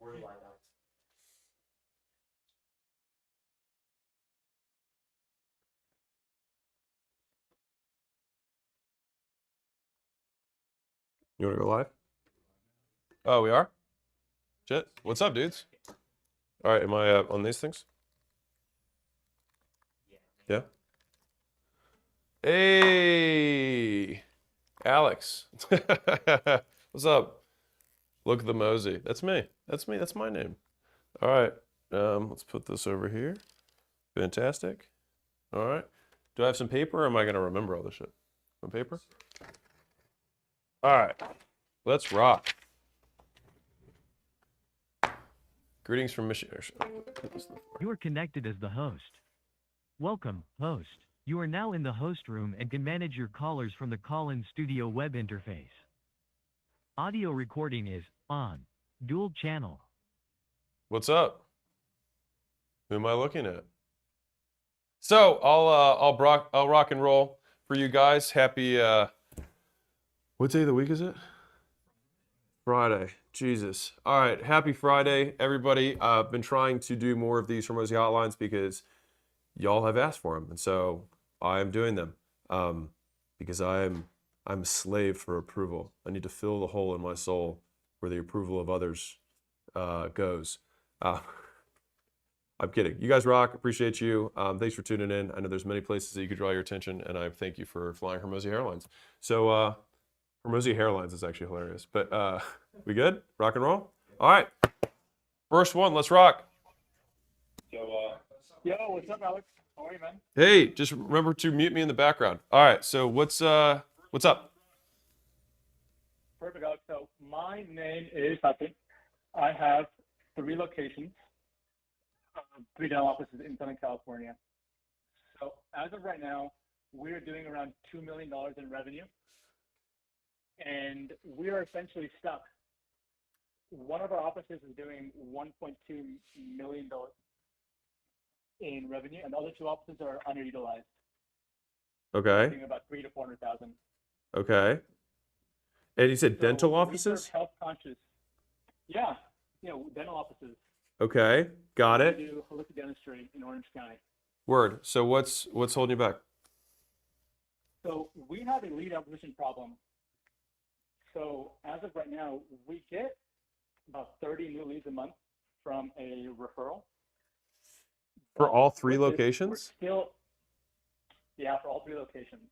Word line out. You want to go live? Oh, we are? Shit. What's up, dudes? All right, am I on these things? Yeah? Hey, Alex. What's up? Look at the Mosey. That's me. That's me. That's my name. All right. Let's put this over here. Fantastic. All right. Do I have some paper or am I going to remember all this shit? Some paper? All right. Let's rock. Greetings from Michigan. You are connected as the host. Welcome, host. You are now in the host room and can manage your callers from the call-in studio web interface. Audio recording is on. Dual channel. What's up? Who am I looking at? So I'll rock and roll for you guys. Happy what day of the week is it? Friday. Jesus. All right. Happy Friday, everybody. I've been trying to do more of these Hormozi hotlines because y'all have asked for them, and so I am doing them because I'm a slave for approval. I need to fill the hole in my soul where the approval of others goes. I'm kidding. You guys rock. Appreciate you. Thanks for tuning in. I know there's many places that you could draw your attention, and I thank you for flying Hormozi Airlines. So Hormozi Hairlines is actually hilarious. But we good? Rock and roll? All right. First one. Let's rock. Yo, what's up, Alex? How are you, man? Hey, just remember to mute me in the background. All right. So what's up? Perfect, Alex. So my name is Patrick. I have 3 locations, 3 dental offices in Southern California. So as of right now, we're doing around $2 million in revenue, and we are essentially stuck. One of our offices is doing $1.2 million in revenue, and the other 2 offices are underutilized. Okay. Doing about $300,000 to $400,000. Okay. And you said So dental we serve offices? health conscious. Yeah, dental offices. Okay. Got We it. do holistic dentistry in Orange County. Word. So what's holding you back? So we have a lead acquisition problem. So as of right now, we get about 30 new leads a month from a referral. For all 3 With this, locations? for all 3 locations.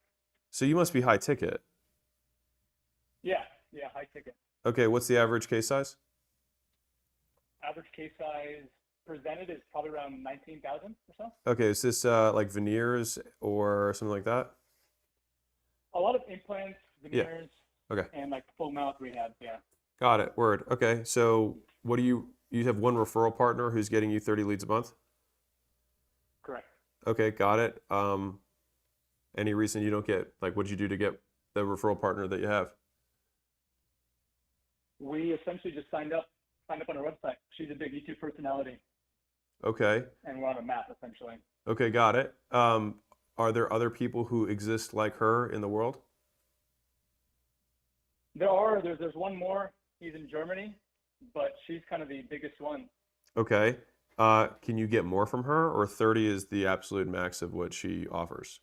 So you must be high ticket. Yeah, high ticket. Okay, what's the average case size? Average case size presented is probably around 19,000 or so. Okay, is this like veneers or something like that? A lot of implants, veneers, Okay. and like full mouth rehab, yeah. Got it. Word. Okay, so what do you have one referral partner who's getting you 30 leads a month? Correct. Okay, got it. Any reason you don't get, like, what did you do to get the referral partner that you have? We essentially just signed up on our website. She's a big YouTube personality. Okay. And we're on a map, essentially. Okay, got it. Are there other people who exist like her in the world? There's one more. He's in Germany, but she's kind of the biggest one. Okay. Can you get more from her, or 30 is the absolute max of what she offers?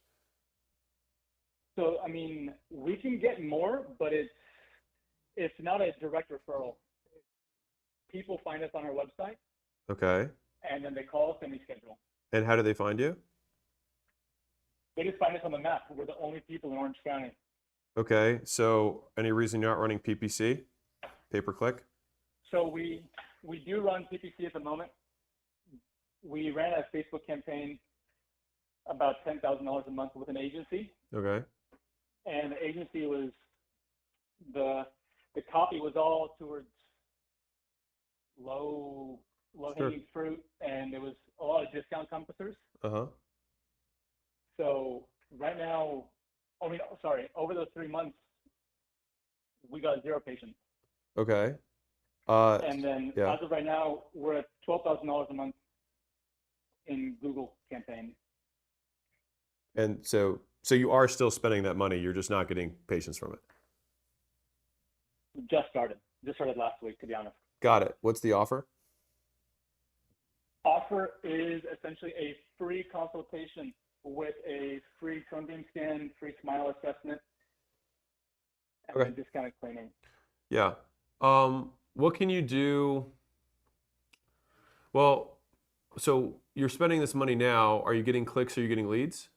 So, I mean, we can get more, but it's not a direct referral. People find us on our website. Okay. And then they call us and we schedule. And how do they find you? They just find us on the map. We're the only people in Orange County. Okay. So any reason you're not running PPC? Pay-per-click? So we do run PPC at the moment. We ran a Facebook campaign about $10,000 a month with an agency. Okay. And the agency was the copy was all towards low hanging fruit, and there was a lot of discount compassers. Uh-huh. So right now, over those 3 months, we got 0 patients. Okay. And then yeah. as of right now, we're at $12,000 a month in Google campaign. And so you are still spending that money, you're just not getting patients from it. Just started. Just started last week, to be honest. Got it. What's the offer? Offer is essentially a free consultation with a free Sunbeam scan, free smile assessment, and Okay. then discounted cleaning. Yeah. What can you do? Well, so you're spending this money now. Are you getting clicks? Are you getting leads?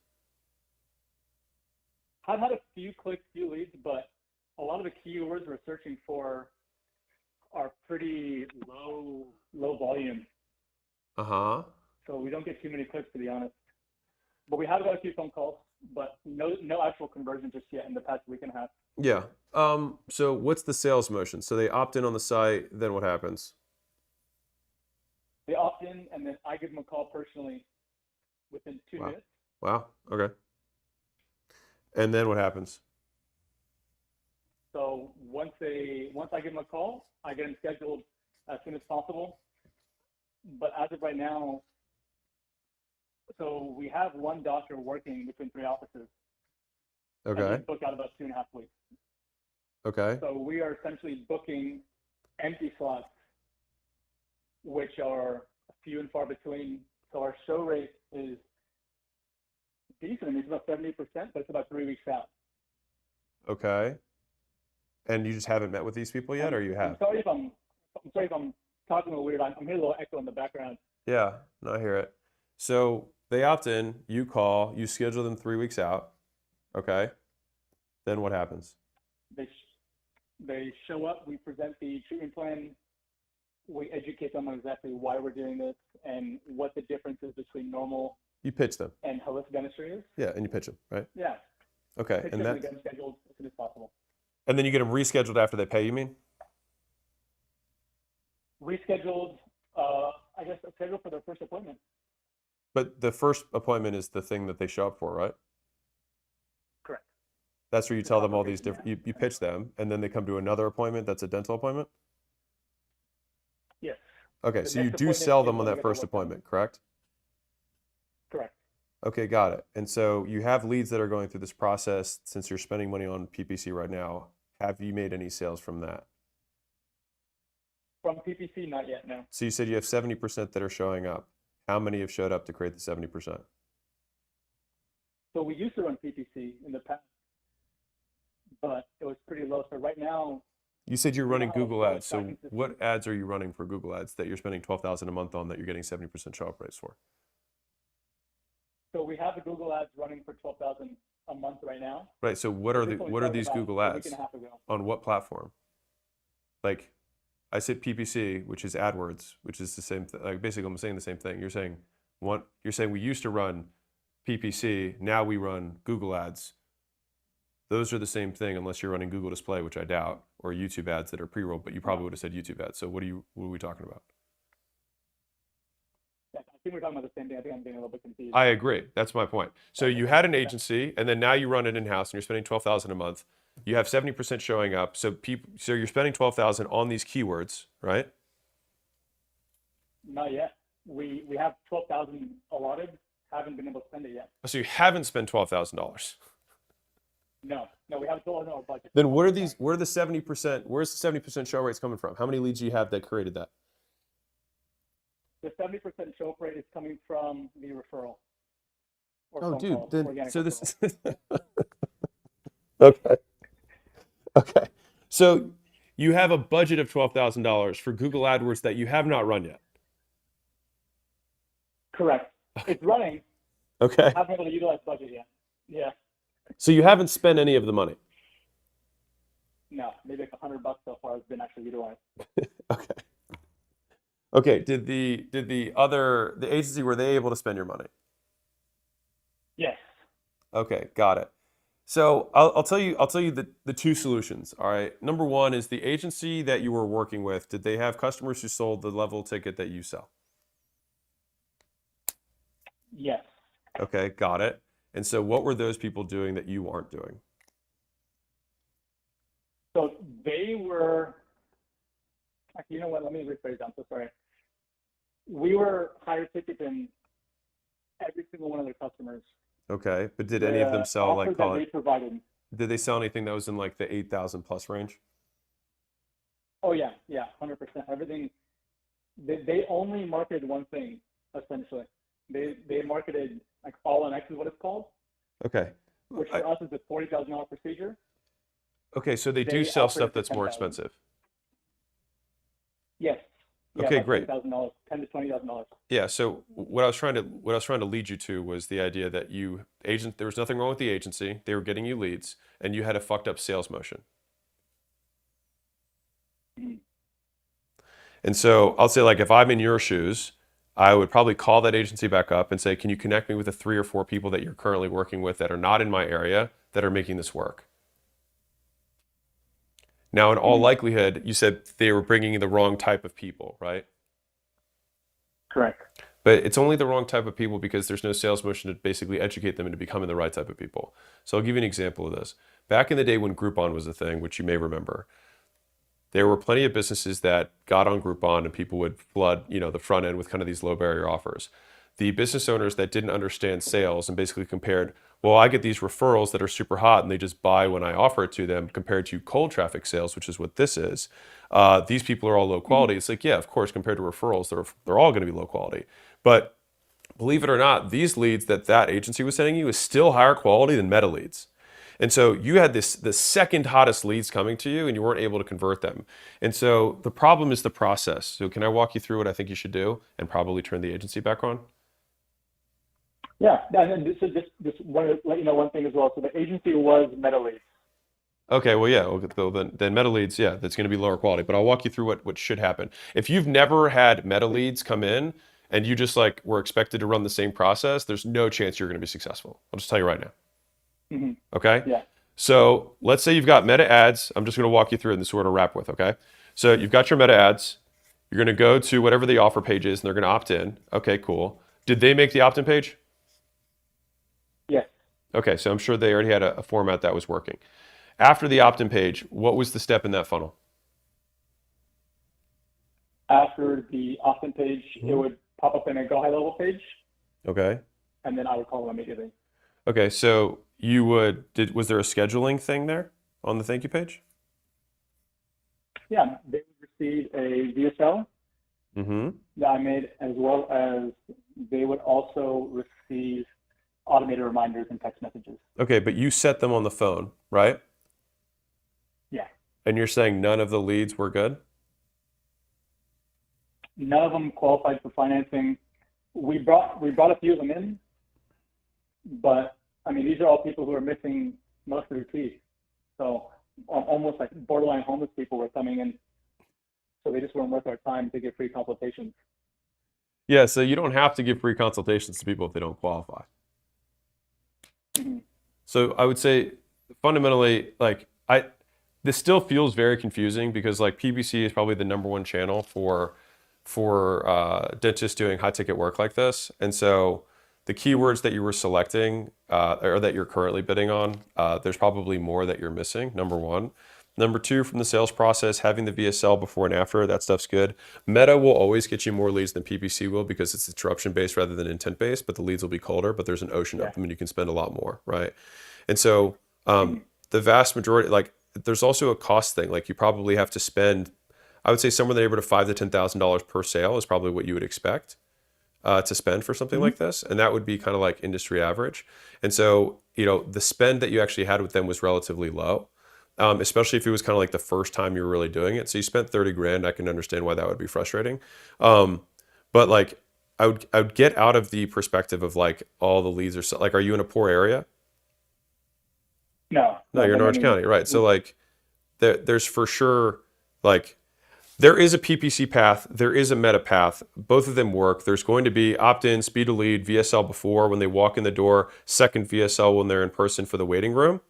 I've had a few clicks, few leads, but a lot of the keywords we're searching for are pretty low volume. Uh-huh. So we don't get too many clicks, to be honest. But we have got a few phone calls, but no actual conversion just yet in the past week and a half. Yeah. So what's the sales motion? So they opt in on the site, then what happens? They opt in, and then I give them a call personally within 2 Wow. minutes. Wow. Okay. And then what happens? So once I give them a call, I get them scheduled as soon as possible. But as of right now, so we have one doctor working between 3 offices. And Okay. he's booked out about 2.5 weeks. Okay. So we are essentially booking empty slots, which are few and far between. So our show rate is decent. I mean, it's about 70%, but it's about 3 weeks out. Okay. And you just haven't met with these people yet, or you I'm have? sorry if I'm talking a little weird. I'm hearing a little echo in the background. Yeah, no, I hear it. So they opt in, you call, you schedule them 3 weeks out. Okay. Then what happens? They show up, we present the treatment plan, we educate them on exactly why we're doing this and what the difference is between normal You pitch them. and holistic dentistry is. Yeah, and you pitch them, right? Yeah. Okay. Pitch And them that, get them scheduled as soon as possible. and then you get them rescheduled after they pay, you mean? Rescheduled, I guess, scheduled for their first appointment. But the first appointment is the thing that they show up for, right? Correct. That's where you tell them all these Consultation, different, you pitch them, and then they come to another appointment that's a dental appointment? Yes. Okay, The so you next do appointment sell is them on when we that get their first work done. appointment, correct? Correct. Okay, got it. And so you have leads that are going through this process. Since you're spending money on PPC right now, have you made any sales from that? From PPC, not yet, no. So you said you have 70% that are showing up. How many have showed up to create the 70%? So we used to run PPC in the past, but it was pretty low. So right now, You said you're running have a Google full ads. So tracking system. what ads are you running for Google ads that you're spending $12,000 a month on that you're getting 70% show up rates for? So we have the Google ads running for $12,000 a month right now. Right. So what are This one we what are started these about Google a week ads? and a half ago. On what platform? Like, I said PPC, which is AdWords, which is the same thing. Like, basically, I'm saying the same thing. You're saying we used to run PPC, now we run Google ads. Those are the same thing, unless you're running Google Display, which I doubt, or YouTube ads that are pre-rolled. But you probably would have said YouTube ads. So what are we talking about? Yeah, I think we're talking about the same thing. I think I'm getting a little bit confused. I agree. That's my point. So you had an agency, and then now you run it in-house, and you're spending $12,000 a month. You have 70% showing up. So you're spending $12,000 on these keywords, right? Not yet. We have 12,000 allotted. Haven't been able to spend it yet. So you haven't spent $12,000. No, we have $12,000 budget. Then where are the 70%? Where's the 70% show rates coming from? How many leads do you have that created that? The 70% show up rate is coming from the referral. Or Oh, phone dude. calls, Then organic so referral. this. Okay. Okay. So you have a budget of $12,000 for Google AdWords that you have not run yet. Correct. It's running. Okay. Haven't been able to utilize budget yet. Yeah. So you haven't spent any of the money. No, maybe like $100 so far has been actually utilized. Okay. Okay. Did the agency, were they able to spend your money? Yes. Okay, got it. So I'll tell you the two solutions. All right. Number one is the agency that you were working with. Did they have customers who sold the level ticket that you sell? Yes. Okay, got it. And so what were those people doing that you aren't doing? So they were, actually, you know what, let me rephrase that, I'm so sorry. We were higher ticket than every single one of their customers. Okay, but did any of them sell, like, Offers that they provided. did they sell anything that was in like the 8,000 plus range? Oh yeah, 100%. Everything. They only marketed one thing essentially. They marketed like All on X is what it's called, Okay. which for us is a $40,000 procedure. Okay, so they do They sell offered stuff it for that's more 10,000. expensive. Yes. Yeah, Okay, about great. $10,000, $10,000 to $20,000. Yeah, so what I was trying to lead you to was the idea that there was nothing wrong with the agency. They were getting you leads and you had a fucked up sales motion. Mhm. And so I'll say, like, if I'm in your shoes, I would probably call that agency back up and say, can you connect me with the 3 or 4 people that you're currently working with that are not in my area that are making this work? Now, in all Mhm. likelihood, you said they were bringing in the wrong type of people, right? Correct. But it's only the wrong type of people because there's no sales motion to basically educate them into becoming the right type of people. So I'll give you an example of this. Back in the day when Groupon was a thing, which you may remember, there were plenty of businesses that got on Groupon and people would flood, the front end with kind of these low barrier offers. The business owners that didn't understand sales and basically compared, well, I get these referrals that are super hot and they just buy when I offer it to them compared to cold traffic sales, which is what this is. These people are all low quality. It's like, yeah, of course, compared to referrals, they're all going to be low quality. But believe it or not, these leads that agency was sending you is still higher quality than meta leads. And so you had the second hottest leads coming to you and you weren't able to convert them. And so the problem is the process. So can I walk you through what I think you should do and probably turn the agency back on? Yeah, and this is just want to let you know one thing as well. So the agency was MetaLeads. Okay, well, yeah, well, then meta leads, yeah, that's going to be lower quality. But I'll walk you through what should happen. If you've never had meta leads come in and you just like were expected to run the same process, there's no chance you're going to be successful. I'll just tell you right now. Mm-hmm. Okay? Yeah. So let's say you've got meta ads. I'm just going to walk you through it and this is what to wrap with, okay? So you've got your meta ads. You're going to go to whatever the offer page is and they're going to opt in. Okay, cool. Did they make the opt-in page? Yes. Okay, so I'm sure they already had a format that was working. After the opt-in page, what was the step in that funnel? After the opt-in page, it would pop up in a go high level page, Okay. and then I would call them immediately. Okay, so was there a scheduling thing there on the thank you page? Yeah, they would receive a VSL Mm-hmm. that I made, as well as they would also receive automated reminders and text messages. Okay, but you set them on the phone, right? Yeah. And you're saying none of the leads were good? None of them qualified for financing. We brought a few of them in, but I mean, these are all people who are missing most of their teeth. So almost like borderline homeless people were coming in. So they just weren't worth our time to get free consultations. Yeah, so you don't have to give free consultations to people if they don't qualify. Mm-hmm. So I would say fundamentally, this still feels very confusing because like PPC is probably the #1 channel for dentists doing high ticket work like this. And so the keywords that you were selecting or that you're currently bidding on, there's probably more that you're missing, #1. #2, from the sales process, having the VSL before and after, that stuff's good. Meta will always get you more leads than PPC will because it's interruption based rather than intent based, but the leads will be colder, but there's an ocean of them and you can spend a lot more, right? And so the vast majority, like there's also a cost thing. Like you probably have to spend, I would say somewhere in the neighborhood of $5,000 to $10,000 per sale is probably what you would expect to spend for something like this. And that would be kind of like industry average. And so, the spend that you actually had with them was relatively low. Especially if it was kind of like the first time you were really doing it. So you spent 30 grand. I can understand why that would be frustrating. But like, I would get out of the perspective of like all the leads are like, are you in a poor area? No. No, you're in Orange County, right? So like, there's for sure like, there is a PPC path, there is a meta path. Both of them work. There's going to be opt-in, speed to lead, VSL before when they walk in the door, second VSL when they're in person for the waiting room.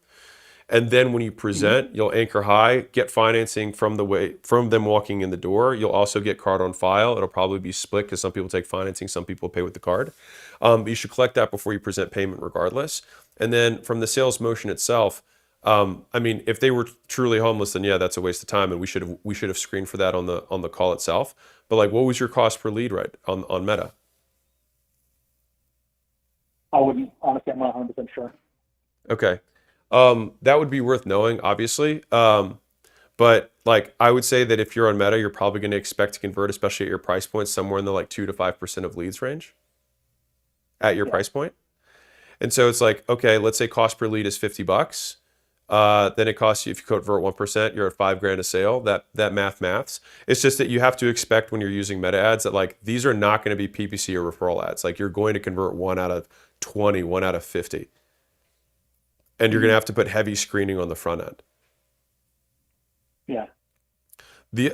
And then when you present, you'll anchor high, get financing from them walking in the door. You'll also get card on file. It'll probably be split because some people take financing, some people pay with the card. But you should collect that before you present payment regardless. And then from the sales motion itself, I mean, if they were truly homeless, then yeah, that's a waste of time, and we should have screened for that on the call itself. But like, what was your cost per lead right on Meta? I wouldn't, honestly, I'm not 100% sure. Okay. That would be worth knowing, obviously. But like I would say that if you're on Meta, you're probably going to expect to convert, especially at your price point, somewhere in the like 2 to 5% of leads range at your Yeah. price point. And so it's like, okay, let's say cost per lead is $50. Then it costs you, if you convert 1%, you're at $5,000 a sale. That maths. It's just that you have to expect when you're using meta ads that like these are not going to be PPC or referral ads. Like you're going to convert 1 out of 20, 1 out of 50. And you're going to have to put heavy screening on the front end. Yeah. Those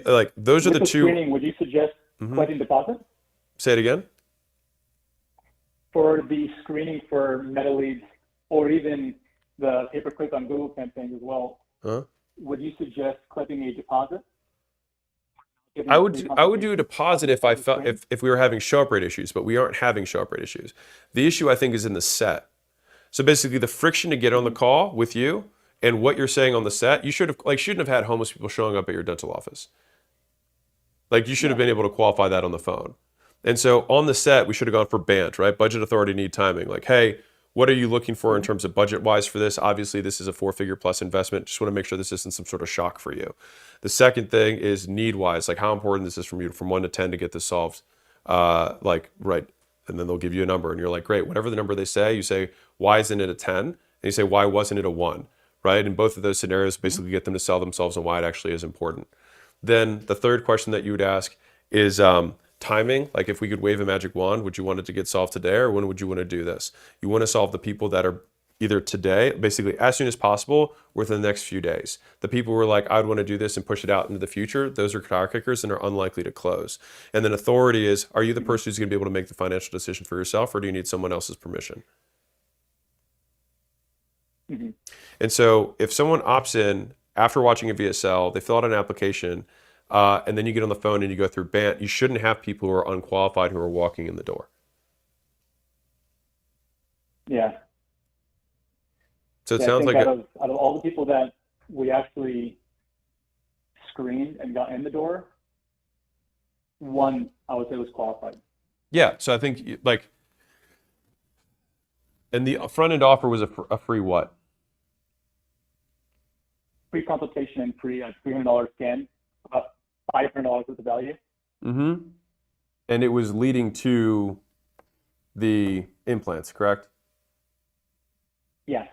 are With the the two. screening, would you suggest collecting deposit? Say it again. For the screening for meta leads or even the pay-per-click on Google campaigns as well, would you suggest collecting a deposit? I would do a deposit if I felt if we were having show up rate issues, but we aren't having show up rate issues. The issue I think is in the set. So basically the friction to get on the call with you and what you're saying on the set, you shouldn't have had homeless people showing up at your dental office. Like you should have been able to qualify that on the phone. And so on the set, we should have gone for BANT, right? Budget, authority, need, timing. Like, hey, what are you looking for in terms of budget-wise for this? Obviously, this is a 4-figure plus investment. Just want to make sure this isn't some sort of shock for you. The second thing is need-wise, like how important this is from you from 1 to 10 to get this solved. Right. And then they'll give you a number and you're like, great, whatever the number they say, you say, why isn't it a 10? And you say, why wasn't it a 1? Right? And both of those scenarios basically get them to sell themselves and why it actually is important. Then the third question that you would ask is timing. Like if we could wave a magic wand, would you want it to get solved today or when would you want to do this? You want to solve the people that are either today, basically as soon as possible, or within the next few days. The people who are like, I'd want to do this and push it out into the future, those are tire kickers and are unlikely to close. And then authority is, are you the person who's going to be able to make the financial decision for yourself or do you need someone else's permission? And so if someone opts in after watching a VSL, they fill out an application, and then you get on the phone and you go through BANT, you shouldn't have people who are unqualified who are walking in the door. Yeah. So it I sounds think like out of all the people that we actually screened and got in the door, one I would say was qualified. yeah. So I think like, and the front end offer was a free what? Free consultation and free $300 scan, about $500 worth of value. Mm-hmm. And it was leading to the implants, correct? Yeah.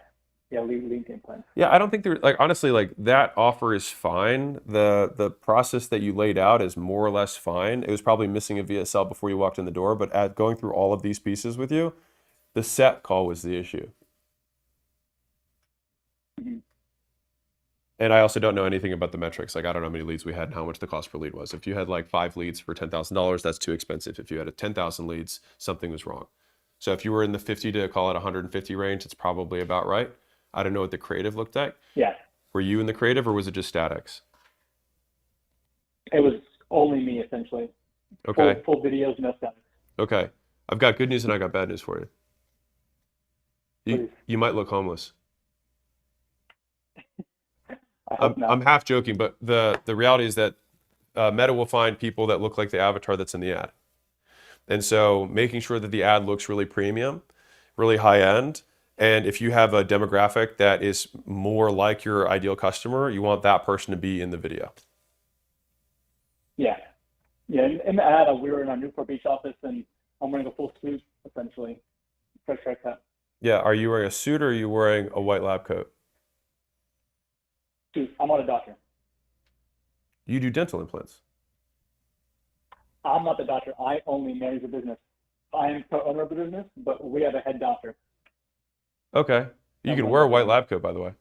Yeah, lead implants. Yeah, I don't think honestly, like that offer is fine. The process that you laid out is more or less fine. It was probably missing a VSL before you walked in the door, but at going through all of these pieces with you, the set call was the issue. And I also don't know anything about the metrics. Like I don't know how many leads we had and how much the cost per lead was. If you had like 5 leads for $10,000, that's too expensive. If you had 10,000 leads, something was wrong. So if you were in the 50 to call it 150 range, it's probably about right. I don't know what the creative looked like. Yeah. Were you in the creative or was it just statics? It was only me essentially. Okay. Full videos, no statics. Okay. I've got good news and I got bad news for you. You might look homeless. I'm half joking, but the reality is that Meta will find people that look like the avatar that's in the ad. And so making sure that the ad looks really premium, really high end, and if you have a demographic that is more like your ideal customer, you want that person to be in the video. Yeah. Yeah, in the ad, we were in our Newport Beach office and I'm wearing a full suit, essentially. Fresh haircut. Yeah, are you wearing a suit or are you wearing a white lab coat? Suit. I'm not a doctor. You do dental implants. I'm not the doctor. I only manage the business. I am co-owner of the business, but we have a head doctor. Okay. You can wear a white lab coat, by the way.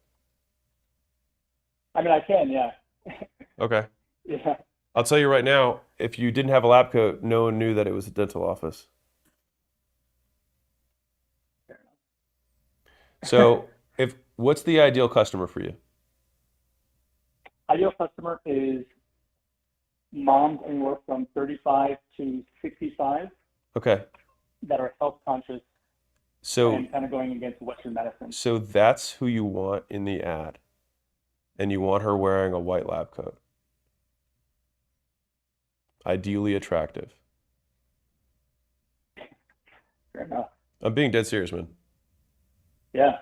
I mean, I can, yeah. Okay. Yeah. I'll tell you right now, if you didn't have a lab coat, no one knew that it was a dental office. So, what's the ideal customer for you? Ideal customer is moms anywhere from 35 to 65 Okay. that are health conscious So, and kind of going against Western medicine. so that's who you want in the ad. And you want her wearing a white lab coat. Ideally attractive. Fair enough. I'm being dead serious, man. Yeah.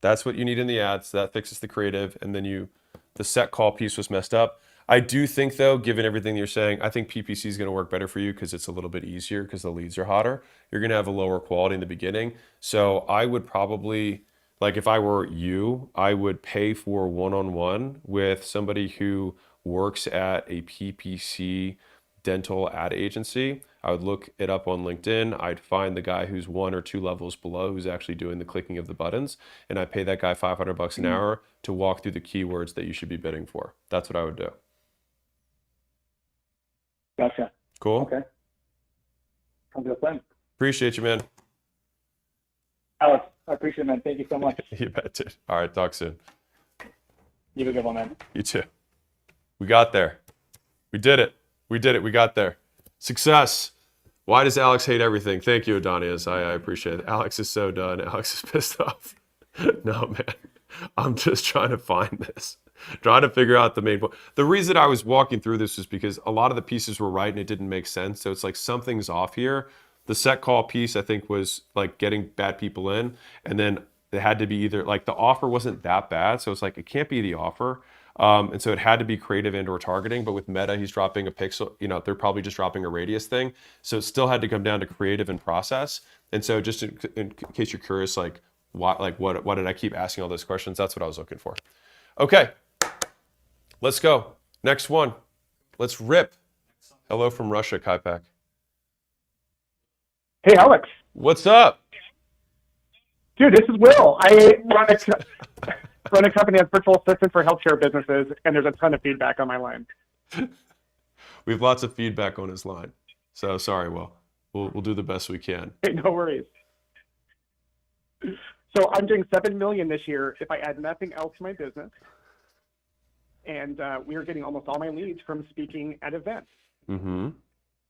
That's what you need in the ads. That fixes the creative. And then the set call piece was messed up. I do think though, given everything you're saying, I think PPC is going to work better for you because it's a little bit easier because the leads are hotter. You're going to have a lower quality in the beginning. So I would probably, like if I were you, I would pay for one-on-one with somebody who works at a PPC dental ad agency. I would look it up on LinkedIn. I'd find the guy who's 1 or 2 levels below who's actually doing the clicking of the buttons, and I pay that guy $500 an hour to walk through the keywords that you should be bidding for. That's what I would do. Gotcha. Cool. Okay. Sounds like a plan. Appreciate you, man. Alex, I appreciate it, man. Thank you so much. You bet, dude. All right, talk soon. You have a good one, man. You too. We got there. We did it. We did it. We got there. Success. Why does Alex hate everything? Thank you, Adonias. I appreciate it. Alex is so done. Alex is pissed off. No, man. I'm just trying to find this. Trying to figure out the main point. The reason I was walking through this is because a lot of the pieces were right and it didn't make sense. So it's like something's off here. The set call piece, I think, was like getting bad people in. And then it had to be either like the offer wasn't that bad. So it's like, it can't be the offer. And so it had to be creative and or targeting. But with Meta, he's dropping a pixel, they're probably just dropping a radius thing. So it still had to come down to creative and process. And so just in case you're curious, like what did I keep asking all those questions? That's what I was looking for. Okay, let's go. Next one. Let's rip. Hello from Russia, Kaipak. Hey, Alex. What's up? Dude, this is Will. I run a company as virtual assistant for healthcare businesses, and there's a ton of feedback on my line. We have lots of feedback on his line. So sorry, Will. We'll do the best we can. Hey, no worries. So I'm doing $7 million this year if I add nothing else to my business. And we are getting almost all my leads from speaking at events. Mm-hmm.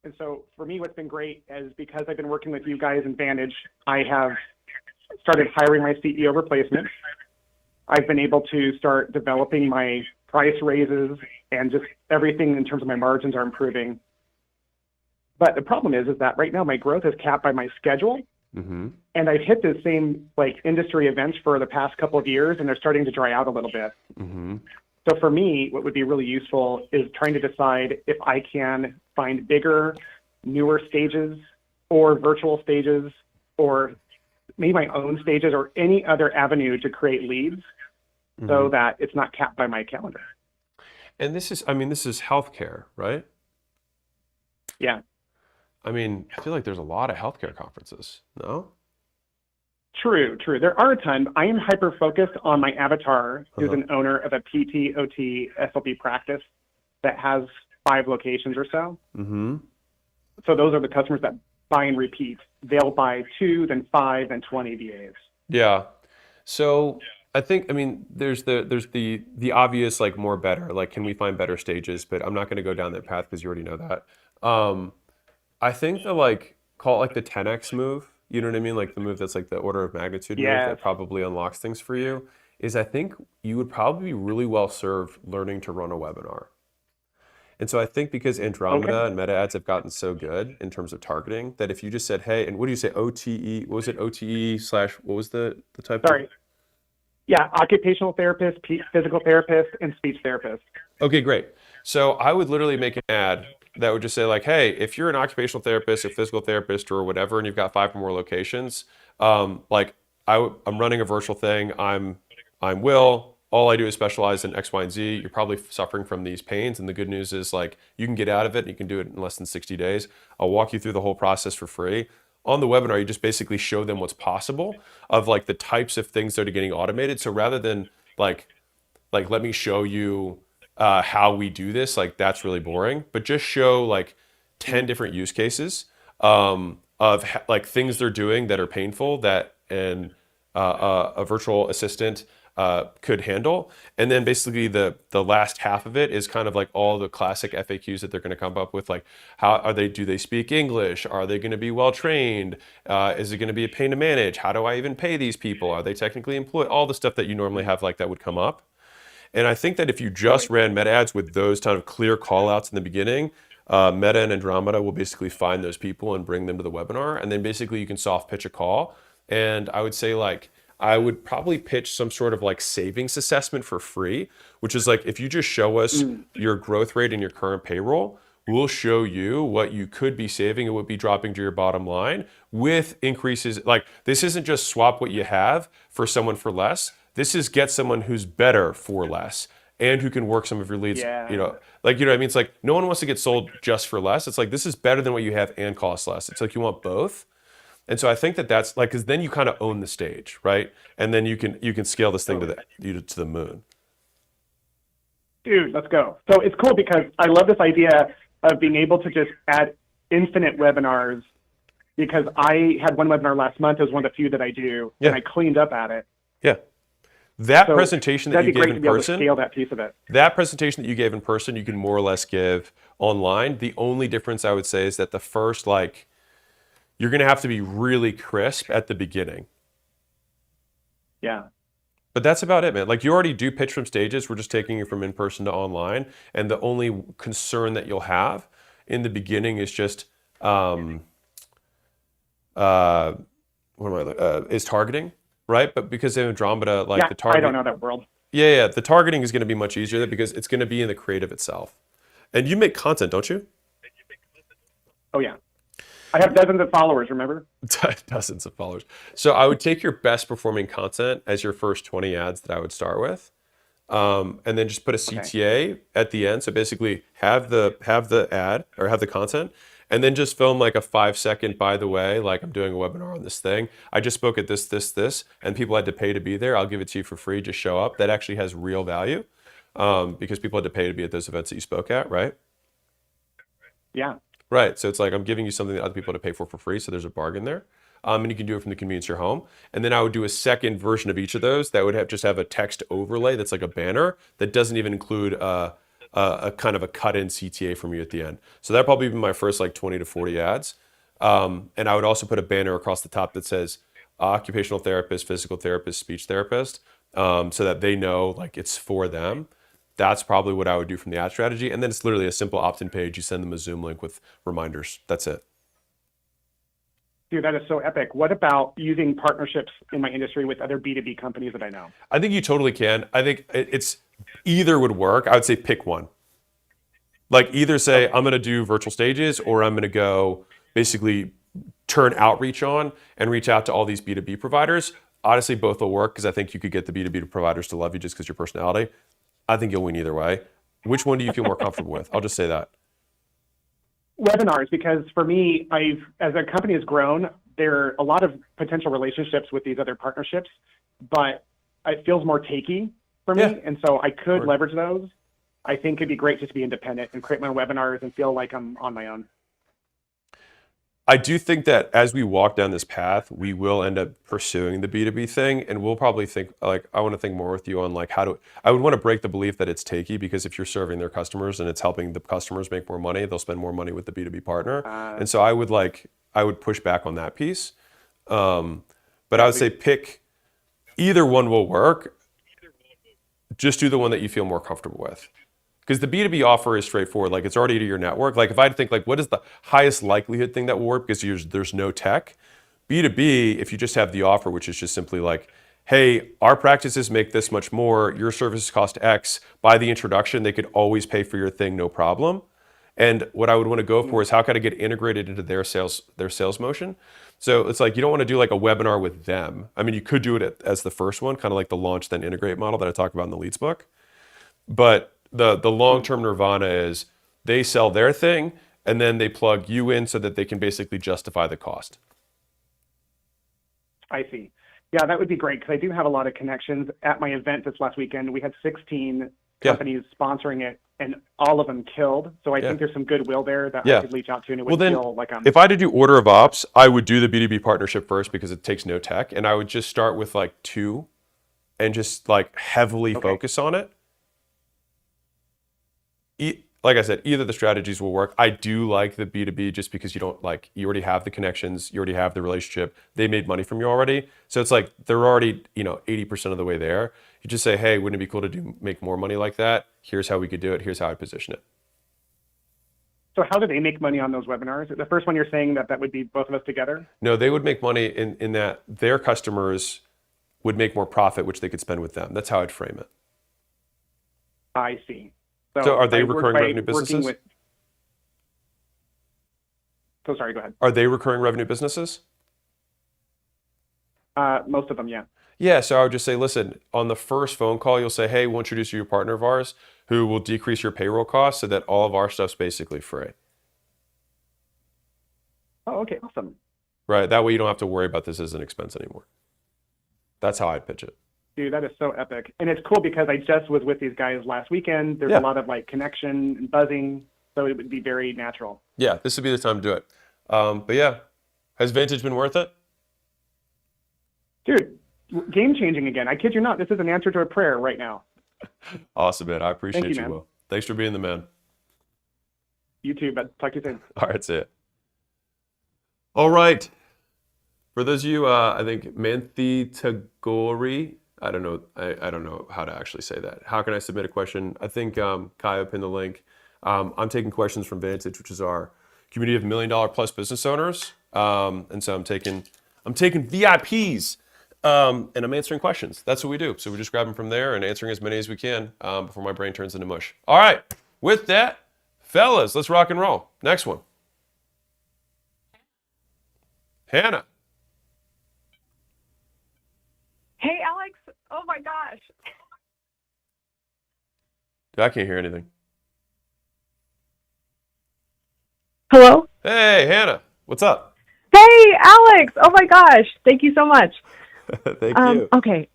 And so for me, what's been great is because I've been working with you guys in Vantage, I have started hiring my CEO replacement. I've been able to start developing my price raises and just everything in terms of my margins are improving. But the problem is that right now my growth is capped by my schedule. Mm-hmm. And I've hit the same industry events for the past couple of years, and they're starting to dry out a little bit. Mm-hmm. So for me, what would be really useful is trying to decide if I can find bigger, newer stages or virtual stages or maybe my own stages or any other avenue to create leads so that it's not capped by my calendar. And this is healthcare, right? Yeah. I feel like there's a lot of healthcare conferences, no? True. There are a ton. I am hyper-focused on my avatar, who's an owner of a PT, OT, SLP practice that has 5 locations or so. Mm-hmm. So those are the customers that buy and repeat. They'll buy 2, then 5, then 20 VAs. Yeah. So I think, there's the obvious, more better, can we find better stages? But I'm not going to go down that path because you already know that. I think call it the 10x move. You know what I mean? The move that's the order of magnitude move that probably unlocks things for you is I think you would probably be really well served learning to run a webinar. And so I think because Andromeda and Meta ads have gotten so good in terms of targeting that if you just said, hey, and what do you say, OTE, what was it, OTE / what was the type? Sorry. Yeah, occupational therapist, physical therapist, and speech therapist. Okay, great. So I would literally make an ad that would just say hey, if you're an occupational therapist or physical therapist or whatever, and you've got 5 or more locations, I'm running a virtual thing. I'm Will. All I do is specialize in X, Y, and Z. You're probably suffering from these pains. And the good news is you can get out of it and you can do it in less than 60 days. I'll walk you through the whole process for free. On the webinar, you just basically show them what's possible of the types of things that are getting automated. So rather than let me show you how we do this, that's really boring, but just show 10 different use cases of things they're doing that are painful that a virtual assistant could handle. And then basically the last half of it is kind of all the classic FAQs that they're going to come up with, how do they speak English? Are they going to be well trained? Is it going to be a pain to manage? How do I even pay these people? Are they technically employed? All the stuff that you normally have that would come up. And I think that if you just ran Meta ads with those kind of clear call outs in the beginning, Meta and Andromeda will basically find those people and bring them to the webinar. And then basically you can soft pitch a call. And I would say I would probably pitch some sort of like savings assessment for free, which is like, if you just show us your growth rate and your current payroll, we'll show you what you could be saving and would be dropping to your bottom line with increases. Like, this isn't just swap what you have for someone for less. This is get someone who's better for less and who can work some of your leads, Yeah. you know, like, you know what I mean? It's like, no one wants to get sold just for less. It's like, this is better than what you have and costs less. It's like, you want both. And so I think that that's like, because then you kind of own the stage, right? And then you can scale this thing to the moon. Dude, let's go. So it's cool because I love this idea of being able to just add infinite webinars, because I had one webinar last month. It was one of the few that I do, Yeah. and I cleaned up at it. Yeah. That So presentation that that'd you be gave great to in be able to person, scale that piece of it. that presentation that you gave in person, you can more or less give online. The only difference I would say is that the first, like, you're going to have to be really crisp at the beginning. Yeah. But that's about it, man. Like, you already do pitch from stages. We're just taking it from in person to online. And the only concern that you'll have in the beginning is just, is targeting, right? But because of Andromeda, like Yeah, the targeting. I don't know that world. Yeah, the targeting is going to be much easier because it's going to be in the creative itself. And you make content, don't you? Oh, yeah. I have dozens of followers, remember? Dozens of followers. So I would take your best performing content as your first 20 ads that I would start with. And then just put a CTA at the end. So basically have the ad or have the content, and then just film like a 5-second, by the way, like, I'm doing a webinar on this thing. I just spoke at this, and people had to pay to be there. I'll give it to you for free. Just show up. That actually has real value, because people had to pay to be at those events that you spoke at, right? Yeah. Right. So it's like, I'm giving you something that other people had to pay for free. So there's a bargain there. And you can do it from the convenience of your home. And then I would do a second version of each of those that would just have a text overlay that's like a banner that doesn't even include a kind of a cut-in CTA from you at the end. So that'd probably be my first like 20 to 40 ads. And I would also put a banner across the top that says occupational therapist, physical therapist, speech therapist, so that they know like it's for them. That's probably what I would do from the ad strategy. And then it's literally a simple opt-in page. You send them a Zoom link with reminders. That's it. Dude, that is so epic. What about using partnerships in my industry with other B2B companies that I know? I think you totally can. I think it's either would work. I would say pick one. Like, either say, I'm going to do virtual stages, or I'm going to go basically turn outreach on and reach out to all these B2B providers. Honestly, both will work, because I think you could get the B2B providers to love you just because your personality. I think you'll win either way. Which one do you feel more comfortable with? I'll just say that. Webinars, because for me, as a company has grown, there are a lot of potential relationships with these other partnerships, but it feels more takey for me. Yeah. And so I could leverage those. I think it'd be great just to be independent and create my own webinars and feel like I'm on my own. I do think that as we walk down this path, we will end up pursuing the B2B thing, and we'll probably think, like, I want to think more with you on like I would want to break the belief that it's takey, because if you're serving their customers and it's helping the customers make more money, they'll spend more money with the B2B partner. And so I would push back on that piece. But I would say pick either one will work. Just do the one that you feel more comfortable with. Because the B2B offer is straightforward. Like, it's already to your network. Like, if I think like, what is the highest likelihood thing that will work, because there's no tech. B2B, if you just have the offer, which is just simply like, hey, our practices make this much more, your services cost X. By the introduction, they could always pay for your thing, no problem. And what I would want to go for is, how can I get integrated into their sales motion? So it's like, you don't want to do like a webinar with them. I mean, you could do it as the first one, kind of like the launch then integrate model that I talk about in the leads book. But the long-term nirvana is they sell their thing and then they plug you in so that they can basically justify the cost. I see. Yeah, that would be great, because I do have a lot of connections. At my event this last weekend, we had 16 companies sponsoring it, and all of them killed. So I think there's some goodwill there that I could reach out to, and it would feel like I'm... If I had to do order of ops, I would do the B2B partnership first, because it takes no tech. And I would just start with like 2 and just like heavily focus on it. Like I said, either the strategies will work. I do like the B2B just because you already have the connections, you already have the relationship. They made money from you already. So it's like they're already, 80% of the way there. You just say, hey, wouldn't it be cool to make more money like that? Here's how we could do it. Here's how I position it. So how do they make money on those webinars? The first one, you're saying that would be both of us together? No, they would make money in that their customers would make more profit, which they could spend with them. That's how I'd frame it. I see. So are they I work recurring by revenue working businesses? with- So sorry, go ahead. Are they recurring revenue businesses? Most of them, yeah. Yeah, so I would just say, listen, on the first phone call, you'll say, hey, we'll introduce you to a partner of ours who will decrease your payroll costs so that all of our stuff's basically free. Oh, okay, awesome. Right? That way you don't have to worry about this as an expense anymore. That's how I'd pitch it. Dude, that is so epic. And it's cool because I just was with these guys last weekend. There's Yeah. a lot of like connection and buzzing, so it would be very natural. Yeah, this would be the time to do it. But yeah, has Vantage been worth it? Dude, game changing again. I kid you not. This is an answer to a prayer right now. Awesome, man. I appreciate you, you, man. Will. Thanks for being the man. You too, but talk to you soon. All right, see it. All right. For those of you, I think Manthi Tagore, I don't know how to actually say that. How can I submit a question? I think Kaya pinned the link. I'm taking questions from Vantage, which is our community of $1 million plus business owners. And so I'm taking VIPs and I'm answering questions. That's what we do. So we just grab them from there and answering as many as we can before my brain turns into mush. All right. With that, fellas, let's rock and roll. Next one. Hannah. Hey, Alex. Oh my gosh. I can't hear anything. Hello? Hey, Hannah. What's up? Hey, Alex. Oh my gosh. Thank you so much. Thank you. Okay.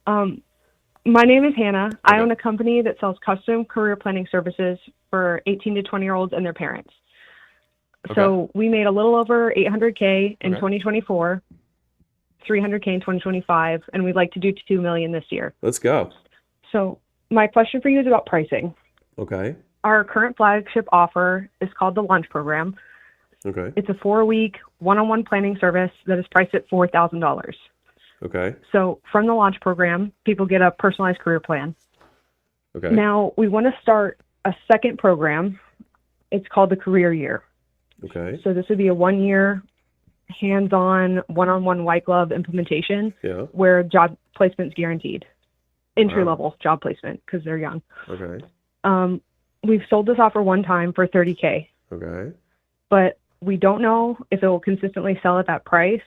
My name is Hannah. I Okay. own a company that sells custom career planning services for 18 to 20-year-olds and their parents. So we made a little over 800K in Okay. 2024, 300K in 2025, and we'd like to do 2 million this year. Let's go. So my question for you is about pricing. Okay. Our current flagship offer is called the Launch Program. Okay. It's a 4-week one-on-one planning service that is priced at $4,000. Okay. So from the Launch Program, people get a personalized career plan. Okay. Now we want to start a second program. It's called the Career Year. Okay. So this would be a 1-year hands-on, one-on-one white glove implementation Yeah. where job placement's guaranteed. Entry-level job placement because they're young. Okay. We've sold this offer one time for $30K, Okay. but we don't know if it will consistently sell at that price.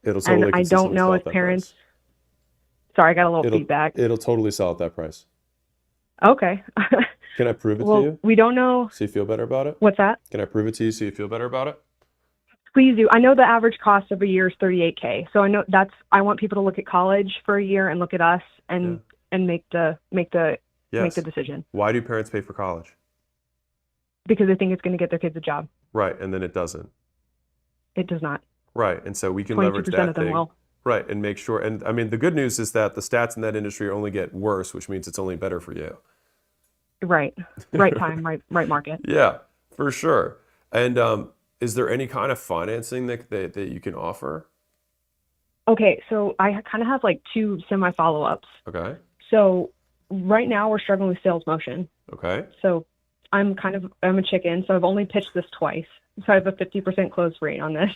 It'll totally And I don't consistently know sell if at that parents- price. Sorry, I got a little feedback. It'll totally sell at that price. Okay. Can I prove it to Well, you we don't know. so you feel better about it? What's that? Can I prove it to you so you feel better about it? Please do. I know the average cost of a year is $38K. So I know I want people to look at college for a year and look at us and make the Yes. decision Why do parents pay for college? because they think it's going to get their kids a job. Right, and then it doesn't. It does not. Right, and so we can leverage 22% that of them thing. will. Right, and make sure. And I mean, the good news is that the stats in that industry only get worse, which means it's only better for you. Right. Right time, right market. Yeah, for sure. And is there any kind of financing that you can offer? Okay, so I kind of have like 2 semi follow-ups. Okay. So right now we're struggling with sales motion. Okay. So I'm a chicken, so I've only pitched this twice. So I have a 50% close rate on this,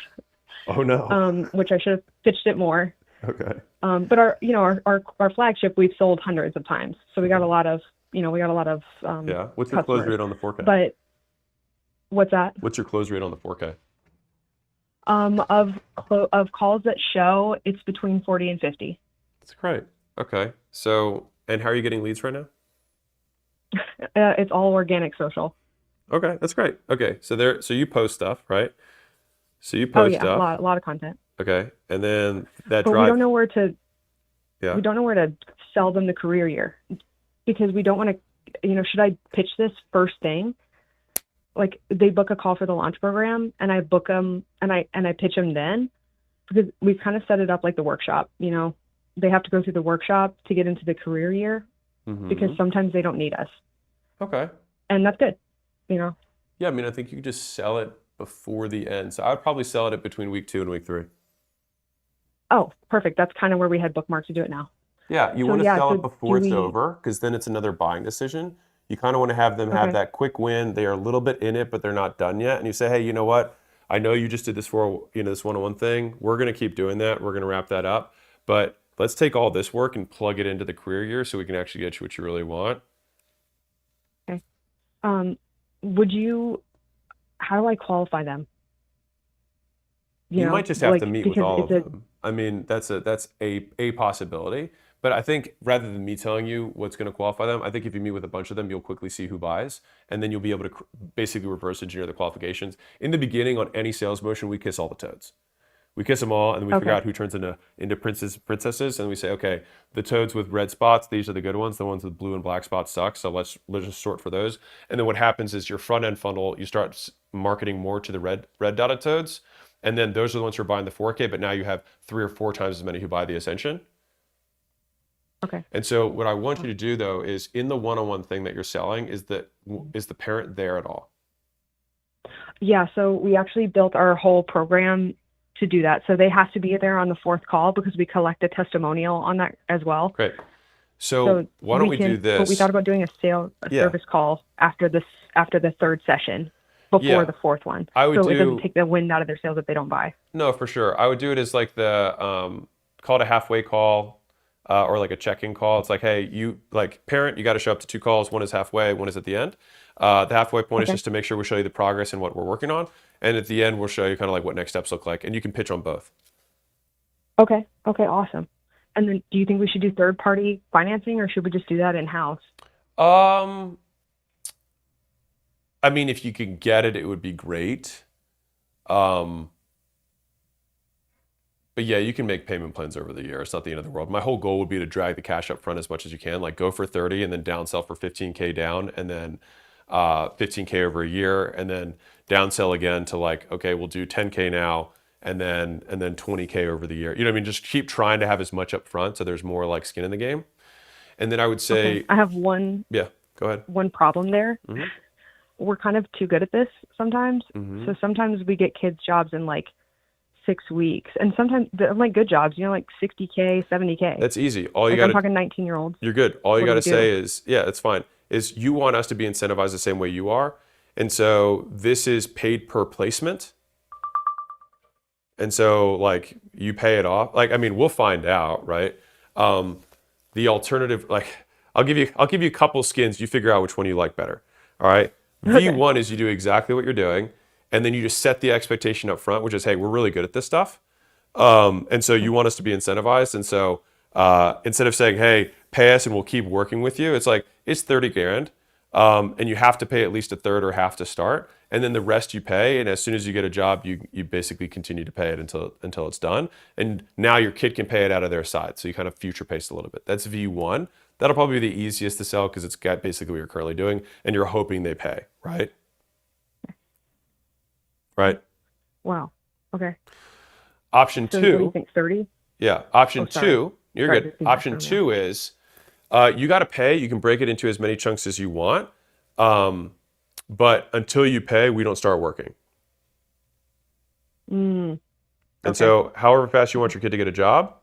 Oh no. which I should have pitched it more. Okay. But our flagship, we've sold hundreds of times. So we got a lot of, Yeah. What's your close customers. rate on the 4K? But what's that? What's your close rate on the 4K? Of calls that show, it's between 40 and 50. That's great. Okay. So, and how are you getting leads right now? It's all organic social. Okay, that's great. Okay, so you post stuff, right? So you Oh post yeah, stuff. a lot of content. Okay, and then that But we drive. don't know where to Yeah. we don't know where to sell them the career year because we don't want to, should I pitch this first thing? Like they book a call for the Launch Program and I book them and I pitch them then because we've kind of set it up like the workshop, they have to go through the workshop to get into the career year Mhm. because sometimes they don't need us. Okay. And that's good, Yeah, I mean, I think you could just sell it before the end. So I would probably sell it at between week 2 and week 3. Oh, perfect. That's kind of where we had bookmarked to do it now. Yeah, you So, want to yeah, sell so it before do it's we- over because then it's another buying decision. You kind of want to have them have Okay. that quick win. They are a little bit in it, but they're not done yet. And you say, hey, you know what? I know you just did this for this one-on-one thing. We're going to keep doing that. We're going to wrap that up. But let's take all this work and plug it into the career year so we can actually get you what you really want. Um, how do I qualify them? You might just have to meet with because all of it's them. I mean, that's a possibility. But I think rather than me telling you what's going to qualify them, I think if you meet with a bunch of them, you'll quickly see who buys, and then you'll be able to basically reverse engineer the qualifications. In the beginning, on any sales motion, we kiss all the toads. We kiss them all, and then we figure Okay. out who turns into princesses, and we say, okay, the toads with red spots, these are the good ones. The ones with blue and black spots suck. So let's just sort for those. And then what happens is your front end funnel, you start marketing more to the red dotted toads, and then those are the ones who are buying the 4K. But now you have 3 or 4 times as many who buy the Ascension. Okay. And so what I want you to do though is in the one-on-one thing that you're selling, is the parent there at all? Yeah, so we actually built our whole program to do that. So they have to be there on the 4th call because we collect a testimonial on that as well. Great. So why don't we do this? But we thought about doing a service call after the 3rd session before the 4th one. I would so it do- doesn't take the wind out of their sails if they don't buy. No, for sure. I would do it as like the call it a halfway call or like a check-in call. It's like, hey, you like parent, you got to show up to 2 calls. One is halfway, one is at the end. The halfway point is just to make sure we show you the progress and what we're working on. And at the end, we'll show you kind of like what next steps look like. And you can pitch on both. Okay. Okay, awesome. And then do you think we should do third-party financing or should we just do that in-house? I mean, if you can get it, it would be great. But yeah, you can make payment plans over the year. It's not the end of the world. My whole goal would be to drag the cash up front as much as you can. Like go for 30 and then downsell for 15K down, and then 15K over a year, and then downsell again to like, okay, we'll do 10K now, and then 20K over the year. You know what I mean? Just keep trying to have as much up front so there's more like skin in the game. And then I would say, Okay. I have one go ahead. problem there. Mhm. We're kind of too good at this sometimes. Mhm. So sometimes we get kids jobs in like 6 weeks, and sometimes they're like good jobs, like 60K, 70K. That's easy. All you like I'm got to talking 19-year-olds. You're good. All you What do got to we do? say is, yeah, it's fine. Is you want us to be incentivized the same way you are. And so this is paid per placement. And so like you pay it off. Like, I mean, we'll find out, right? The alternative, like I'll give you a couple skins. You figure out which one you like better. All right. V1 is you do exactly what you're doing. And then you just set the expectation up front, which is, hey, we're really good at this stuff. And so you want us to be incentivized. And so instead of saying, hey, pay us and we'll keep working with you, it's like, it's 30 grand. And you have to pay at least a third or half to start. And then the rest you pay. And as soon as you get a job, you basically continue to pay it until it's done. And now your kid can pay it out of their side. So you kind of future pace a little bit. That's V1. That'll probably be the easiest to sell because it's got basically what you're currently doing. And you're hoping they pay, right? Right. Wow. Okay. Option So what do you two. think, 30? Yeah. Option sorry. two. You're Sorry, good. just feedback Option from you. two is you got to pay. You can break it into as many chunks as you want. But until you pay, we don't start working. Mm, And so however fast you want your kid to get a job,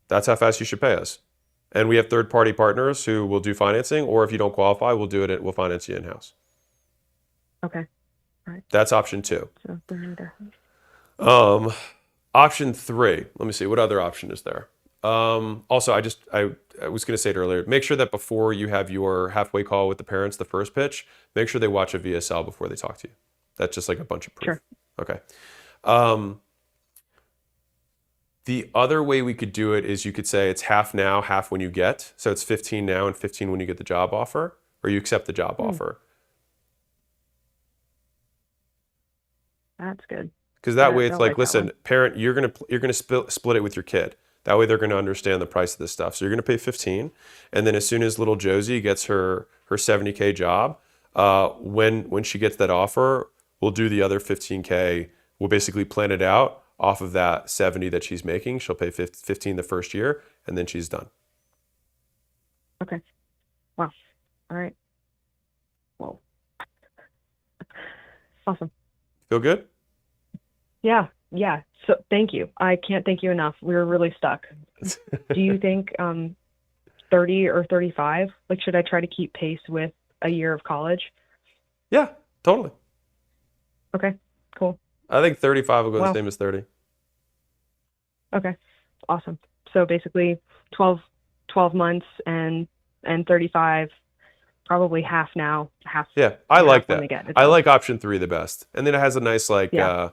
that's how fast you should pay us. And we have third-party partners who will do financing, or if you don't qualify, we'll finance you in-house. okay. That's option two. So 30. Option three, let me see, what other option is there? Also, I was going to say it earlier, make sure that before you have your halfway call with the parents, the first pitch, make sure they watch a VSL before they talk to you. That's just like a bunch of proof. Sure. Okay. The other way we could do it is you could say it's half now, half when you get. So it's 15 now and 15 when you get the job offer, or you accept the job offer. That's good. Because that Yeah, way I it's don't like, like that listen, one. parent, you're gonna split it with your kid. That way they're gonna understand the price of this stuff. So you're gonna pay 15, and then as soon as little Josie gets her 70K job, when she gets that offer, we'll do the other 15K. We'll basically plan it out off of that 70 that she's making. She'll pay 15 the first year, and then she's done. Okay. Wow. All right. Whoa. Awesome. Feel good? Yeah. Yeah. So thank you. I can't thank you enough. We were really stuck. Do you think 30 or 35? Like, should I try to keep pace with a year of college? Yeah, totally. Okay. Cool. I think 35 will go Wow. the same as 30. Okay. Awesome. So basically 12 months and 35, probably half now, half. Yeah, I like when that. they get I adults. like option 3 the best. And then it has a nice Yeah.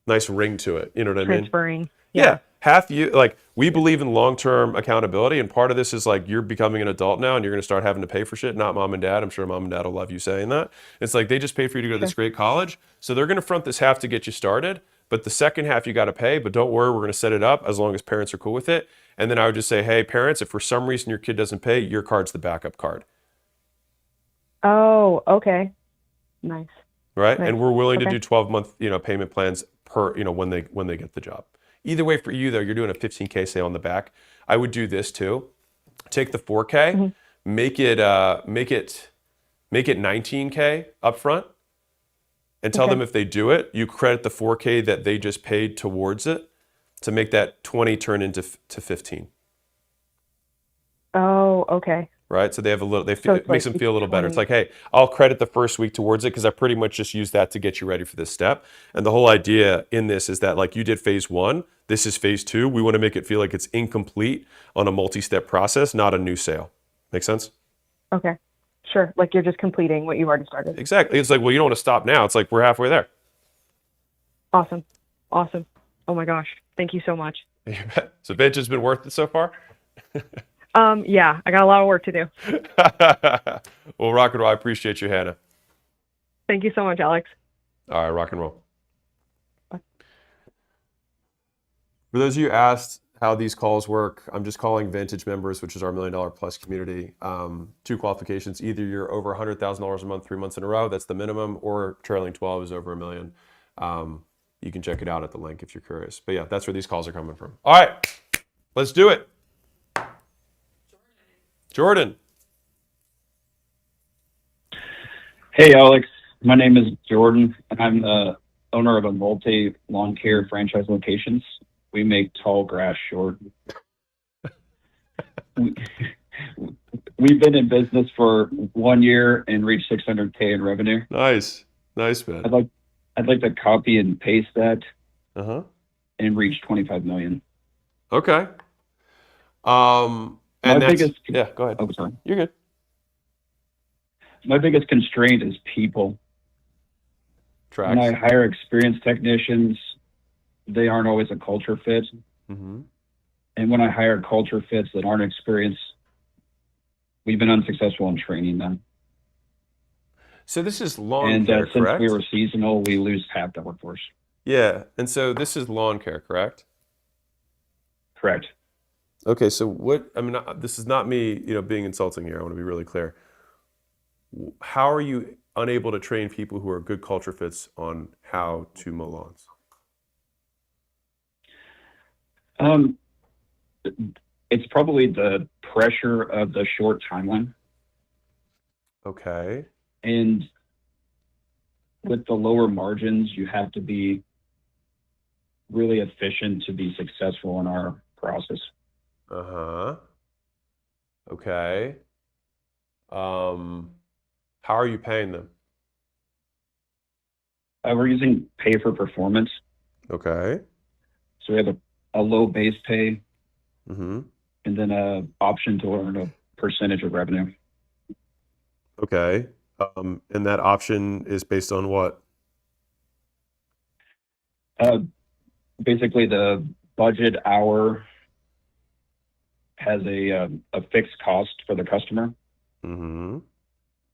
nice ring to it. You know what I mean? Transferring. Yeah. Half you like we believe in long-term accountability, and part of this is like you're becoming an adult now and you're going to start having to pay for shit, not mom and dad. I'm sure mom and dad will love you saying that. It's like they just paid for you to go to this great college. So they're going to front this half to get you started, but the second half you got to pay, but don't worry, we're going to set it up as long as parents are cool with it. And then I would just say, "Hey, parents, if for some reason your kid doesn't pay, your card's the backup card." Oh, okay. Nice. Right? Nice. And we're willing to Okay. do 12-month, payment plans per, when they get the job. Either way for you though, you're doing a 15K sale on the back. I would do this too. Take the 4K, Mm-hmm. make it 19K up front and tell Okay. them if they do it, you credit the 4K that they just paid towards it to make that 20 turn into to 15. Oh, okay. Right? So they have a little, So it it's makes like them feel a little better. It's 20. like, hey, I'll credit the first week towards it because I pretty much just use that to get you ready for this step. And the whole idea in this is that like you did phase 1, this is phase 2. We want to make it feel like it's incomplete on a multi-step process, not a new sale. Make sense? Okay. Sure. Like you're just completing what you already started. Exactly. It's like, well, you don't want to stop now. It's like we're halfway there. Awesome. Awesome. Oh my gosh. Thank you so much. You bet. So Vintage has been worth it so far? Yeah, I got a lot of work to do. Well, rock and roll. I appreciate you, Hannah. Thank you so much, Alex. All right, rock and roll. Bye. For those of you who asked how these calls work, I'm just calling Vintage members, which is our $1 million plus community. 2 qualifications: either you're over $100,000 a month, 3 months in a row, that's the minimum, or trailing 12 is over $1 million. You can check it out at the link if you're curious. But yeah, that's where these calls are coming from. All right, let's do it. Jordan. Hey, Alex. My name is Jordan, and I'm the owner of a multi-lawn care franchise locations. We make tall grass short. We've been in business for 1 year and reached 600K in revenue. Nice, man. I'd like to copy and paste that Uh-huh. and reach 25 million. Okay. My biggest, yeah, go ahead. oh, sorry. You're good. My biggest constraint is people. Tracks. When I hire experienced technicians, they aren't always a culture fit. Mm-hmm. And when I hire culture fits that aren't experienced, we've been unsuccessful in training them. So this is lawn And care, since correct? we were seasonal, we lose half the workforce. Yeah, and so this is lawn care, correct? Correct. Okay, so this is not me, being insulting here. I want to be really clear. How are you unable to train people who are good culture fits on how to mow lawns? It's probably the pressure of the short timeline. Okay. And with the lower margins, you have to be really efficient to be successful in our process. Uh-huh. Okay. How are you paying them? We're using pay for performance. Okay. So we have a low base pay Mm-hmm. and then an option to earn a percentage of revenue. Okay. And that option is based on what? Basically, the budget hour has a fixed cost for the customer. Mm-hmm.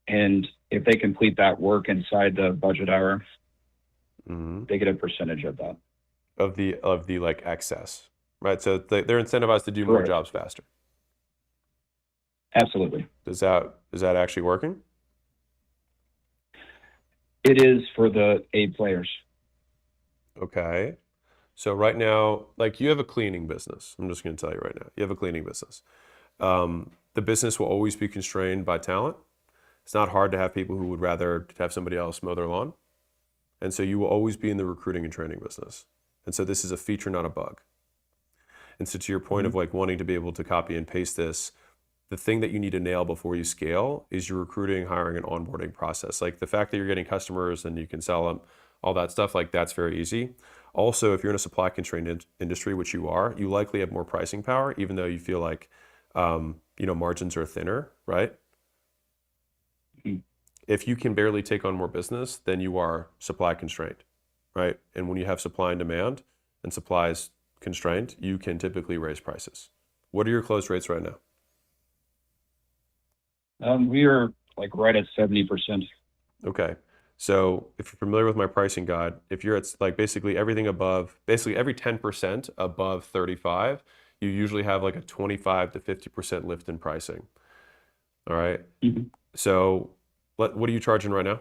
And if they complete that work inside the budget hour, Mm-hmm. they get a percentage of that. Of the like excess, right? So they're incentivized to do more Correct. jobs faster. Absolutely. Is that actually working? It is for the A players. Okay. So right now, like you have a cleaning business. I'm just going to tell you right now, you have a cleaning business. The business will always be constrained by talent. It's not hard to have people who would rather have somebody else mow their lawn. And so you will always be in the recruiting and training business. And so this is a feature, not a bug. And so to your point of like wanting to be able to copy and paste this, the thing that you need to nail before you scale is your recruiting, hiring, and onboarding process. Like the fact that you're getting customers and you can sell them, all that stuff, like that's very easy. Also, if you're in a supply constrained industry, which you are, you likely have more pricing power, even though you feel like, margins are thinner, right? Mhm. If you can barely take on more business, then you are supply constrained, right? And when you have supply and demand and supply is constrained, you can typically raise prices. What are your close rates right now? We are like right at 70%. Okay. So if you're familiar with my pricing guide, if you're at like basically everything above, basically every 10% above 35, you usually have like a 25 to 50% lift in pricing. All right. Mhm. So what are you charging right now?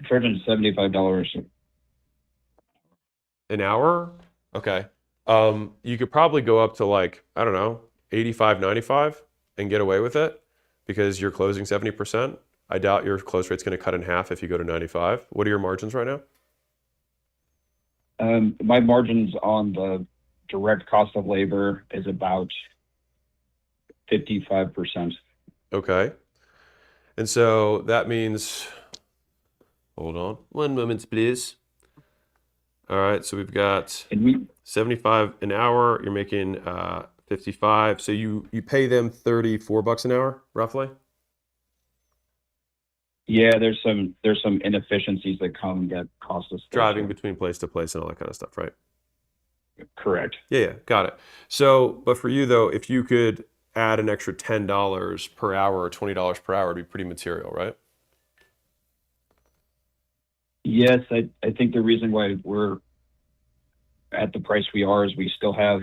We're charging $75. An hour? Okay. You could probably go up to like, I don't know, 85, 95 and get away with it because you're closing 70%. I doubt your close rate's going to cut in half if you go to 95. What are your margins right now? My margins on the direct cost of labor is about 55%. Okay. And so that means, hold on, 1 moment, please. All right. So we've got And we, 75 an hour. You're making 55. So you pay them $34 an hour, roughly? yeah, there's some inefficiencies that come that cost us. Driving between place to place and all that kind of stuff, right? Correct. Yeah, got it. So, but for you though, if you could add an extra $10 per hour or $20 per hour, it'd be pretty material, right? Yes, I think the reason why we're at the price we are is we still have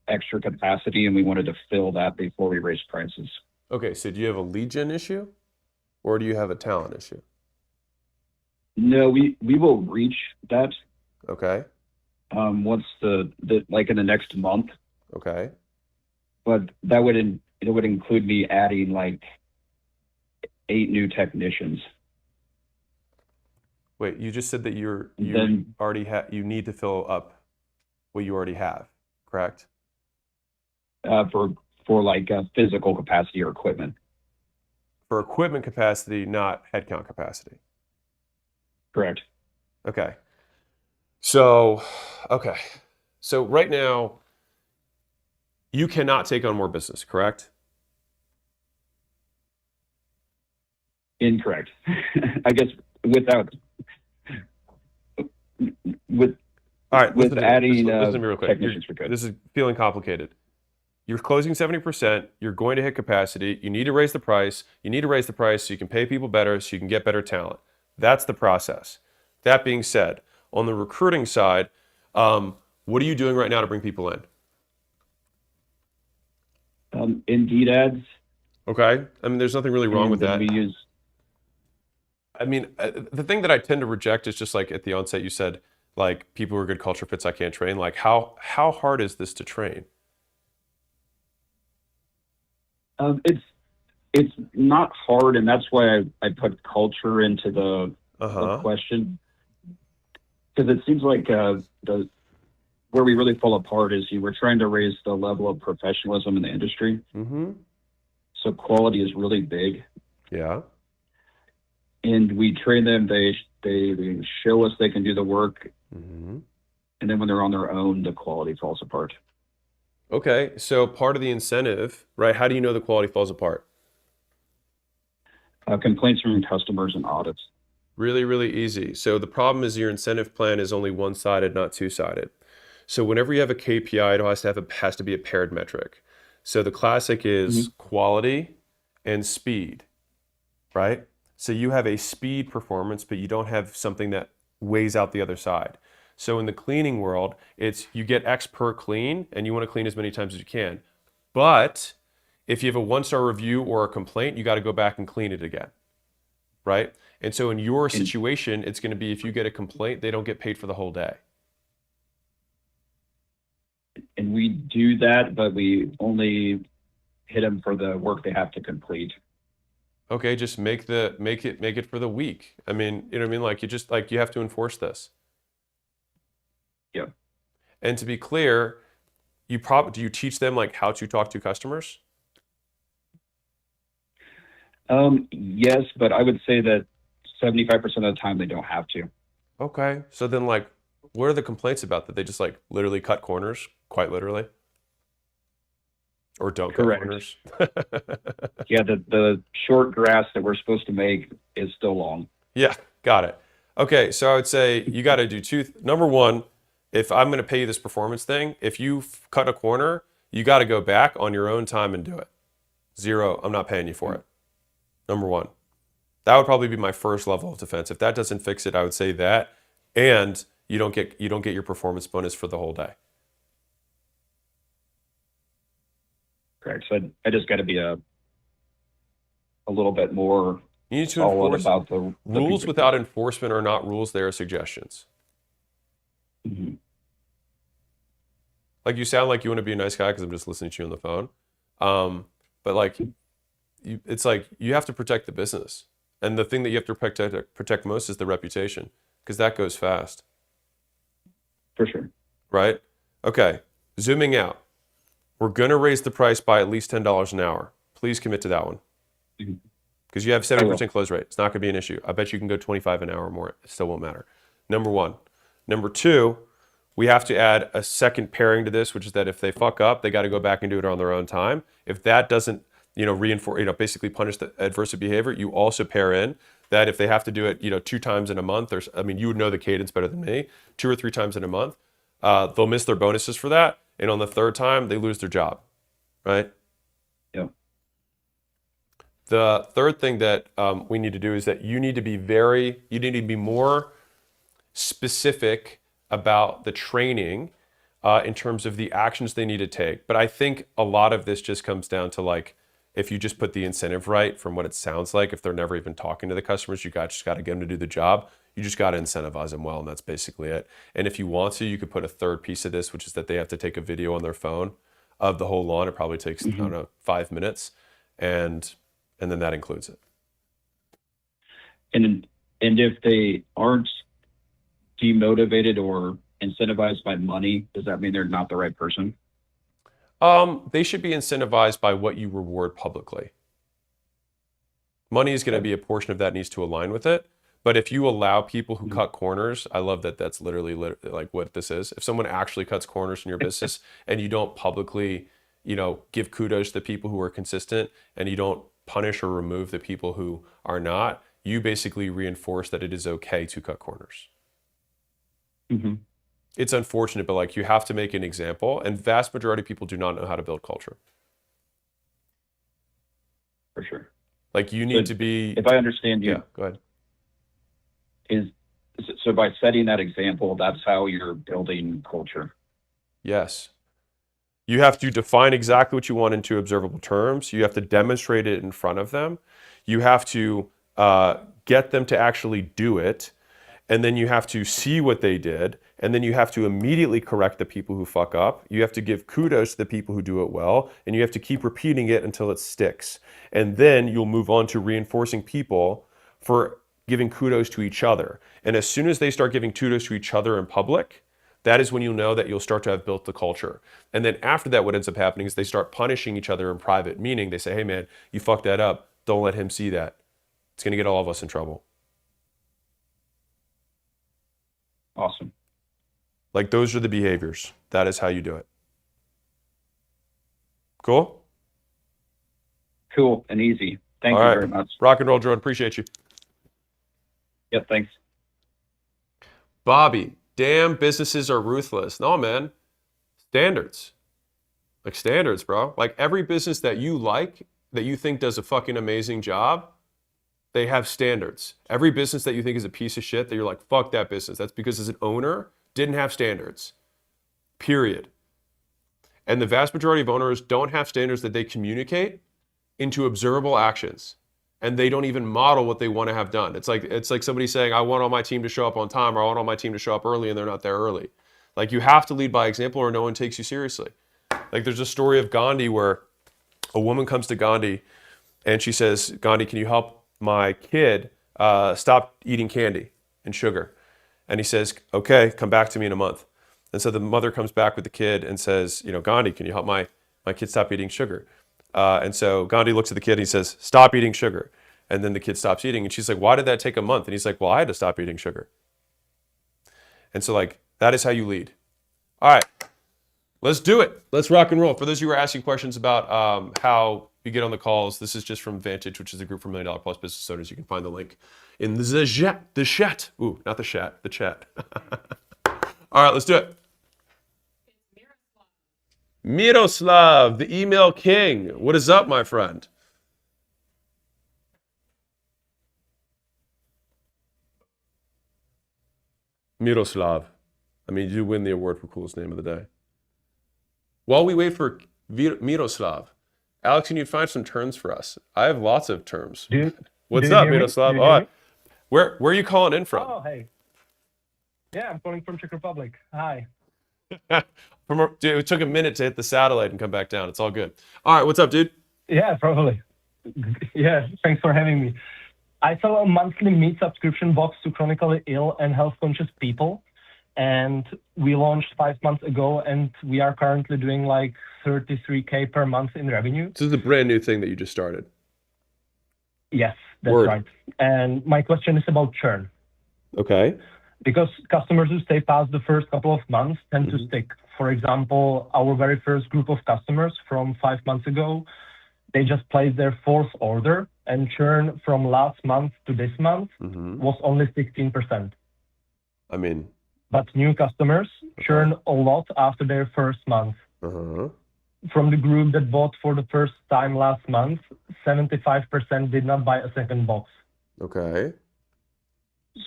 extra capacity and we wanted to fill that before we raise prices. Okay, so do you have a lead gen issue or do you have a talent issue? No, we will reach that Okay, once the like in the next month, okay. but it would include me adding like 8 new technicians. Wait, you just said that you Then- already you need to fill up what you already have, correct? For like physical capacity or equipment. For equipment capacity, not headcount capacity. Correct. Okay. So, okay. So right now, you cannot take on more business, correct? Incorrect. I guess without with All right, with listen to me. adding Listen to me real quick. technicians, we're good. This is feeling complicated. You're closing 70%. You're going to hit capacity. You need to raise the price. You need to raise the price so you can pay people better, so you can get better talent. That's the process. That being said, on the recruiting side, what are you doing right now to bring people in? Indeed ads. Okay. I mean, there's nothing really wrong with that. We use I mean, the thing that I tend to reject is just like at the onset you said, like people who are good culture fits I can't train. Like how hard is this to train? it's not hard, and that's why I put culture into the question, because it seems like the where we really fall apart is we're trying to raise the level of professionalism in the industry. Mm-hmm. So quality is really big. Yeah. And we train them. They show us they can do the work, Mm-hmm. and then when they're on their own, the quality falls apart. Okay, so part of the incentive, right? How do you know the quality falls apart? Complaints from customers and audits. Really, really easy. So the problem is your incentive plan is only one-sided, not two-sided. So whenever you have a KPI, it has to be a paired metric. So the classic is quality and speed, right? So you have a speed performance, but you don't have something that weighs out the other side. So in the cleaning world, it's you get X per clean and you want to clean as many times as you can. But if you have a 1-star review or a complaint, you got to go back and clean it again, right? And so in your situation, it's going to be if you get a complaint, they don't get paid for the whole day. And we do that, but we only hit them for the work they have to complete. Okay, just make it for the week. I mean, you know what I mean? Like you have to enforce this. Yeah. And to be clear, do you teach them like how to talk to customers? Yes, but I would say that 75% of the time they don't have to. Okay. So then, like, what are the complaints about that? They just like literally cut corners, quite literally, or don't cut Correct. corners. Yeah, the short grass that we're supposed to make is still long. Yeah, got it. Okay, so I would say you got to do two. Number one, if I'm going to pay you this performance thing, if you cut a corner, you got to go back on your own time and do it. Zero, I'm not paying you for it. Number one. That would probably be my first level of defense. If that doesn't fix it, I would say that, and you don't get your performance bonus for the whole day. Correct. So I just got to be a little bit more You need to solid enforce about the rules people. without enforcement are not rules, they are suggestions. Mhm. Like, you sound like you want to be a nice guy because I'm just listening to you on the phone. But like, it's like you have to protect the business. And the thing that you have to protect most is the reputation, because that goes fast, For sure. right? Okay, zooming out. We're going to raise the price by at least $10 an hour. Please commit to that one. Mhm. Because you have 70% close rate. It's not going to be an issue. I bet you can go 25 an hour or more. It still won't matter. Number one. Number two, we have to add a second pairing to this, which is that if they fuck up, they got to go back and do it on their own time. If that doesn't, reinforce, basically punish the adverse behavior, you also pair in that if they have to do it, 2 times in a month, you would know the cadence better than me, 2 or 3 times in a month, they'll miss their bonuses for that. And on the third time, they lose their job, right? Yeah. The third thing that we need to do is that you need to be more specific about the training in terms of the actions they need to take. But I think a lot of this just comes down to, like, if you just put the incentive right, from what it sounds like, if they're never even talking to the customers, just got to get them to do the job. You just got to incentivize them well, and that's basically it. And if you want to, you could put a third piece of this, which is that they have to take a video on their phone of the whole lawn. It probably takes, I don't know, 5 minutes. And then that includes it. And if they aren't demotivated or incentivized by money, does that mean they're not the right person? They should be incentivized by what you reward publicly. Money is going to be a portion of that, needs to align with it. But if you allow people who cut corners, I love that that's literally like what this is. If someone actually cuts corners in your business and you don't publicly, give kudos to the people who are consistent, and you don't punish or remove the people who are not, you basically reinforce that it is okay to cut corners. Mm-hmm. It's unfortunate, but like, you have to make an example, and vast majority of people do not know how to build culture. For sure. Like, you need to be. If I understand you, Yeah, go ahead. So by setting that example, that's how you're building culture. Yes. You have to define exactly what you want into observable terms. You have to demonstrate it in front of them. You have to get them to actually do it. And then you have to see what they did. And then you have to immediately correct the people who fuck up. You have to give kudos to the people who do it well. And you have to keep repeating it until it sticks. And then you'll move on to reinforcing people for giving kudos to each other. And as soon as they start giving kudos to each other in public, that is when you'll know that you'll start to have built the culture. And then after that, what ends up happening is they start punishing each other in private, meaning they say, hey man, you fucked that up. Don't let him see that. It's going to get all of us in trouble. Awesome. Like, those are the behaviors. That is how you do it. Cool? Cool and easy. Thank All you right. very much. Rock and roll, Jordan. Appreciate you. Yep, thanks. Bobby, damn, businesses are ruthless. No, man. Standards. Like, standards, bro. Like, every business that you like, that you think does a fucking amazing job, they have standards. Every business that you think is a piece of shit, that you're like, fuck that business, that's because as an owner, didn't have standards. Period. And the vast majority of owners don't have standards that they communicate into observable actions. And they don't even model what they want to have done. It's like somebody saying, I want all my team to show up on time, or I want all my team to show up early, and they're not there early. Like, you have to lead by example, or no one takes you seriously. Like, there's a story of Gandhi where a woman comes to Gandhi and she says, Gandhi, can you help my kid stop eating candy and sugar? And he says, okay, come back to me in a month. And so the mother comes back with the kid and says, Gandhi, can you help my kid stop eating sugar? And so Gandhi looks at the kid and he says, stop eating sugar. And then the kid stops eating. And she's like, why did that take a month? And he's like, well, I had to stop eating sugar. And so like that is how you lead. All right, let's do it. Let's rock and roll. For those of you who are asking questions about how you get on the calls, this is just from Vantage, which is a group for $1 million plus business owners. You can find the link in the chat. The chat. Ooh, not the chat. The chat. All right, let's do it. Miroslav, the email king. What is up, my friend? Miroslav. I mean, you win the award for coolest name of the day. While we wait for Miroslav, Alex, can you find some terms for us? I have lots of terms. What's up, Miroslav? Oh, where are you calling in from? Oh, hey. Yeah, I'm calling from Czech Republic. Hi. Dude, it took a minute to hit the satellite and come back down. It's all good. All right, what's up, dude? Yeah, probably. Yeah, thanks for having me. I sell a monthly meat subscription box to chronically ill and health-conscious people. And we launched 5 months ago, and we are currently doing like 33K per month in revenue. This is a brand new thing that you just started. Yes, that's Word. right. And my question is about churn. Okay. Because customers who stay past the first couple of months tend to stick. For example, our very first group of customers from 5 months ago, they just placed their fourth order, and churn from last month to this month was only 16%. I mean, but new customers churn a lot after their first month. From the group that bought for the first time last month, 75% did not buy a second box. Okay.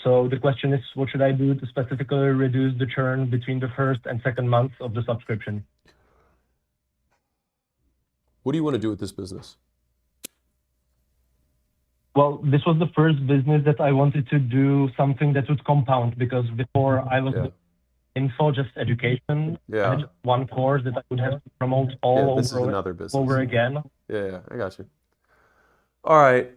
So the question is, what should I do to specifically reduce the churn between the first and second month of the subscription? What do you want to do with this business? Well, this was the first business that I wanted to do something that would compound, because before I was info, just education. I had one course that I would have to promote all this is another business. over again. Yeah, I got you. All right.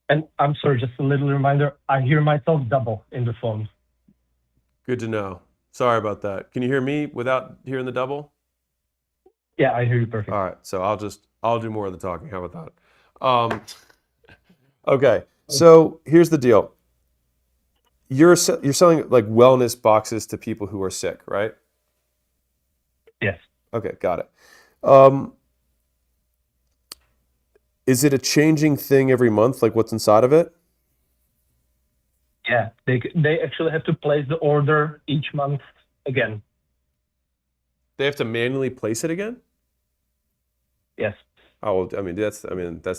And I'm sorry, just a little reminder, I hear myself double in the phone. Good to know. Sorry about that. Can you hear me without hearing the double? Yeah, I hear you perfect. All right, so I'll do more of the talking. How about that? Okay, so here's the deal. You're selling like wellness boxes to people who are sick, right? Yes. Okay, got it. Is it a changing thing every month, like what's inside of it? Yeah, they actually have to place the order each month again. They have to manually place it again? Yes. Oh, I mean that's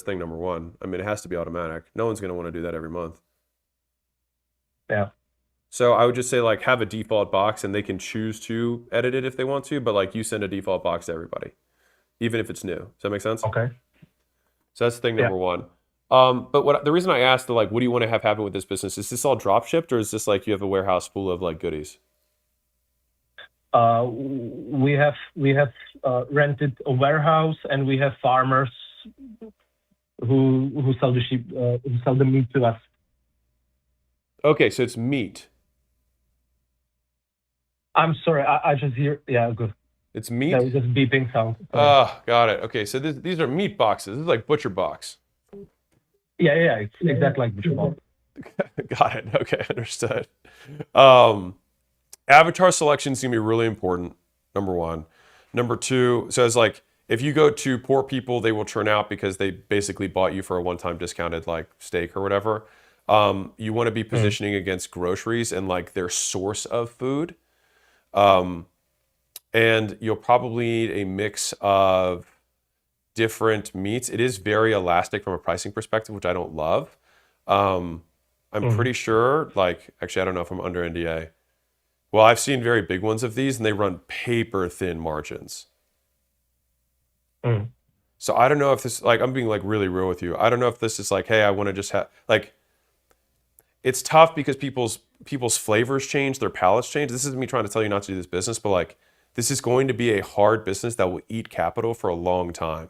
thing number one. I mean, it has to be automatic. No one's going to want to do that every month. Yeah. So I would just say like have a default box, and they can choose to edit it if they want to, but like you send a default box to everybody, even if it's new. Does that make sense? Okay. So that's thing number one. But the reason I asked what do you want to have happen with this business? Is this all drop shipped, or is this like you have a warehouse full of like goodies? We have rented a warehouse, and we have farmers who sell the sheep, who sell the meat to us. Okay, so it's meat. I'm sorry, I just hear. Yeah, good. It's meat. That was just beeping sound. Oh, got it. Okay, so these are meat boxes. This is like butcher box. Yeah, it's exactly like butcher box. Got it. Okay, understood. Avatar selection is gonna be really important. Number one. Number two, so it's like if you go to poor people, they will churn out because they basically bought you for a one-time discounted like steak or whatever. You want to be positioning against groceries and like their source of food. And you'll probably need a mix of different meats. It is very elastic from a pricing perspective, which I don't love. I'm pretty sure, like, actually, I don't know if I'm under NDA. Well, I've seen very big ones of these, and they run paper thin margins. So I don't know if this, like, I'm being like really real with you. I don't know if this is like, hey, I want to just have, like, it's tough because people's flavors change, their palates change. This isn't me trying to tell you not to do this business, but like, this is going to be a hard business that will eat capital for a long time.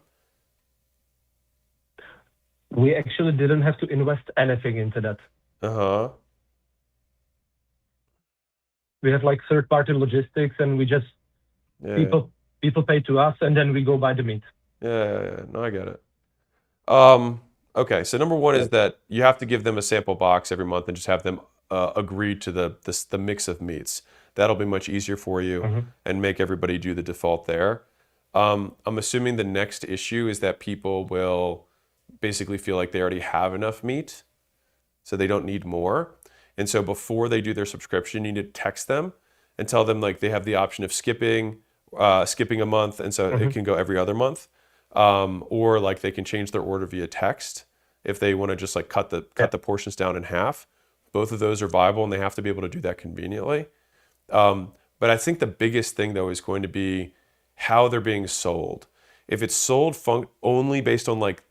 We actually didn't have to invest anything into that. We have like third-party logistics, and we just people pay to us, and then we go buy the meat. Yeah. No, I get it. Okay, so number one is that you have to give them a sample box every month and just have them agreed to the mix of meats. That'll be much easier for you and make everybody do the default there. I'm assuming the next issue is that people will basically feel like they already have enough meat, so they don't need more. And so before they do their subscription, you need to text them and tell them like they have the option of skipping a month, and so it can go every other month, or like they can change their order via text if they want to just like cut the portions down in half. Both of those are viable, and they have to be able to do that conveniently. But I think the biggest thing though is going to be how they're being sold. If it's sold only based on like,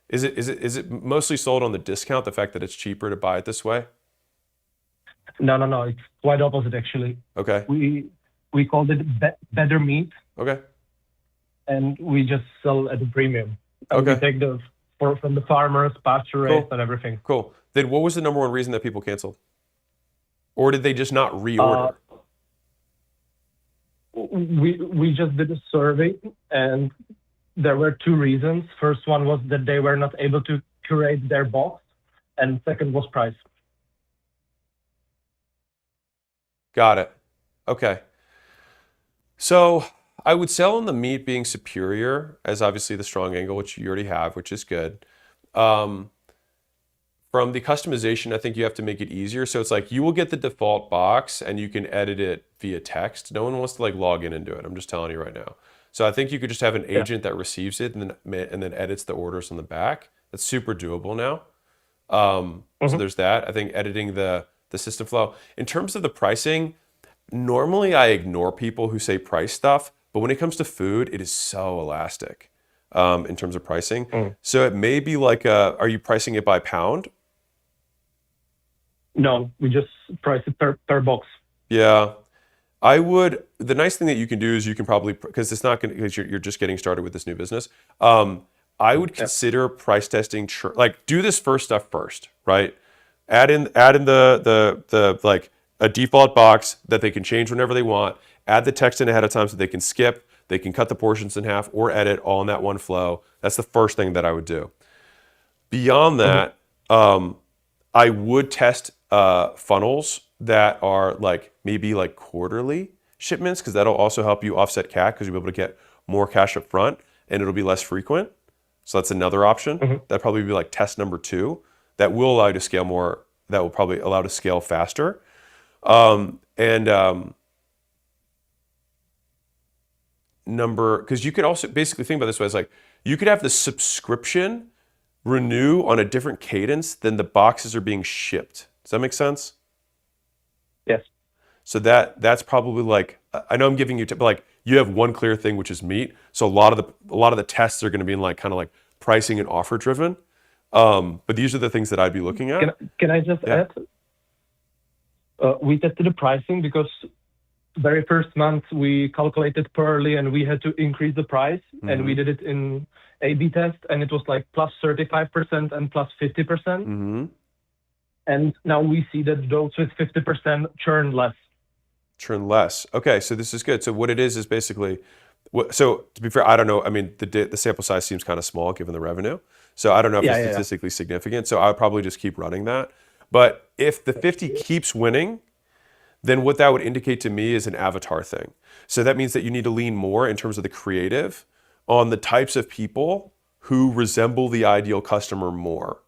is it mostly sold on the discount, the fact that it's cheaper to buy it this way? No. It's quite opposite actually. Okay. We called it better meat. Okay. And we just sell at a premium. Okay. We take from the farmers, pasture raised, and everything. Cool. Then what was the number one reason that people canceled? Or did they just not reorder? We just did a survey, and there were two reasons. First one was that they were not able to curate their box, and second was price. Got it. Okay. So I would sell on the meat being superior as obviously the strong angle, which you already have, which is good. From the customization, I think you have to make it easier. So it's like you will get the default box and you can edit it via text. No one wants to like log in and do it. I'm just telling you right now. So I think you could just have an agent that receives it and then edits the orders on the back. That's super doable now. So there's that. I think editing the system flow. In terms of the pricing, normally I ignore people who say price stuff, but when it comes to food, it is so elastic in terms of pricing. So it may be like, are you pricing it by pound? No, we just price it per box. Yeah. The nice thing that you can do is you can probably, because it's not going to, because you're just getting started with this new business. I would consider price testing, like do this first stuff first, right? Add in the like a default box that they can change whenever they want. Add the text in ahead of time so they can skip, they can cut the portions in half or edit all in that one flow. That's the first thing that I would do. Beyond that, I would test funnels that are like maybe like quarterly shipments, because that'll also help you offset CAC, because you'll be able to get more cash up front and it'll be less frequent. So that's another option. That'd probably be like test number 2 that will allow you to scale more, that will probably allow to scale faster. Because you could also basically think about this way, as like you could have the subscription renew on a different cadence than the boxes are being shipped. Does that make sense? Yes. So that's probably like, I know I'm giving you, but like you have one clear thing, which is meat. So a lot of the tests are going to be in like kind of like pricing and offer driven. But these are the things that I'd be looking at. Can I just add? We tested the pricing because very first month we calculated poorly and we had to increase the price, and we did it in A/B test, and it was like plus 35% and plus 50%. And now we see that those with 50% churn less. Churn less. Okay, so this is good. So what it is basically, so to be fair, I don't know. I mean, the sample size seems kind of small given the revenue. So I don't know if it's statistically significant. So I'll probably just keep running that. But if the 50 keeps winning, then what that would indicate to me is an avatar thing. So that means that you need to lean more in terms of the creative on the types of people who resemble the ideal customer more.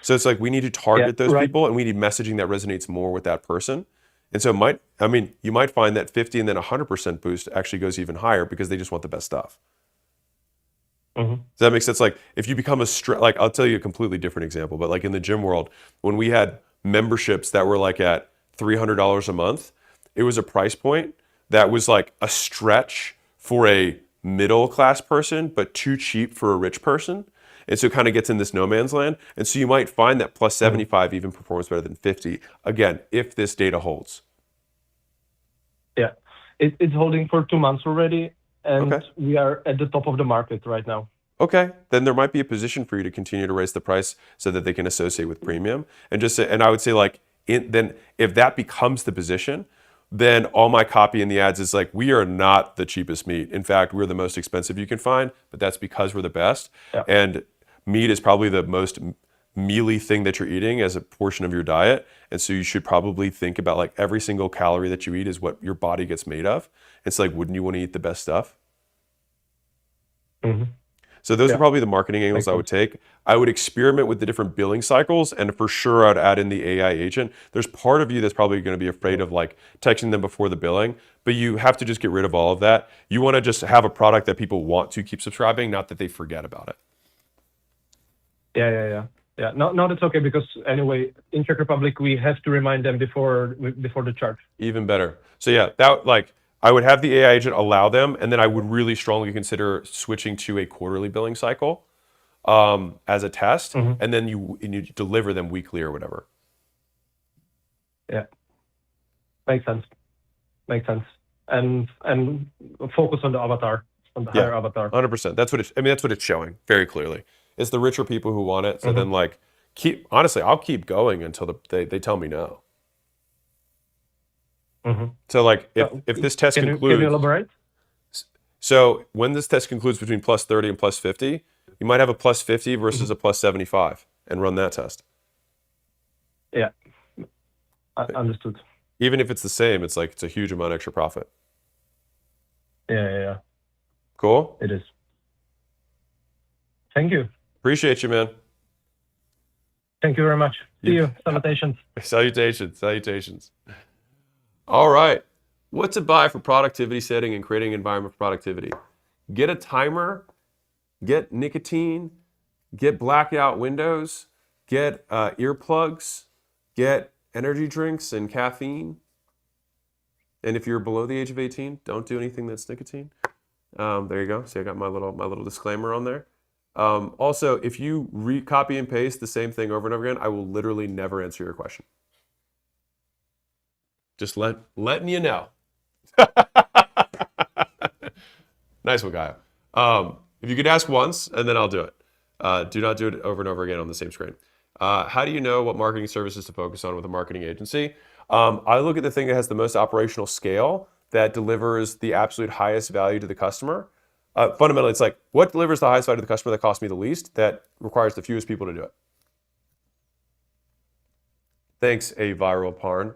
So it's like we need to target those people, and we need messaging that resonates more with that person. And so you might find that 50 and then 100% boost actually goes even higher because they just want the best stuff. Does that make sense? Like if you become like I'll tell you a completely different example, but like in the gym world, when we had memberships that were like at $300 a month, it was a price point that was like a stretch for a middle class person, but too cheap for a rich person. And so it kind of gets in this no man's land. And so you might find that plus 75 even performs better than 50. Again, if this data holds. Yeah, it's holding for 2 months already. And we are at the top of the market right now. Okay, then there might be a position for you to continue to raise the price so that they can associate with premium. And I would say like, then if that becomes the position, then all my copy in the ads is like, we are not the cheapest meat. In fact, we're the most expensive you can find, but that's because we're the best. And meat is probably the most mealy thing that you're eating as a portion of your diet. And so you should probably think about like every single calorie that you eat is what your body gets made of. It's like, wouldn't you want to eat the best stuff? Mm-hmm. So those Yeah. are probably the marketing angles Makes I would take. I would experiment with the different billing cycles, and for sure I'd add in the AI agent. There's part of you that's probably going to be afraid of like texting them before the billing, but you have to just get rid of all of that. You want to just have a product that people want to keep subscribing, not that they forget about it. Yeah. No, that's okay, because anyway, in Czech Republic we have to remind them before the charge. Even better. So yeah, that like I would have the AI agent allow them, and then I would really strongly consider switching to a quarterly billing cycle as a test, Mhm. and then you deliver them weekly or whatever. Yeah, makes sense. And focus on the avatar, on the Yeah. higher avatar. 100%. That's what it's showing very clearly. It's the richer people who want it. So Mhm. then like honestly, I'll keep going until they tell me no. Mm-hmm. So like if this test Can you concludes, elaborate? so when this test concludes between plus 30 and plus 50, you might have a plus 50 versus a plus 75 and run that test. Yeah, understood. Even if it's the same, it's like it's a huge amount of extra profit. Yeah. Cool? It is. Thank you. Appreciate you, man. Thank you very much. See You- you. Salutations. Salutations. All right. What to buy for productivity setting and creating an environment for productivity? Get a timer, get nicotine, get blackout windows, get earplugs, get energy drinks and caffeine. And if you're below the age of 18, don't do anything that's nicotine. There you go. See, I got my little disclaimer on there. Also, if you copy and paste the same thing over and over again, I will literally never answer your question. Just letting you know. Nice one, Gaia. If you could ask once, and then I'll do it. Do not do it over and over again on the same screen. How do you know what marketing services to focus on with a marketing agency? I look at the thing that has the most operational scale, that delivers the absolute highest value to the customer. Fundamentally, it's like, what delivers the highest value to the customer that costs me the least, that requires the fewest people to do it? Thanks, a viral parn.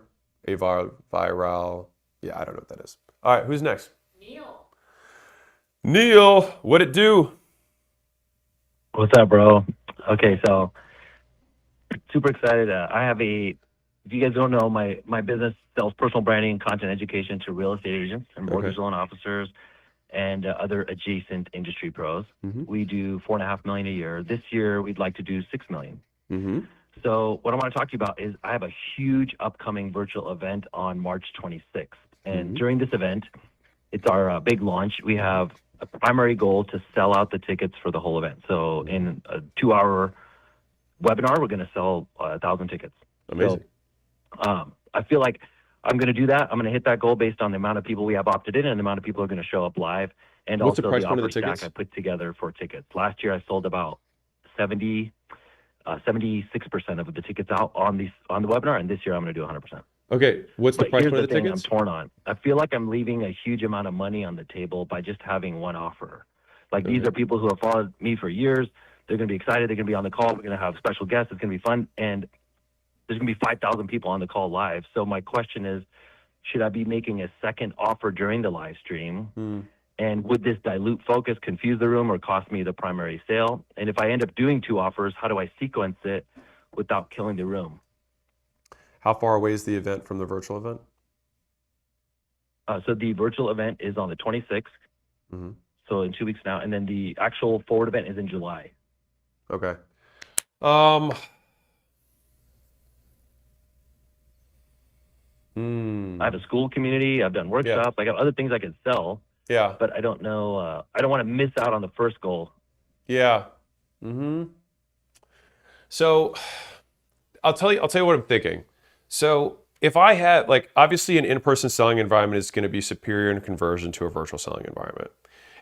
A viral. Yeah, I don't know what that is. All right, who's next? Neil, what it do? What's up, bro? Okay, so super excited. If you guys don't know, my business sells personal branding and content education to real estate agents and mortgage loan officers and other adjacent industry pros. Mm-hmm. We do $4.5 million a year. This year, we'd like to do $6 million. Mm-hmm. So what I want to talk to you about is I have a huge upcoming virtual event on March 26th. And during this event, it's our big launch. We have a primary goal to sell out the tickets for the whole event. So in a 2-hour webinar, we're going to sell 1,000 tickets. Amazing. So, I feel like I'm going to do that. I'm going to hit that goal based on the amount of people we have opted in and the amount of people who are going to show up live. And What's the also price the point of offer the tickets? stack I put together for tickets. Last year, I sold about 76% of the tickets out on the webinar, and this year I'm going to do 100%. Okay, what's the But price here's point of the thing tickets? I'm torn on. I feel like I'm leaving a huge amount of money on the table by just having one offer. Like these are people who have followed me for years. They're going to be excited. They're going to be on the call. We're going to have special guests. It's going to be fun. And there's going to be 5,000 people on the call live. So my question is, should I be making a second offer during the live stream? And would this dilute focus, confuse the room, or cost me the primary sale? And if I end up doing 2 offers, how do I sequence it without killing the room? How far away is the event from the virtual event? So the virtual event is on the 26th. Mm-hmm. So in 2 weeks now. And then the actual forward event is in July. Okay. I have a school community. I've done workshops. I got other things I could sell. Yeah. But I don't know. I don't want to miss out on the first goal. Yeah. Mm-hmm. So I'll tell you what I'm thinking. So if I had, like, obviously an in-person selling environment is going to be superior in conversion to a virtual selling environment.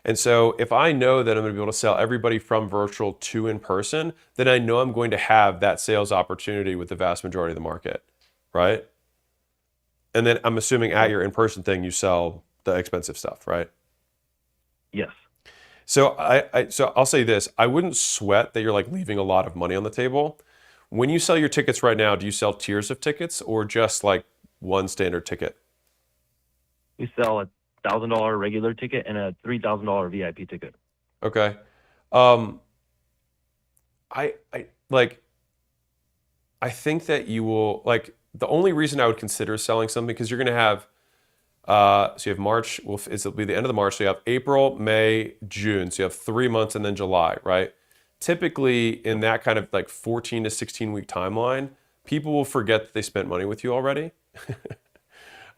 And so if I know that I'm going to be able to sell everybody from virtual to in-person, then I know I'm going to have that sales opportunity with the vast majority of the market, right? And then I'm assuming at your in-person thing, you sell the expensive stuff, right? Yes. So so I'll say this, I wouldn't sweat that you're like leaving a lot of money on the table. when you sell your tickets right now, do you sell tiers of tickets or just like one standard ticket? We sell a $1,000 regular ticket and a $3,000 VIP ticket. Okay. I think that you will like the only reason I would consider selling something because you're going to have so you have March. Well, it'll be the end of the March. So you have April, May, June. So you have 3 months and then July, right? Typically, in that kind of like 14 to 16 week timeline, people will forget that they spent money with you already.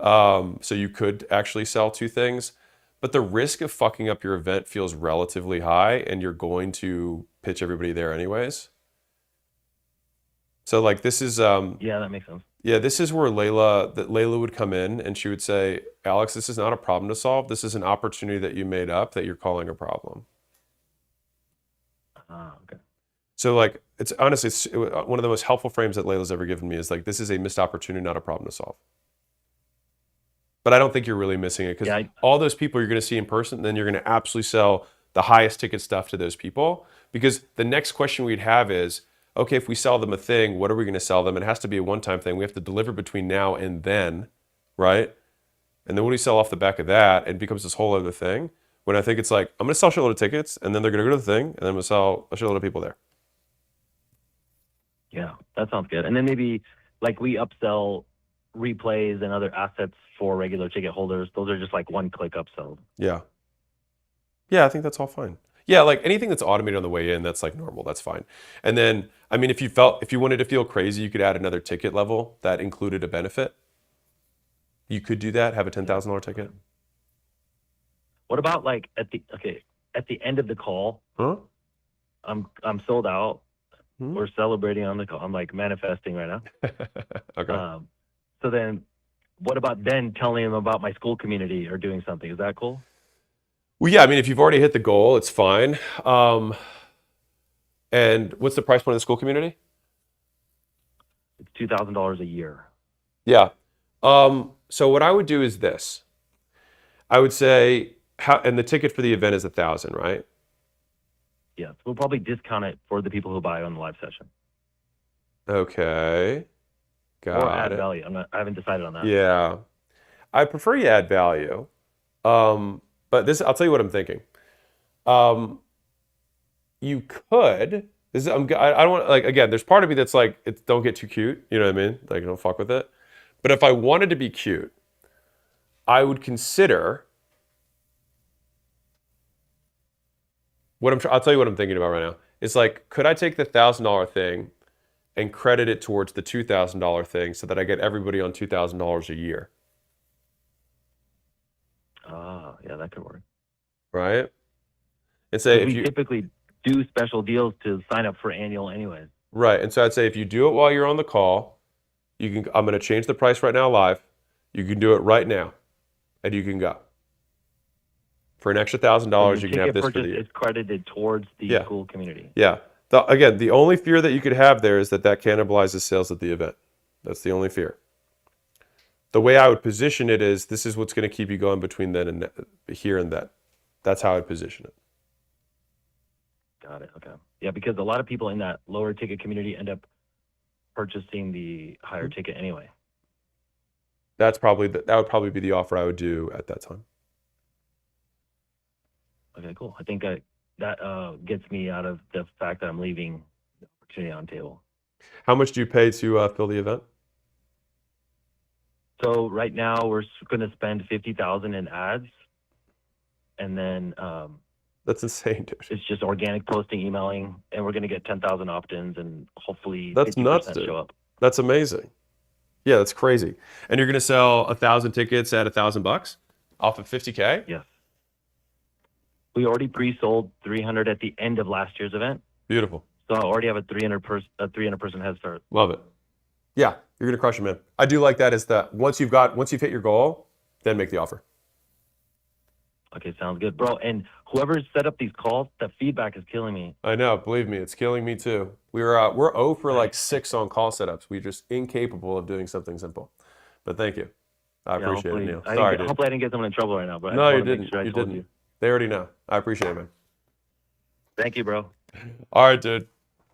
So you could actually sell two things, but the risk of fucking up your event feels relatively high, and you're going to pitch everybody there anyways. So like this is Yeah, that makes sense. yeah, this is where Layla would come in and she would say, Alex, this is not a problem to solve. This is an opportunity that you made up that you're calling a problem. Okay. So like, it's honestly, it's one of the most helpful frames that Layla's ever given me is like, this is a missed opportunity, not a problem to solve. But I don't think you're really missing it because all those people you're going to see in person, then you're going to absolutely sell the highest ticket stuff to those people. Because the next question we'd have is, okay, if we sell them a thing, what are we going to sell them? It has to be a one-time thing. We have to deliver between now and then, right? And then when we sell off the back of that, it becomes this whole other thing. When I think it's like, I'm going to sell a shitload of tickets, and then they're going to go to the thing, and then I'm going to sell a shitload of people there. Yeah, that sounds good. And then maybe like we upsell replays and other assets for regular ticket holders. Those are just like one-click upsells. Yeah. Yeah, I think that's all fine. Yeah, like anything that's automated on the way in, that's like normal, that's fine. And then, I mean, if you wanted to feel crazy, you could add another ticket level that included a benefit. You could do that, have a $10,000 ticket. What about like at the end of the call? Huh? I'm sold out. We're celebrating on the call. I'm like manifesting right now. Okay. So then, what about then telling them about my school community or doing something? Is that cool? Well, yeah, I mean, if you've already hit the goal, it's fine. And what's the price point of the school community? It's $2,000 a year. Yeah. So what I would do is this. I would say, and the ticket for the event is $1,000, right? Yes, we'll probably discount it for the people who buy on the live session. Okay. Got or add it. value. I haven't decided on that. Yeah. I prefer you add value. But this, I'll tell you what I'm thinking. You could, I don't want, like, again, there's part of me that's like, don't get too cute. You know what I mean? Like, don't fuck with it. But if I wanted to be cute, I would consider, I'll tell you what I'm thinking about right now. It's like, could I take the $1,000 thing and credit it towards the $2,000 thing so that I get everybody on $2,000 a year? Yeah, that could work. Right? And say if we you typically do special deals to sign up for annual anyways. right, and so I'd say if you do it while you're on the call, I'm going to change the price right now live. You can do it right now, and you can go for an extra $1,000. You can have this for the year. It's credited towards the school community. Yeah. Again, the only fear that you could have there is that cannibalizes sales at the event. That's the only fear. The way I would position it is this is what's going to keep you going between then and here and that. That's how I'd position it. Got it. Okay. Yeah, because a lot of people in that lower ticket community end up purchasing the higher ticket anyway. That would probably be the offer I would do at that time. Okay, cool. I think that gets me out of the fact that I'm leaving the opportunity on the table. How much do you pay to fill the event? So right now we're going to spend $50,000 in ads, and then that's insane, dude. It's just organic posting, emailing, and we're going to get 10,000 opt-ins, and hopefully that's 50% nuts, dude. show up. That's amazing. Yeah, that's crazy. And you're going to sell 1,000 tickets at $1,000 off of 50K? Yes. We already pre-sold 300 at the end of last year's event. Beautiful. So I already have a 300 person head start. Love it. Yeah, you're going to crush them, man. I do like that is that once you've hit your goal, then make the offer. Okay, sounds good, bro. And whoever set up these calls, the feedback is killing me. I know, believe me, it's killing me too. We're 0 for like 6 on call setups. We're just incapable of doing something simple. But thank you. I appreciate it, Neil. Sorry, dude. Hopefully I didn't get someone in trouble right now. But no, you didn't. You didn't. They already know. I appreciate it, man. Thank you, bro. All right, dude.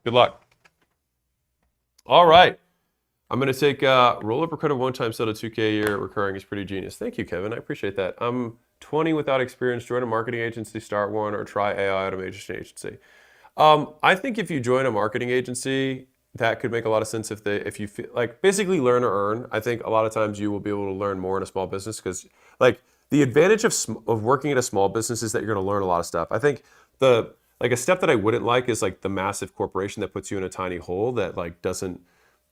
Good luck. All right. I'm going to take roll-up credit one-time sell to 2K a year. Recurring is pretty genius. Thank you, Kevin. I appreciate that. I'm 20 without experience. Join a marketing agency, start one, or try AI automation agency. I think if you join a marketing agency, that could make a lot of sense if you feel like basically learn or earn. I think a lot of times you will be able to learn more in a small business because like the advantage of working at a small business is that you're going to learn a lot of stuff. I think a step that I wouldn't like is like the massive corporation that puts you in a tiny hole that like doesn't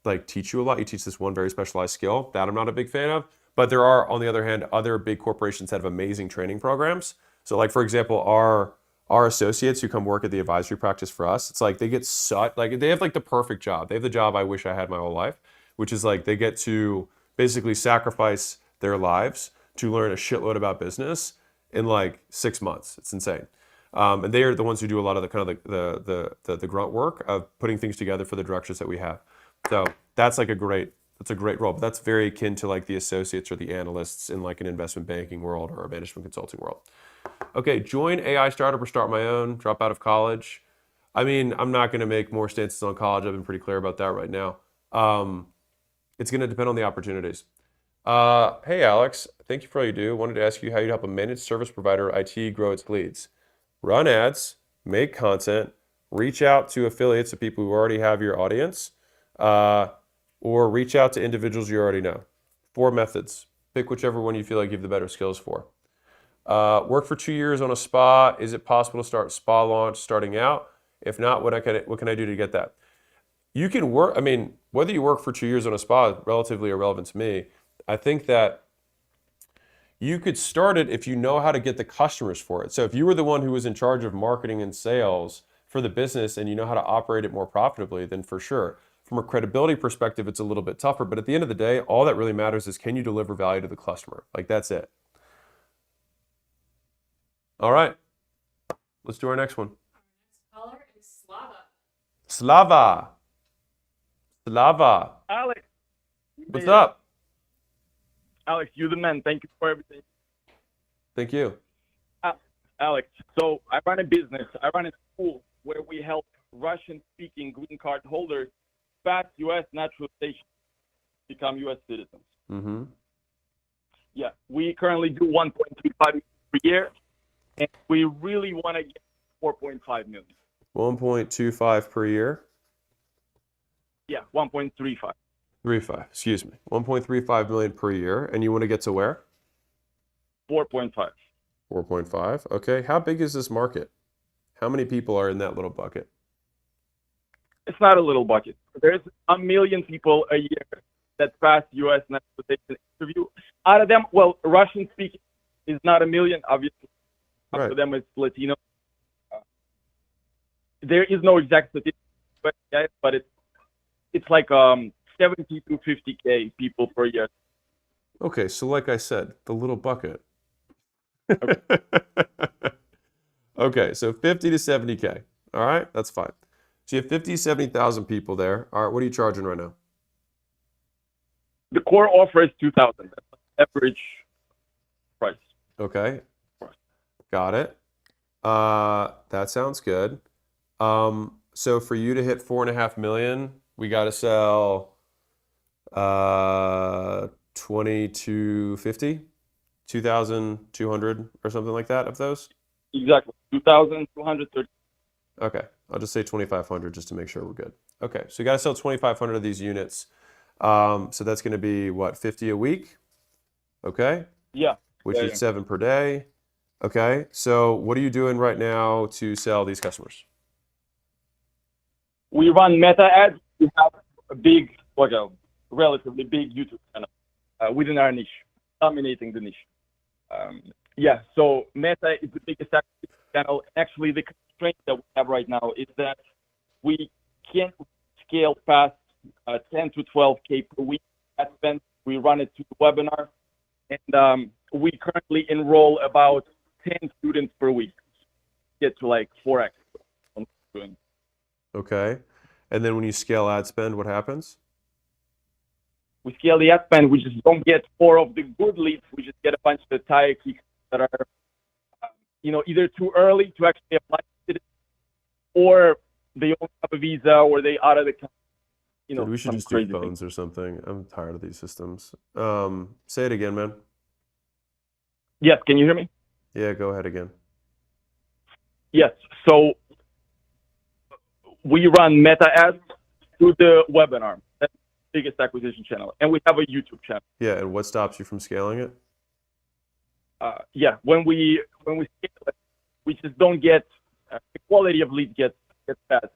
like teach you a lot. You teach this one very specialized skill that I'm not a big fan of. But there are, on the other hand, other big corporations that have amazing training programs. So like, for example, our associates who come work at the advisory practice for us, it's like they get they have like the perfect job. They have the job I wish I had my whole life, which is like they get to basically sacrifice their lives to learn a shitload about business in like 6 months. It's insane. And they are the ones who do a lot of the kind of the grunt work of putting things together for the directors that we have. So that's a great role, but that's very akin to like the associates or the analysts in like an investment banking world or a management consulting world. Okay, join AI startup or start my own, drop out of college. I mean, I'm not going to make more stances on college. I've been pretty clear about that right now. It's going to depend on the opportunities. Hey, Alex, thank you for all you do. Wanted to ask you how you'd help a managed service provider IT grow its leads. Run ads, make content, reach out to affiliates of people who already have your audience, or reach out to individuals you already know. 4 methods. Pick whichever one you feel like you have the better skills for. Work for 2 years on a spa. Is it possible to start spa launch starting out? If not, what can I do to get that? You can work, I mean, whether you work for 2 years on a spa is relatively irrelevant to me. I think that you could start it if you know how to get the customers for it. So if you were the one who was in charge of marketing and sales for the business and you know how to operate it more profitably, then for sure. From a credibility perspective, it's a little bit tougher, but at the end of the day, all that really matters is can you deliver value to the customer? Like that's it. All right, let's do our next one. Our next caller is Slava. Slava. Alex. What's up? Alex, you're the man. Thank you for everything. Thank you. Alex, so I run a business. I run a school where we help Russian-speaking green card holders pass U.S. naturalization, become U.S. citizens. Mm-hmm. Yeah, we currently do 1.35 million per year, and we really want to get 4.5 million. 1.25 per year? Yeah, 1.35. 35, excuse me. 1.35 million per year, and you want to get to where? 4.5. 4.5. Okay. How big is this market? How many people are in that little bucket? It's not a little bucket. There's 1 million people a year that pass U.S. naturalization interview. Out of them, well, Russian speaking is not 1 million, obviously. Right. For them, it's Latino. There is no exact statistic, but it's like 70 to 50K people per year. Okay, so like I said, the little bucket. Okay. Okay, so 50 to 70K. All right, that's fine. So you have 50, 70,000 people there. All right, what are you charging right now? The core offer is 2,000. That's the average price. Okay, got it. That sounds good. So for you to hit 4.5 million, we got to sell 20 to 50, 2,200 or something like that of those. Exactly, 2,230. Okay, I'll just say 2,500 just to make sure we're good. Okay, so you got to sell 2,500 of these units. So that's going to be what, 50 a week? Okay. Yeah. Which is 7 per day. Okay, so what are you doing right now to sell these customers? We run meta ads. We have a big, like a relatively big YouTube channel within our niche, dominating the niche. Yeah, so meta is the biggest channel. Actually, the constraint that we have right now is that we can't scale past 10 to 12K per week ad spend. We run it to the webinar, and we currently enroll about 10 students per week, get to like 4x. Okay, and then when you scale ad spend, what happens? We scale the ad spend. We just don't get 4 of the good leads. We just get a bunch of the tire kicks that are, either too early to actually apply to it, or they don't have a visa, or they out of the country. Dude, we should some just do crazy phones things. or something. I'm tired of these systems. Say it again, man. Yes, can you hear me? Yeah, go ahead again. Yes. So we run Meta ads through the webinar. That's the biggest acquisition channel, and we have a YouTube channel. Yeah, and what stops you from scaling it? Yeah, when we scale it, we just don't get the quality of lead gets bad.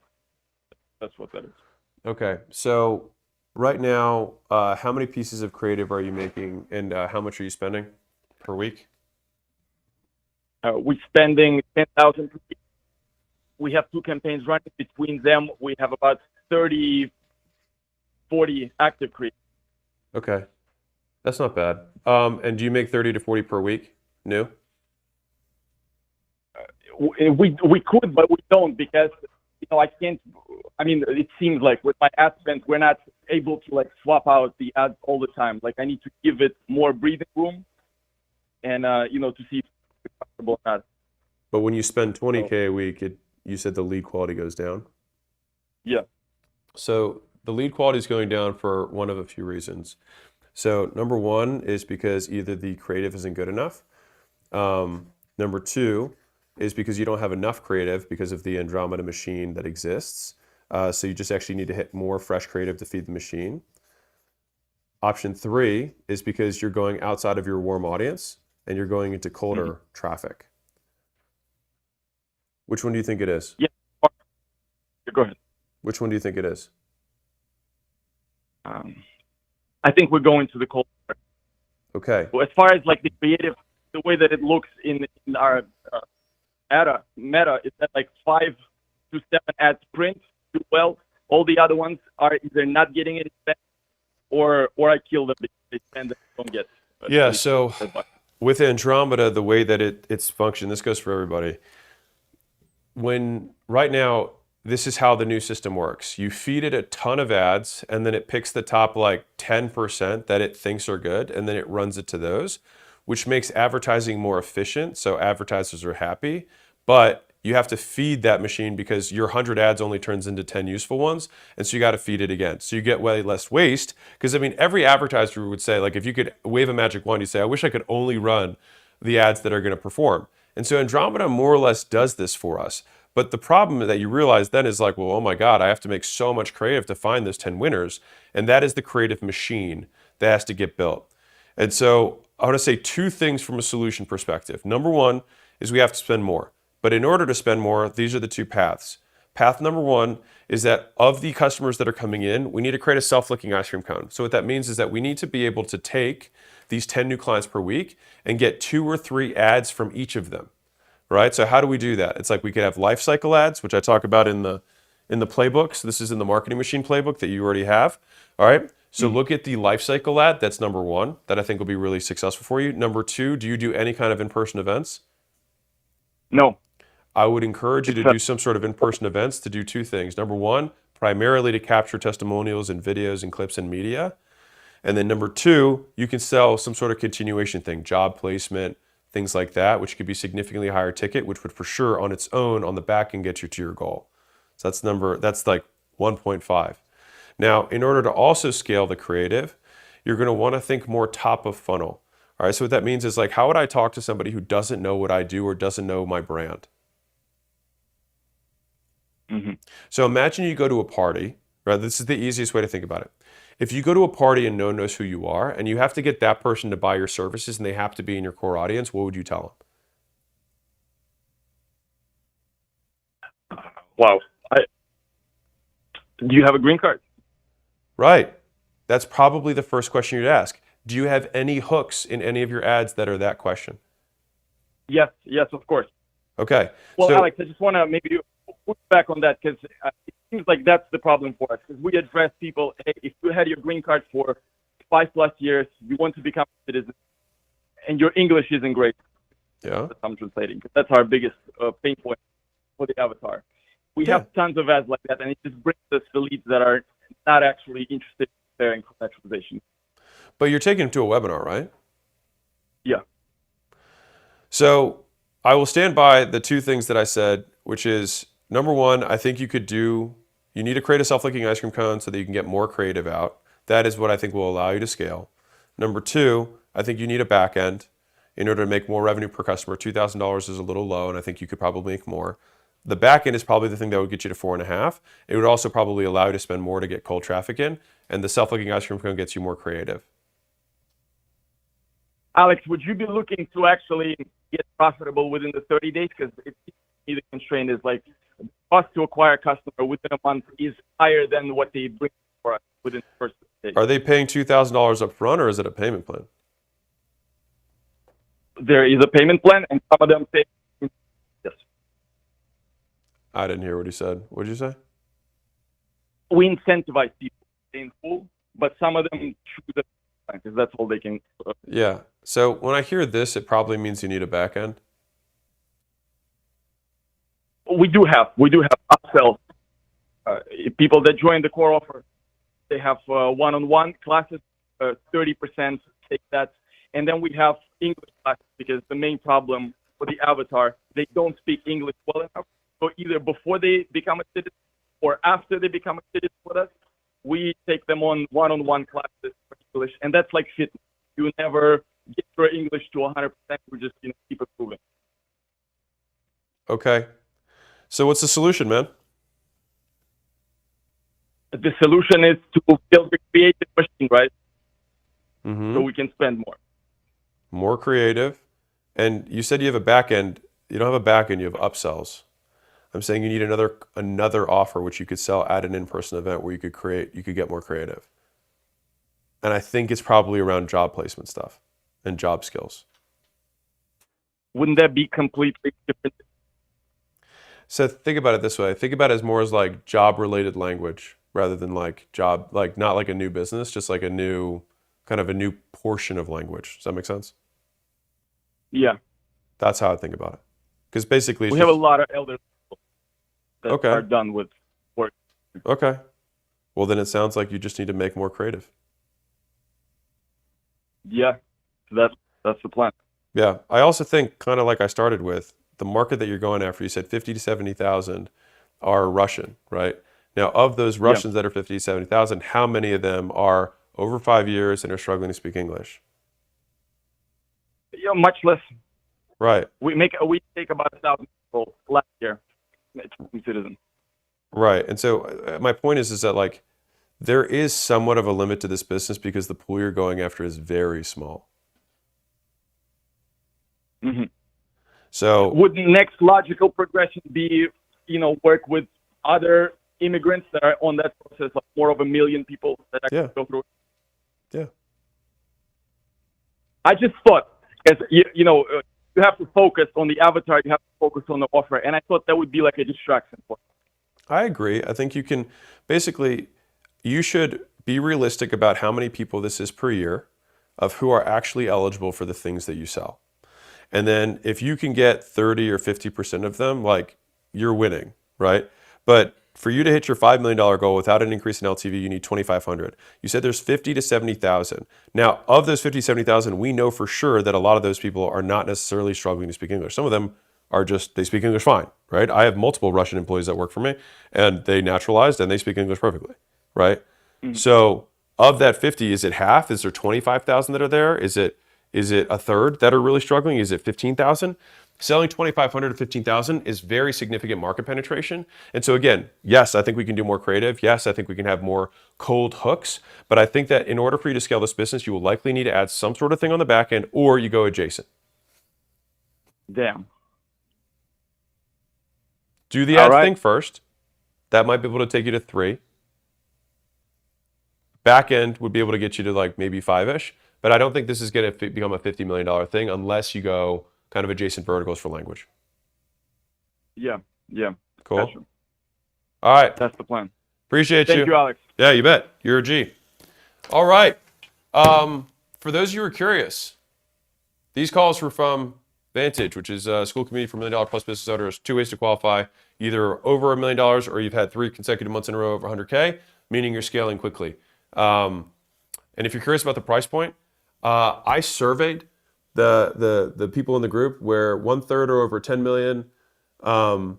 That's what that is. Okay, so right now, how many pieces of creative are you making, and how much are you spending per week? We're spending 10,000 per week. We have 2 campaigns running. Between them, we have about 30, 40 active creators. Okay, that's not bad. And do you make 30 to 40 per week? New? We could, but we don't because I can't. I mean, it seems like with my ad spend, we're not able to like swap out the ads all the time. Like I need to give it more breathing room, and to see if it's comfortable or not. But when you spend 20K a week, you said the lead quality goes down? Yeah. So the lead quality is going down for one of a few reasons. So number one is because either the creative isn't good enough. Number two is because you don't have enough creative because of the Andromeda machine that exists. So you just actually need to hit more fresh creative to feed the machine. Option three is because you're going outside of your warm audience and you're going into colder traffic. Which one do you think it is? Yeah. Go ahead. Which one do you think it is? I think we're going to the cold. Okay. Well, as far as like the creative, the way that it looks in our meta is that like 5 to 7 ads print do well. All the other ones are either not getting any spend or I kill them because they spend and don't get. Yeah. So with Andromeda, the way that it's functioned, this goes for everybody. When right now, this is how the new system works. You feed it a ton of ads, and then it picks the top like 10% that it thinks are good, and then it runs it to those, which makes advertising more efficient. So advertisers are happy, but you have to feed that machine because your 100 ads only turns into 10 useful ones. And so you got to feed it again. So you get way less waste. Because I mean, every advertiser would say, like, if you could wave a magic wand, you say, I wish I could only run the ads that are going to perform. And so Andromeda more or less does this for us. But the problem that you realize then is like, well, oh my God, I have to make so much creative to find those 10 winners. And that is the creative machine that has to get built. And so I want to say 2 things from a solution perspective. Number one is we have to spend more. But in order to spend more, these are the 2 paths. Path number 1 is that of the customers that are coming in, we need to create a self-licking ice cream cone. So what that means is that we need to be able to take these 10 new clients per week and get 2 or 3 ads from each of them. Right? So how do we do that? It's like we could have life cycle ads, which I talk about in the playbooks. This is in the marketing machine playbook that you already have. All right. So look at the life cycle ad. That's number 1 that I think will be really successful for you. Number 2, do you do any kind of in-person events? No. I would encourage you to do some sort of in-person events to do 2 things. Number 1, primarily to capture testimonials and videos and clips and media. And then number 2, you can sell some sort of continuation thing, job placement, things like that, which could be significantly higher ticket, which would for sure on its own on the back end get you to your goal. So that's like 1.5. Now, in order to also scale the creative, you're going to want to think more top of funnel. All right. So what that means is like, how would I talk to somebody who doesn't know what I do or doesn't know my brand? So imagine you go to a party, right? This is the easiest way to think about it. If you go to a party and no one knows who you are, and you have to get that person to buy your services and they have to be in your core audience, what would you tell them? Wow. Do you have a green card? Right. That's probably the first question you'd ask. Do you have any hooks in any of your ads that are that question? Yes, of course. Okay. Well, so, Alex, I just want to maybe push back on that because it seems like that's the problem for us. Because we address people, hey, if you had your green card for 5+ years, you want to become a citizen, and your English isn't great. Yeah. I'm translating. That's our biggest pain point for the avatar. We have tons of ads like that, and it just brings us the leads that are not actually interested in preparing for naturalization. But you're taking them to a webinar, right? Yeah. So I will stand by the 2 things that I said, which is number 1, I think you could do, You need to create a self-licking ice cream cone so that you can get more creative out. That is what I think will allow you to scale. Number two, I think you need a back end in order to make more revenue per customer. $2,000 is a little low, and I think you could probably make more. The back end is probably the thing that would get you to 4.5. It would also probably allow you to spend more to get cold traffic in, and the self-licking ice cream cone gets you more creative. Alex, would you be looking to actually get profitable within the 30 days? Because the constraint is like the cost to acquire a customer within a month is higher than what they bring for us within the first day. Are they paying $2,000 up front, or is it a payment plan? There is a payment plan, and some of them pay. Yes. I didn't hear what he said. What did you say? We incentivize people to pay in full, but some of them choose the plan because that's all they can. Yeah. So when I hear this, it probably means you need a back end. We do have upsells. People that join the core offer, they have one-on-one classes, 30% take that. And then we have English classes because the main problem for the avatar, they don't speak English well enough. So either before they become a citizen or after they become a citizen with us, we take them on one-on-one classes for English. And that's like fitness. You never get your English to 100%. We just keep improving. Okay. So what's the solution, man? The solution is to build a creative machine, right? Mm-hmm. So we can spend more. More creative. And you said you have a back end. You don't have a back end, you have upsells. I'm saying you need another offer which you could sell at an in-person event where you could get more creative. And I think it's probably around job placement stuff and job skills. Wouldn't that be completely different? So think about it this way. Think about it as more as like job-related language rather than like job, like not like a new business, just like a new portion of language. Does that make sense? Yeah. That's how I think about it. Because basically, we have a lot of elder people that Okay. are done with work. Okay. Well, then it sounds like you just need to make more creative. Yeah, that's the plan. Yeah. I also think, kind of like I started with, the market that you're going after, you said 50 to 70,000 are Russian, right? Now, of those Russians that are 50 to 70,000, how many of them are over 5 years and are struggling to speak English? Yeah, much less. Right. We take about 1,000 people last year. Citizen. Right. And so my point is that like there is somewhat of a limit to this business because the pool you're going after is very small. Mm-hmm. So would next logical progression be, work with other immigrants that are on that process, like more of 1 million people that actually go through it? Yeah. I just thought, as you have to focus on the avatar, you have to focus on the offer, and I thought that would be like a distraction for you. I agree. I think you can basically, you should be realistic about how many people this is per year of who are actually eligible for the things that you sell. And then if you can get 30 or 50% of them, like you're winning, right? But for you to hit your $5 million goal without an increase in LTV, you need 2,500. You said there's 50 to 70,000. Now, of those 50, 70,000, we know for sure that a lot of those people are not necessarily struggling to speak English. Some of them are just, they speak English fine, right? I have multiple Russian employees that work for me and they naturalized and they speak English perfectly, right? Mm-hmm. So of that 50, is it half? Is there 25,000 that are there? Is it a third that are really struggling? Is it 15,000? Selling 2,500 to 15,000 is very significant market penetration. And so again, yes, I think we can do more creative. Yes, I think we can have more cold hooks. But I think that in order for you to scale this business, you will likely need to add some sort of thing on the back end or you go adjacent. Damn. Do the ad thing first. That might be able to take you to 3. Back end would be able to get you to like maybe 5-ish. But I don't think this is going to become a $50 million thing unless you go kind of adjacent verticals for language. Yeah. Cool. Gotcha. All right. That's the plan. Appreciate you. Thank you, Alex. Yeah, you bet. You're a G. All right. For those of you who are curious, these calls were from Vantage, which is a school community for $1 million plus business owners. 2 ways to qualify, either over $1 million or you've had 3 consecutive months in a row over 100K, meaning you're scaling quickly. And if you're curious about the price point, I surveyed the people in the group where 1/3 are over 10 million, and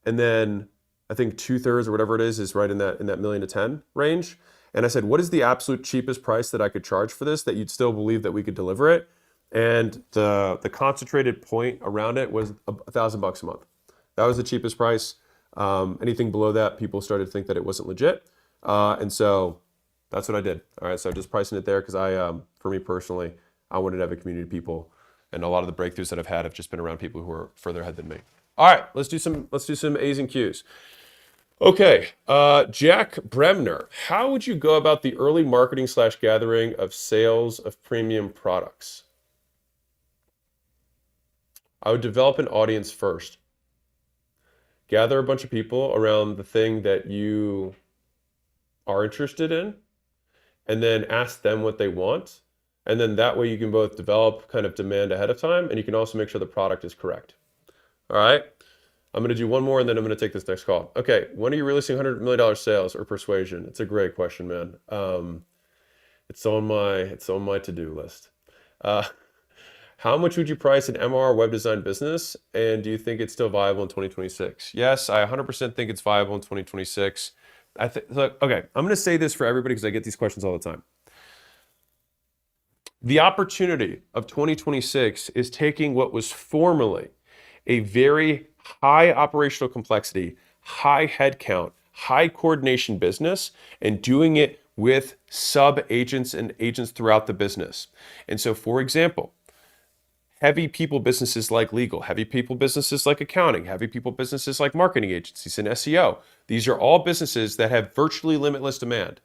then I think 2/3 or whatever it is right in that million to 10 range. And I said, what is the absolute cheapest price that I could charge for this that you'd still believe that we could deliver it? And the concentrated point around it was $1,000 a month. That was the cheapest price. Anything below that, people started to think that it wasn't legit. And so that's what I did. All right, so just pricing it there because for me personally, I wanted to have a community of people, and a lot of the breakthroughs that I've had have just been around people who are further ahead than me. All right, let's do some A's and Q's. Okay, Jack Bremner, how would you go about the early marketing / gathering of sales of premium products? I would develop an audience first. Gather a bunch of people around the thing that you are interested in, and then ask them what they want. And then that way you can both develop kind of demand ahead of time, and you can also make sure the product is correct. All right, I'm going to do one more, and then I'm going to take this next call. Okay, when are you releasing $100 million sales or persuasion? It's a great question, man. It's on my to-do list. How much would you price an MR web design business, and do you think it's still viable in 2026? Yes, I 100% think it's viable in 2026. Look, okay, I'm going to say this for everybody because I get these questions all the time. The opportunity of 2026 is taking what was formerly a very high operational complexity, high headcount, high coordination business and doing it with sub-agents and agents throughout the business. And so, for example, heavy people businesses like legal, heavy people businesses like accounting, heavy people businesses like marketing agencies and SEO. These are all businesses that have virtually limitless demand.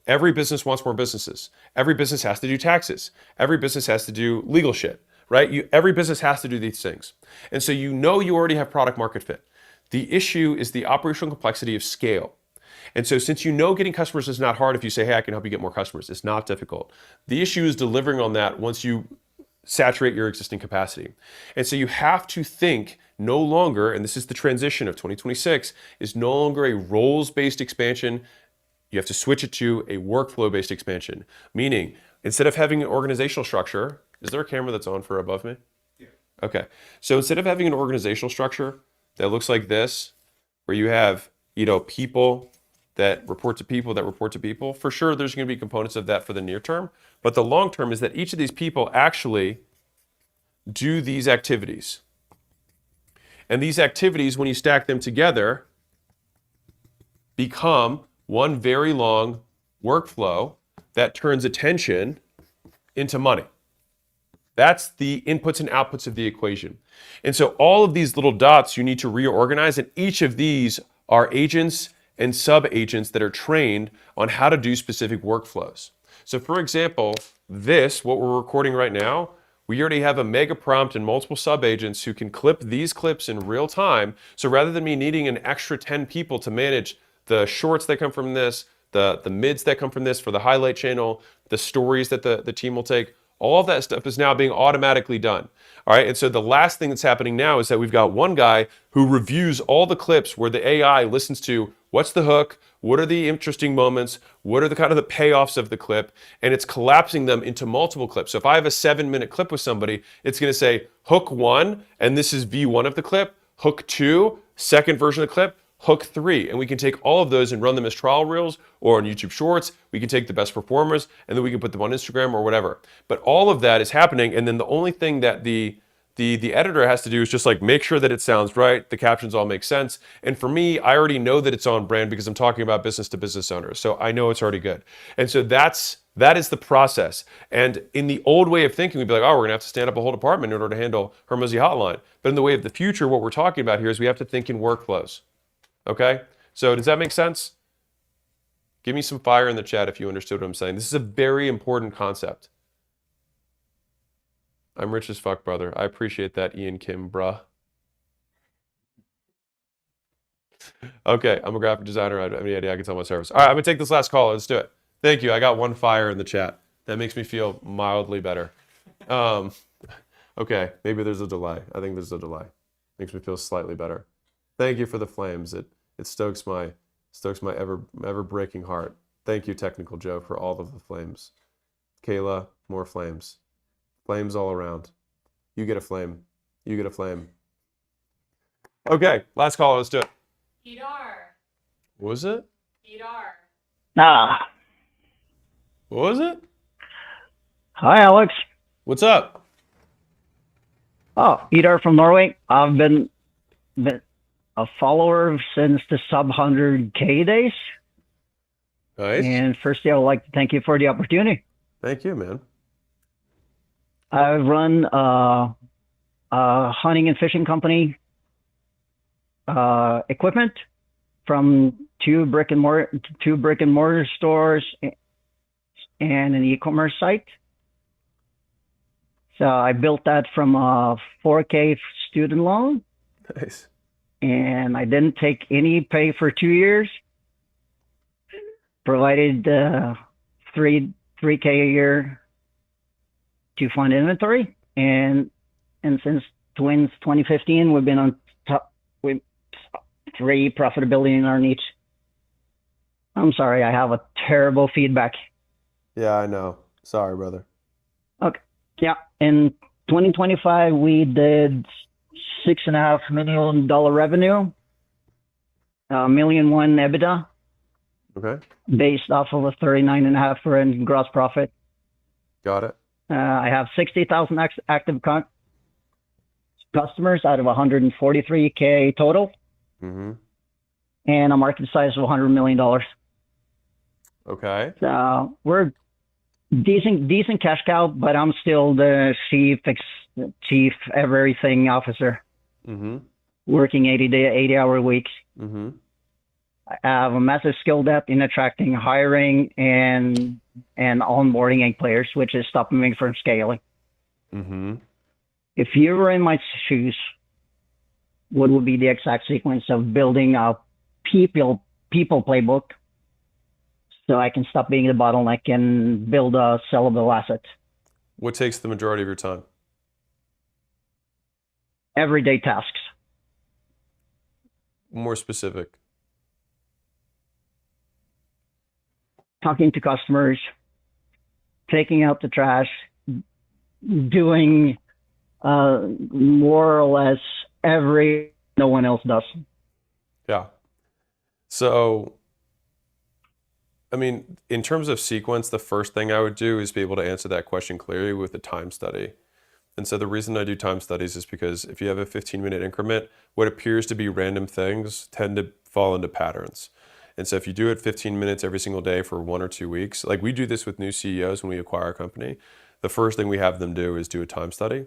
Every business wants more businesses. Every business has to do taxes. Every business has to do legal shit, right? Every business has to do these things. And so you already have product market fit. The issue is the operational complexity of scale. And so since getting customers is not hard if you say, hey, I can help you get more customers, it's not difficult. The issue is delivering on that once you saturate your existing capacity. And so you have to think no longer, and this is the transition of 2026, is no longer a roles-based expansion. You have to switch it to a workflow-based expansion. Meaning, instead of having an organizational structure, is there a camera that's on for above me? Yeah. Okay. So instead of having an organizational structure that looks like this, where you have, people that report to people that report to people, for sure there's going to be components of that for the near term. But the long term is that each of these people actually do these activities. And these activities, when you stack them together, become one very long workflow that turns attention into money. That's the inputs and outputs of the equation. And so all of these little dots you need to reorganize, and each of these are agents and sub-agents that are trained on how to do specific workflows. So for example, what we're recording right now, we already have a mega prompt and multiple sub-agents who can clip these clips in real time. So rather than me needing an extra 10 people to manage the shorts that come from this, the mids that come from this for the highlight channel, the stories that the team will take, all of that stuff is now being automatically done. All right, and so the last thing that's happening now is that we've got one guy who reviews all the clips where the AI listens to what's the hook, what are the interesting moments, what are the kind of the payoffs of the clip, and it's collapsing them into multiple clips. So if I have a 7-minute clip with somebody, it's going to say hook 1, and this is V1 of the clip, hook 2, second version of the clip, hook 3, and we can take all of those and run them as trial reels or on YouTube Shorts. We can take the best performers and then we can put them on Instagram or whatever. But all of that is happening, and then the only thing that the editor has to do is just like make sure that it sounds right, the captions all make sense. And for me, I already know that it's on brand because I'm talking about business to business owners. So I know it's already good. And so that is the process. And in the old way of thinking, we'd be like, oh, we're gonna have to stand up a whole department in order to handle Hormozi Hotline. But in the way of the future, what we're talking about here is we have to think in workflows. Okay, so does that make sense? Give me some fire in the chat if you understood what I'm saying. This is a very important concept. I'm rich as fuck, brother. I appreciate that, Ian Kim, bruh. Okay, I'm a graphic designer. I don't have any idea. I can tell my service. All right, I'm gonna take this last call. Let's do it. Thank you. I got one fire in the chat. That makes me feel mildly better. Okay, maybe there's a delay. I think there's a delay. Makes me feel slightly better. Thank you for the flames. It stokes my ever breaking heart. Thank you, Technical Joe, for all of the flames. Kayla, more flames. Flames all around. You get a flame. You get a flame. Okay, last caller. Let's do it. Kedar, What was it? Idar. Ah, What was it? hi, Alex. What's up? Oh, Idar from Norway. I've been a follower since the sub 100K days. Nice. And firstly, I would like to thank you for the opportunity. Thank you, man. I run a hunting and fishing company, equipment from two brick and mortar stores and an e-commerce site. So I built that from a 4K student loan, Nice. and I didn't take any pay for 2 years. Provided 3K a year to fund inventory, and since 2015, we've been on top with 3 profitability in our niche. I'm sorry, I have a terrible feedback. Yeah, I know. Sorry, brother. Okay, yeah. In 2025, we did $6.5 million revenue, $1.1 million EBITDA, Okay. based off of a 39.5% gross profit. Got it. I have 60,000 active customers out of 143K total, Mm-hmm. and a market size of $100 million. Okay. So we're decent cash cow, but I'm still the chief everything officer, Mm-hmm. working 80-hour weeks. Mm-hmm. I have a massive skill depth in attracting, hiring, and onboarding egg players, which is stopping me from scaling. Mm-hmm. If you were in my shoes, what would be the exact sequence of building a people playbook so I can stop being the bottleneck and build a sellable asset? What takes the majority of your time? Everyday tasks. More specific. Talking to customers, taking out the trash, doing more or less no one else does. Yeah. So, I mean, in terms of sequence, the first thing I would do is be able to answer that question clearly with a time study. And so the reason I do time studies is because if you have a 15-minute increment, what appears to be random things tend to fall into patterns. And so if you do it 15 minutes every single day for 1 or 2 weeks, like we do this with new CEOs when we acquire a company, the first thing we have them do is do a time study,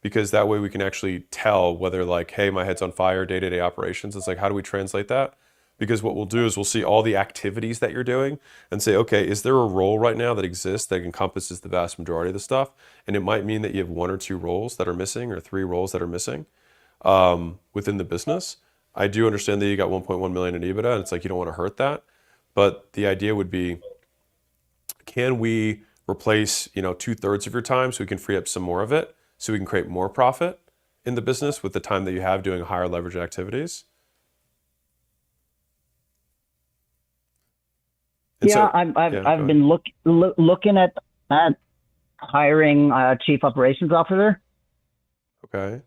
because that way we can actually tell whether like, hey, my head's on fire, day-to-day operations. It's like, how do we translate that? Because what we'll do is we'll see all the activities that you're doing and say, okay, is there a role right now that exists that encompasses the vast majority of the stuff? And it might mean that you have 1 or 2 roles that are missing or 3 roles that are missing within the business. I do understand that you got 1.1 million in EBITDA, and it's like you don't want to hurt that. But the idea would be, can we replace 2/3 of your time so we can free up some more of it so we can create more profit in the business with the time that you have doing higher leverage activities? And Yeah, so- I've been looking at hiring a chief operations officer. Okay.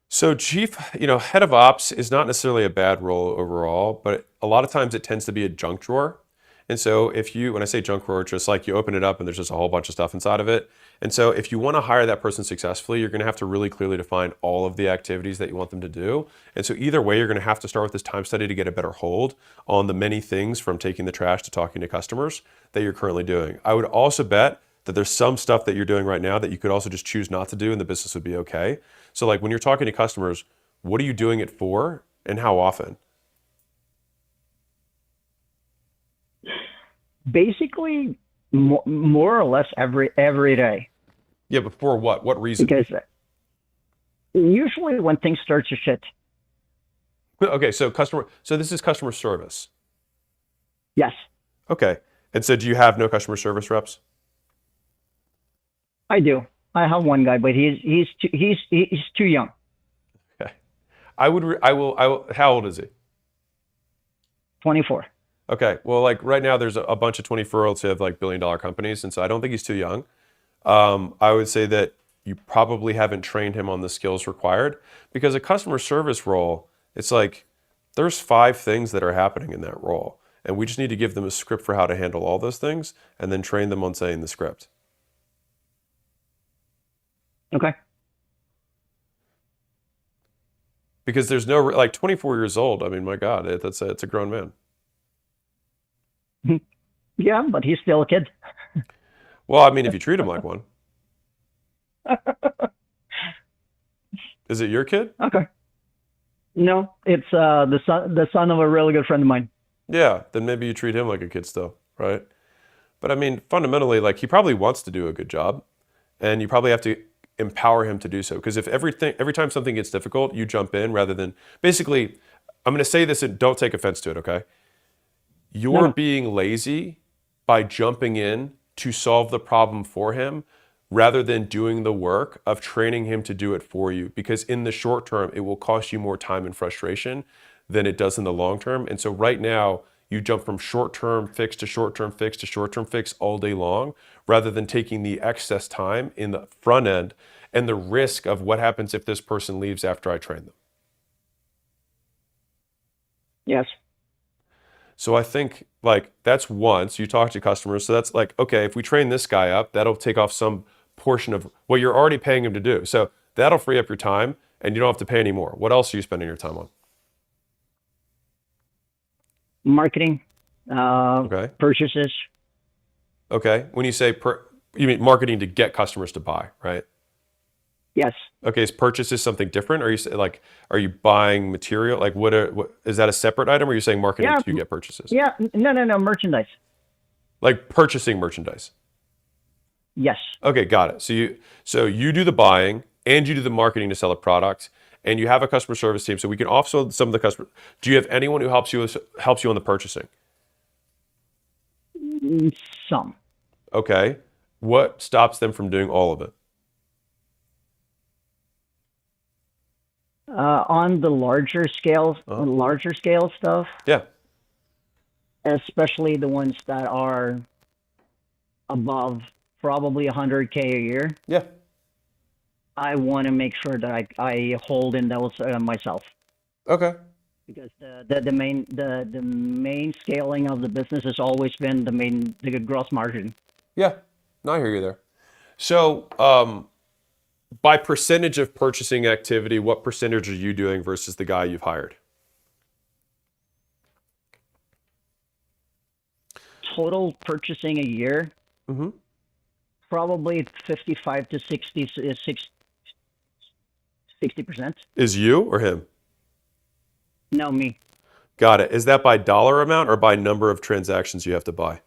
So chief, head of ops is not necessarily a bad role overall, but a lot of times it tends to be a junk drawer. And so when I say junk drawer, it's just like you open it up and there's just a whole bunch of stuff inside of it. And so if you want to hire that person successfully, you're going to have to really clearly define all of the activities that you want them to do. And so either way, you're going to have to start with this time study to get a better hold on the many things from taking the trash to talking to customers that you're currently doing. I would also bet that there's some stuff that you're doing right now that you could also just choose not to do and the business would be okay. So like when you're talking to customers, what are you doing it for and how often? Basically, more or less every day. Yeah, but for what? What reason? Because usually when things start to shit. Okay, so this is customer service. Yes, Okay. And so do you have no customer service reps? I do. I have one guy, but he's too young. Okay. I will, how old is he? 24. Okay. Well, like right now there's a bunch of 24-year-olds who have like billion-dollar companies. And so I don't think he's too young. I would say that you probably haven't trained him on the skills required, because a customer service role, it's like there's 5 things that are happening in that role. And we just need to give them a script for how to handle all those things and then train them on saying the script. Okay. Because there's no, like 24 years old. I mean, my God, it's a grown man. Yeah, but he's still a kid. Well, I mean, if you treat him like one. Is it your kid? Okay. No, it's the son of a really good friend of mine. Yeah, then maybe you treat him like a kid still, right? But I mean, fundamentally, like he probably wants to do a good job, and you probably have to empower him to do so. Because if every time something gets difficult, you jump in rather than basically, I'm going to say this and don't take offense to it, okay? You're being lazy by jumping in to solve the problem for him rather than doing the work of training him to do it for you. Because in the short term, it will cost you more time and frustration than it does in the long term. And so right now, you jump from short-term fix to short-term fix to short-term fix all day long, rather than taking the excess time in the front end and the risk of what happens if this person leaves after I train them. Yes. So I think like that's one. So you talk to customers. So that's like, okay, if we train this guy up, that'll take off some portion of what you're already paying him to do. So that'll free up your time and you don't have to pay any more. What else are you spending your time on? Marketing, Okay. purchases. Okay. When you say you mean marketing to get customers to buy, right? Yes. Okay. Is purchases something different? Or are you buying material? Like what is that a separate item, or are you saying marketing to get purchases? Yeah. No. Merchandise. Like purchasing merchandise. Yes. Okay, got it. So you do the buying and you do the marketing to sell a product, and you have a customer service team. So we can offload some of the customers. Do you have anyone who helps you on the purchasing? Some. Okay. What stops them from doing all of it? On the larger scale stuff, Yeah. especially the ones that are above probably 100K a year. Yeah. I want to make sure that I hold in those myself, Okay. because the main scaling of the business has always been the gross margin. Yeah. No, I hear you there. So, by percentage of purchasing activity, what percentage are you doing versus the guy you've hired? Total purchasing a year, probably 55 to 60%. Is you or him? No, me. Got it. Is that by dollar amount or by number of transactions you have to buy?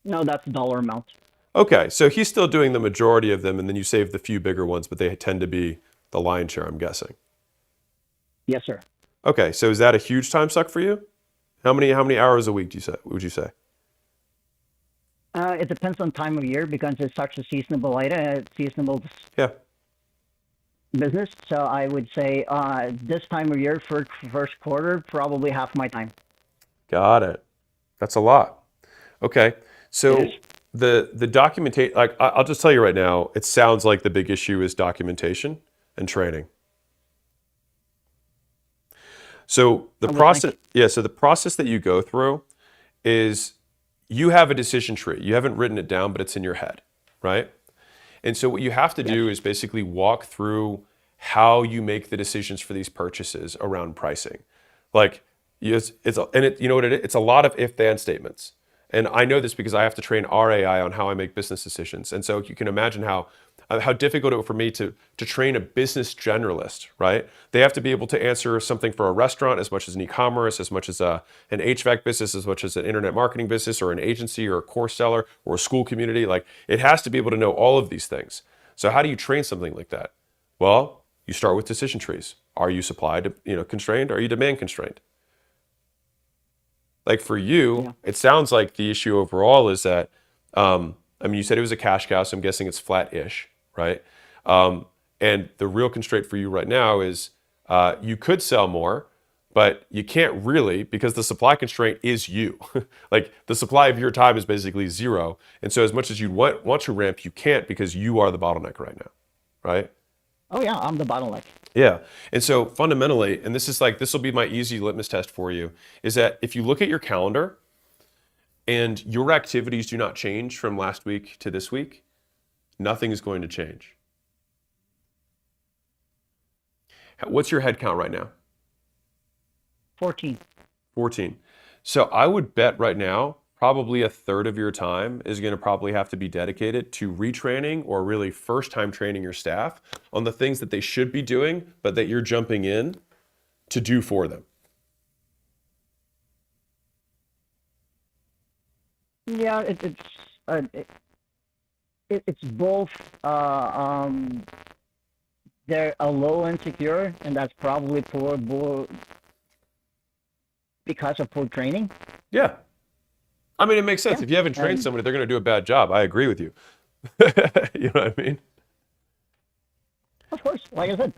No, that's dollar amount. Okay, so he's still doing the majority of them, and then you save the few bigger ones, but they tend to be the lion's share, I'm guessing. Yes, sir. Okay, so is that a huge time suck for you? How many hours a week would you say? It depends on time of year, because it's such a seasonable business. So I would say this time of year for first quarter, probably half my time. Got it. That's a lot. Okay, so the documentation, like I'll just tell you right now, it sounds like the big issue is documentation and training. So the process that you go through is you have a decision tree. You haven't written it down, but it's in your head, right? And so what you have to do is basically walk through how you make the decisions for these purchases around pricing. Like you know what it is? It's a lot of if-then statements. And I know this because I have to train our AI on how I make business decisions. And so you can imagine how difficult it was for me to train a business generalist, right? They have to be able to answer something for a restaurant as much as an e-commerce, as much as an HVAC business, as much as an internet marketing business or an agency or a course seller or a school community. Like it has to be able to know all of these things. So how do you train something like that? Well, you start with decision trees. Are you supply constrained? Are you demand constrained? Like for you, it sounds like the issue overall is that, you said it was a cash cow, so I'm guessing it's flat-ish, right? And the real constraint for you right now is you could sell more, but you can't really because the supply constraint is you. Like the supply of your time is basically zero. And so as much as you want to ramp, you can't because you are the bottleneck right now. right? Oh yeah, I'm the bottleneck. Yeah. And so fundamentally, and this will be my easy litmus test for you, is that if you look at your calendar and your activities do not change from last week to this week, nothing is going to change. What's your head count right now? 14. 14. So I would bet right now, probably a third of your time is going to probably have to be dedicated to retraining or really first time training your staff on the things that they should be doing, but that you're jumping in to do for them. Yeah, it's both. They're a low and secure, and that's probably because of poor training. Yeah. I mean, it makes sense. Yeah. If you haven't trained somebody, they're going to do a bad job. I agree with you. You know what I mean? Of course, like I said,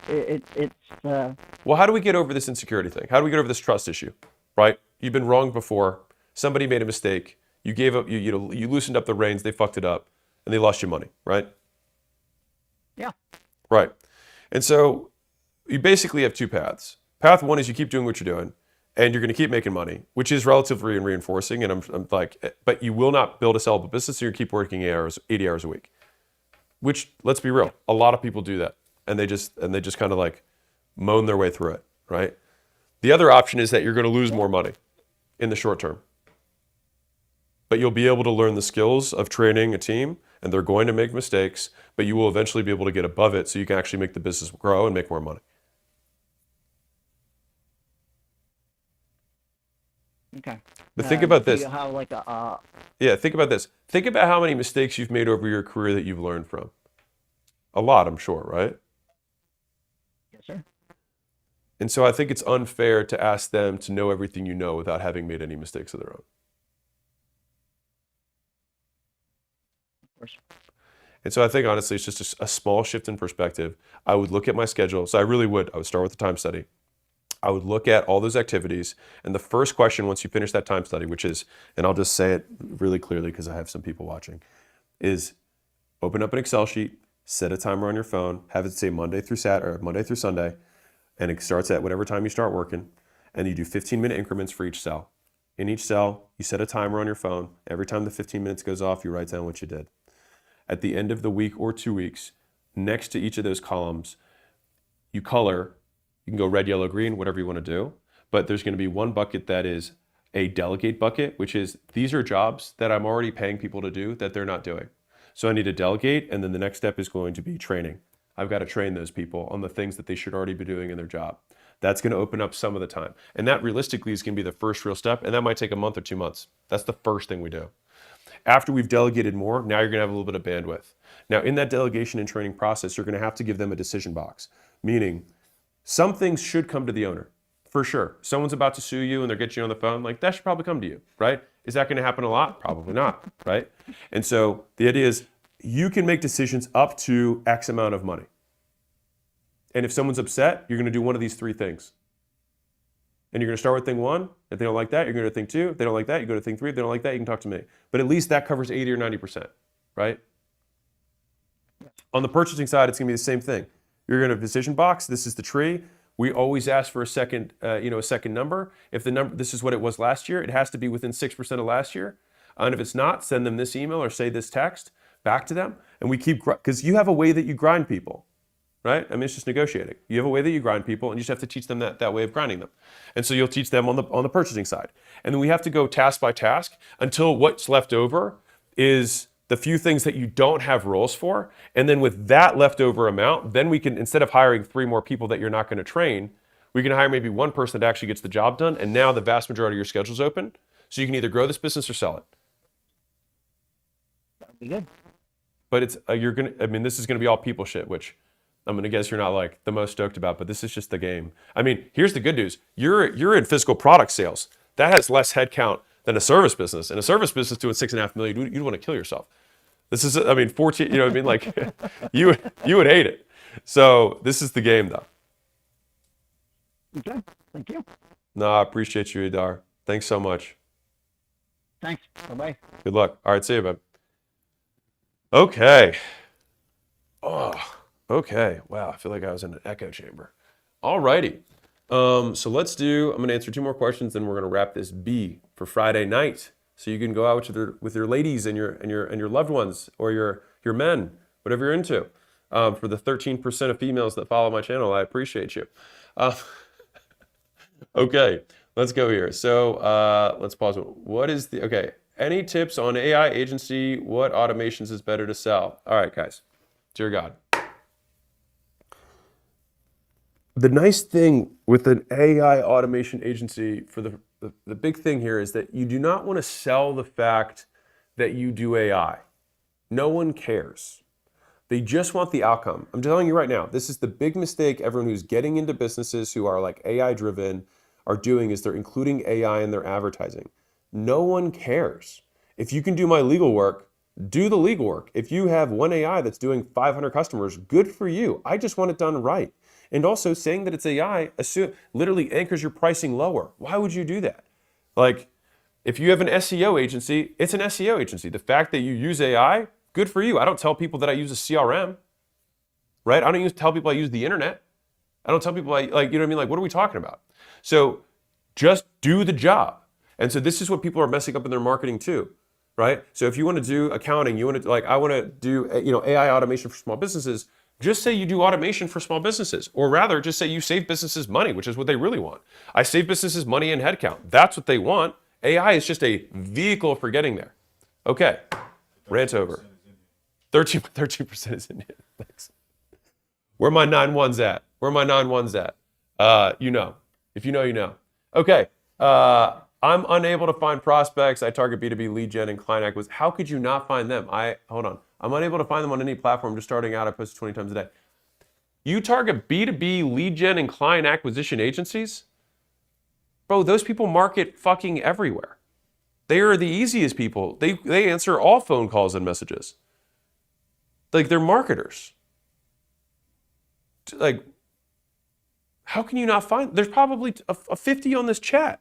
it's. Well, how do we get over this insecurity thing? How do we get over this trust issue? Right? You've been wronged before. Somebody made a mistake. You gave up. You loosened up the reins. They fucked it up, and they lost you money. Right? Yeah. Right. And so you basically have two paths. Path one is you keep doing what you're doing, and you're going to keep making money, which is relatively reinforcing. And I'm like, but you will not build a sellable business, so you keep working 80 hours a week. Which, let's be real, a lot of people do that, and they just kind of like moan their way through it, right? The other option is that you're going to lose more money in the short term, but you'll be able to learn the skills of training a team, and they're going to make mistakes, but you will eventually be able to get above it, so you can actually make the business grow and make more money. Okay. But think about this. You have like Yeah, think about this. Think about how many mistakes you've made over your career that you've learned from. A lot, I'm sure, right? Yes, sir. And so I think it's unfair to ask them to know everything you know without having made any mistakes of their own. Of course. And so I think, honestly, it's just a small shift in perspective. I would look at my schedule. So I really would. I would start with the time study. I would look at all those activities. And the first question, once you finish that time study, which is, and I'll just say it really clearly because I have some people watching, is open up an Excel sheet, set a timer on your phone, have it say Monday through Sunday, and it starts at whatever time you start working. And you do 15-minute increments for each cell. In each cell, you set a timer on your phone. Every time the 15 minutes goes off, you write down what you did. At the end of the week or 2 weeks, next to each of those columns, you color. You can go red, yellow, green, whatever you want to do. But there's going to be one bucket that is a delegate bucket, which is these are jobs that I'm already paying people to do that they're not doing. So I need to delegate, and then the next step is going to be training. I've got to train those people on the things that they should already be doing in their job. That's going to open up some of the time. And that realistically is going to be the first real step, and that might take a month or 2 months. That's the first thing we do. After we've delegated more, now you're going to have a little bit of bandwidth. Now, in that delegation and training process, you're going to have to give them a decision box, meaning some things should come to the owner, for sure. Someone's about to sue you and they're getting you on the phone, like that should probably come to you, right? Is that going to happen a lot? Probably not, right? And so the idea is you can make decisions up to X amount of money. And if someone's upset, you're going to do one of these three things. And you're going to start with thing one. If they don't like that, you're going to thing two. If they don't like that, you go to thing three. If they don't like that, you can talk to me. But at least that covers 80 or 90%, right? On the purchasing side, it's going to be the same thing. You're going to have a decision box. This is the tree. We always ask for a second number. If the number, this is what it was last year, it has to be within 6% of last year. And if it's not, send them this email or say this text back to them. And we keep, because you have a way that you grind people, right? I mean, it's just negotiating. You have a way that you grind people, and you just have to teach them that way of grinding them. And so you'll teach them on the purchasing side. And then we have to go task by task until what's left over is the few things that you don't have roles for. And then with that leftover amount, then we can, instead of hiring 3 more people that you're not going to train, we can hire maybe one person that actually gets the job done. And now the vast majority of your schedule's open. So you can either grow this business or sell it. That'd be good. But it's, this is going to be all people shit, which I'm going to guess you're not like the most stoked about, but this is just the game. I mean, here's the good news. You're in physical product sales. That has less headcount than a service business. And a service business doing $6.5 million, you'd want to kill yourself. This is, 14, you know what I mean? Like, you would hate it. So this is the game, though. Okay, thank you. No, I appreciate you, Idar. Thanks so much. Thanks, bye-bye. Good luck. All right, see you, man. Okay. Oh, okay. Wow, I feel like I was in an echo chamber. All righty. So I'm going to answer 2 more questions, then we're going to wrap this B for Friday night. So you can go out with your ladies and your loved ones, or your men, whatever you're into. For the 13% of females that follow my channel, I appreciate you. Okay, let's go here. So let's pause. Okay, any tips on AI agency? What automations is better to sell? All right, guys, dear God. The nice thing with an AI automation agency, for the big thing here, is that you do not want to sell the fact that you do AI. No one cares. They just want the outcome. I'm telling you right now, this is the big mistake everyone who's getting into businesses who are like AI driven are doing, is they're including AI in their advertising. No one cares. If you can do my legal work, do the legal work. If you have one AI that's doing 500 customers, good for you. I just want it done right. And also, saying that it's AI literally anchors your pricing lower. Why would you do that? Like, if you have an SEO agency, it's an SEO agency. The fact that you use AI, good for you. I don't tell people that I use a CRM, right? I don't tell people I use the internet. I don't tell people you know what I mean? Like, what are we talking about? So just do the job. And so this is what people are messing up in their marketing too, right? So if you want to do accounting, I want to do, AI automation for small businesses, just say you do automation for small businesses, or rather just say you save businesses money, which is what they really want. I save businesses money and headcount. That's what they want. AI is just a vehicle for getting there. Okay, rant over. 13% is in here. Thanks. Where my 9-1s at? Where my 9-1s at? If you know, you know. Okay, I'm unable to find prospects. I target B2B lead gen and client acquisition. How could you not find them? Hold on. I'm unable to find them on any platform. Just starting out, I post 20 times a day. You target B2B lead gen and client acquisition agencies? Bro, those people market fucking everywhere. They are the easiest people. They answer all phone calls and messages. Like, they're marketers. Like, how can you not find? There's probably a 50 on this chat.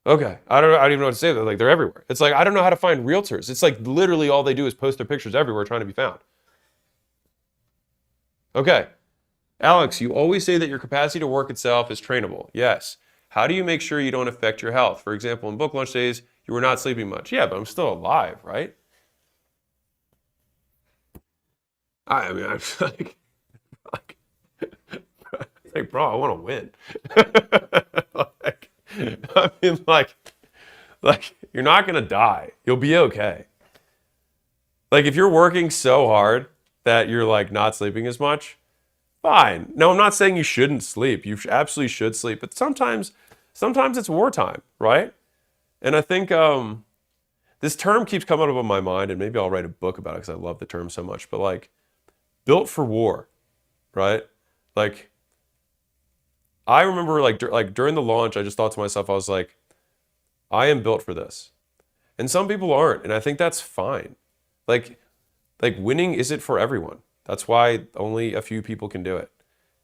Okay, I don't even know what to say. Like, they're everywhere. It's like, I don't know how to find realtors. It's like literally all they do is post their pictures everywhere trying to be found. Okay, Alex, you always say that your capacity to work itself is trainable. Yes. How do you make sure you don't affect your health? For example, in book launch days, you were not sleeping much. Yeah, but I'm still alive, right? I mean, I'm like, bro, I want to win. like, you're not gonna die. You'll be okay. Like, if you're working so hard that you're like not sleeping as much, fine. No, I'm not saying you shouldn't sleep. You absolutely should sleep, but sometimes it's wartime, right? And I think this term keeps coming up on my mind, and maybe I'll write a book about it because I love the term so much. But like, built for war, right? Like, I remember like during the launch, I just thought to myself, I was like, I am built for this. And some people aren't, and I think that's fine. Like winning isn't for everyone. That's why only a few people can do it.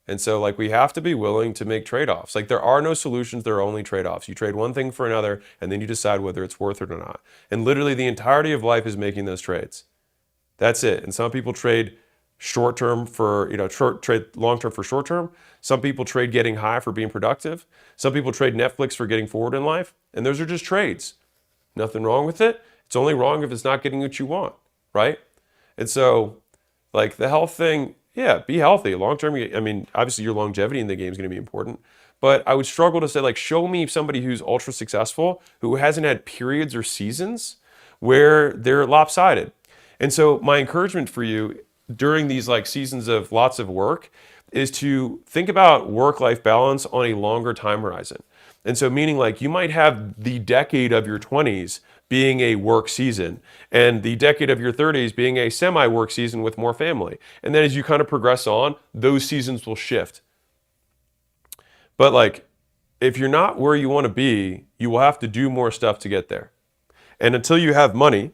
And so like, we have to be willing to make trade-offs. Like, there are no solutions, there are only trade-offs. You trade one thing for another, and then you decide whether it's worth it or not. And literally the entirety of life is making those trades. That's it. And some people trade short-term for, trade long-term for short-term. Some people trade getting high for being productive. Some people trade Netflix for getting forward in life. And those are just trades. Nothing wrong with it. It's only wrong if it's not getting what you want, right? And so, like, the health thing, yeah, be healthy. Long-term, I mean, obviously your longevity in the game is going to be important. But I would struggle to say, like, show me somebody who's ultra successful, who hasn't had periods or seasons where they're lopsided. And so my encouragement for you during these like seasons of lots of work is to think about work-life balance on a longer time horizon. And so meaning, like, you might have the decade of your 20s being a work season and the decade of your 30s being a semi-work season with more family. And then as you kind of progress on, those seasons will shift. But like, if you're not where you want to be, you will have to do more stuff to get there. And until you have money,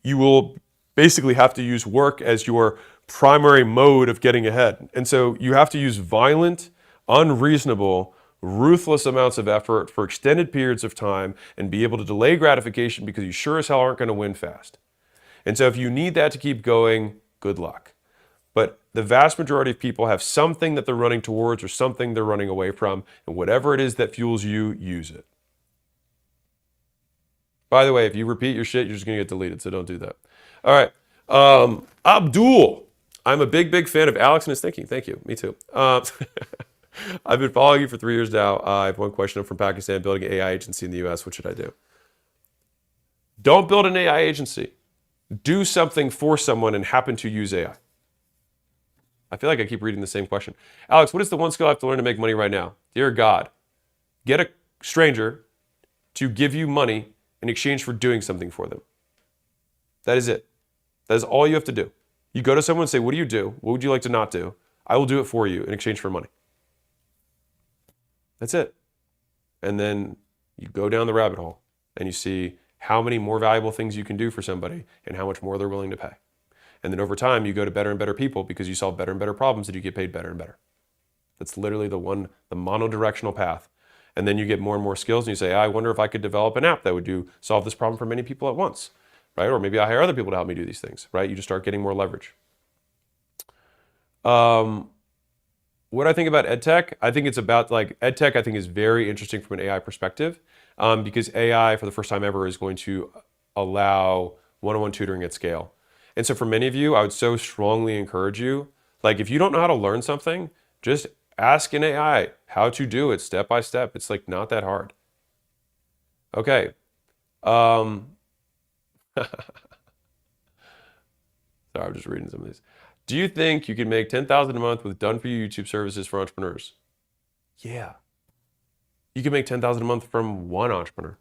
you will basically have to use work as your primary mode of getting ahead. And so you have to use violent, unreasonable, ruthless amounts of effort for extended periods of time and be able to delay gratification because you sure as hell aren't going to win fast. And so if you need that to keep going, good luck. But the vast majority of people have something that they're running towards or something they're running away from. And whatever it is that fuels you, use it. By the way, if you repeat your shit, you're just going to get deleted. So don't do that. All right. Abdul. I'm a big fan of Alex and his thinking. Thank you. Me too. I've been following you for 3 years now. I have one question. I'm from Pakistan, building an AI agency in the US. What should I do? Don't build an AI agency. Do something for someone and happen to use AI. I feel like I keep reading the same question. Alex, what is the one skill I have to learn to make money right now? Dear God, get a stranger to give you money in exchange for doing something for them. That is it. That is all you have to do. You go to someone and say, what do you do? What would you like to not do? I will do it for you in exchange for money. That's it. And then you go down the rabbit hole and you see how many more valuable things you can do for somebody and how much more they're willing to pay. And then over time, you go to better and better people because you solve better and better problems and you get paid better and better. That's literally the monodirectional path. And then you get more and more skills and you say, I wonder if I could develop an app that would solve this problem for many people at once, right? Or maybe I hire other people to help me do these things, right? You just start getting more leverage. What I think about EdTech, I think it's about EdTech I think is very interesting from an AI perspective because AI for the first time ever is going to allow one-on-one tutoring at scale. And so for many of you, I would so strongly encourage you, if you don't know how to learn something, just ask an AI how to do it step by step. It's not that hard. Okay. Sorry, I'm just reading some of these. Do you think you can make $10,000 a month with done-for-you YouTube services for entrepreneurs? Yeah. You can make $10,000 a month from one entrepreneur.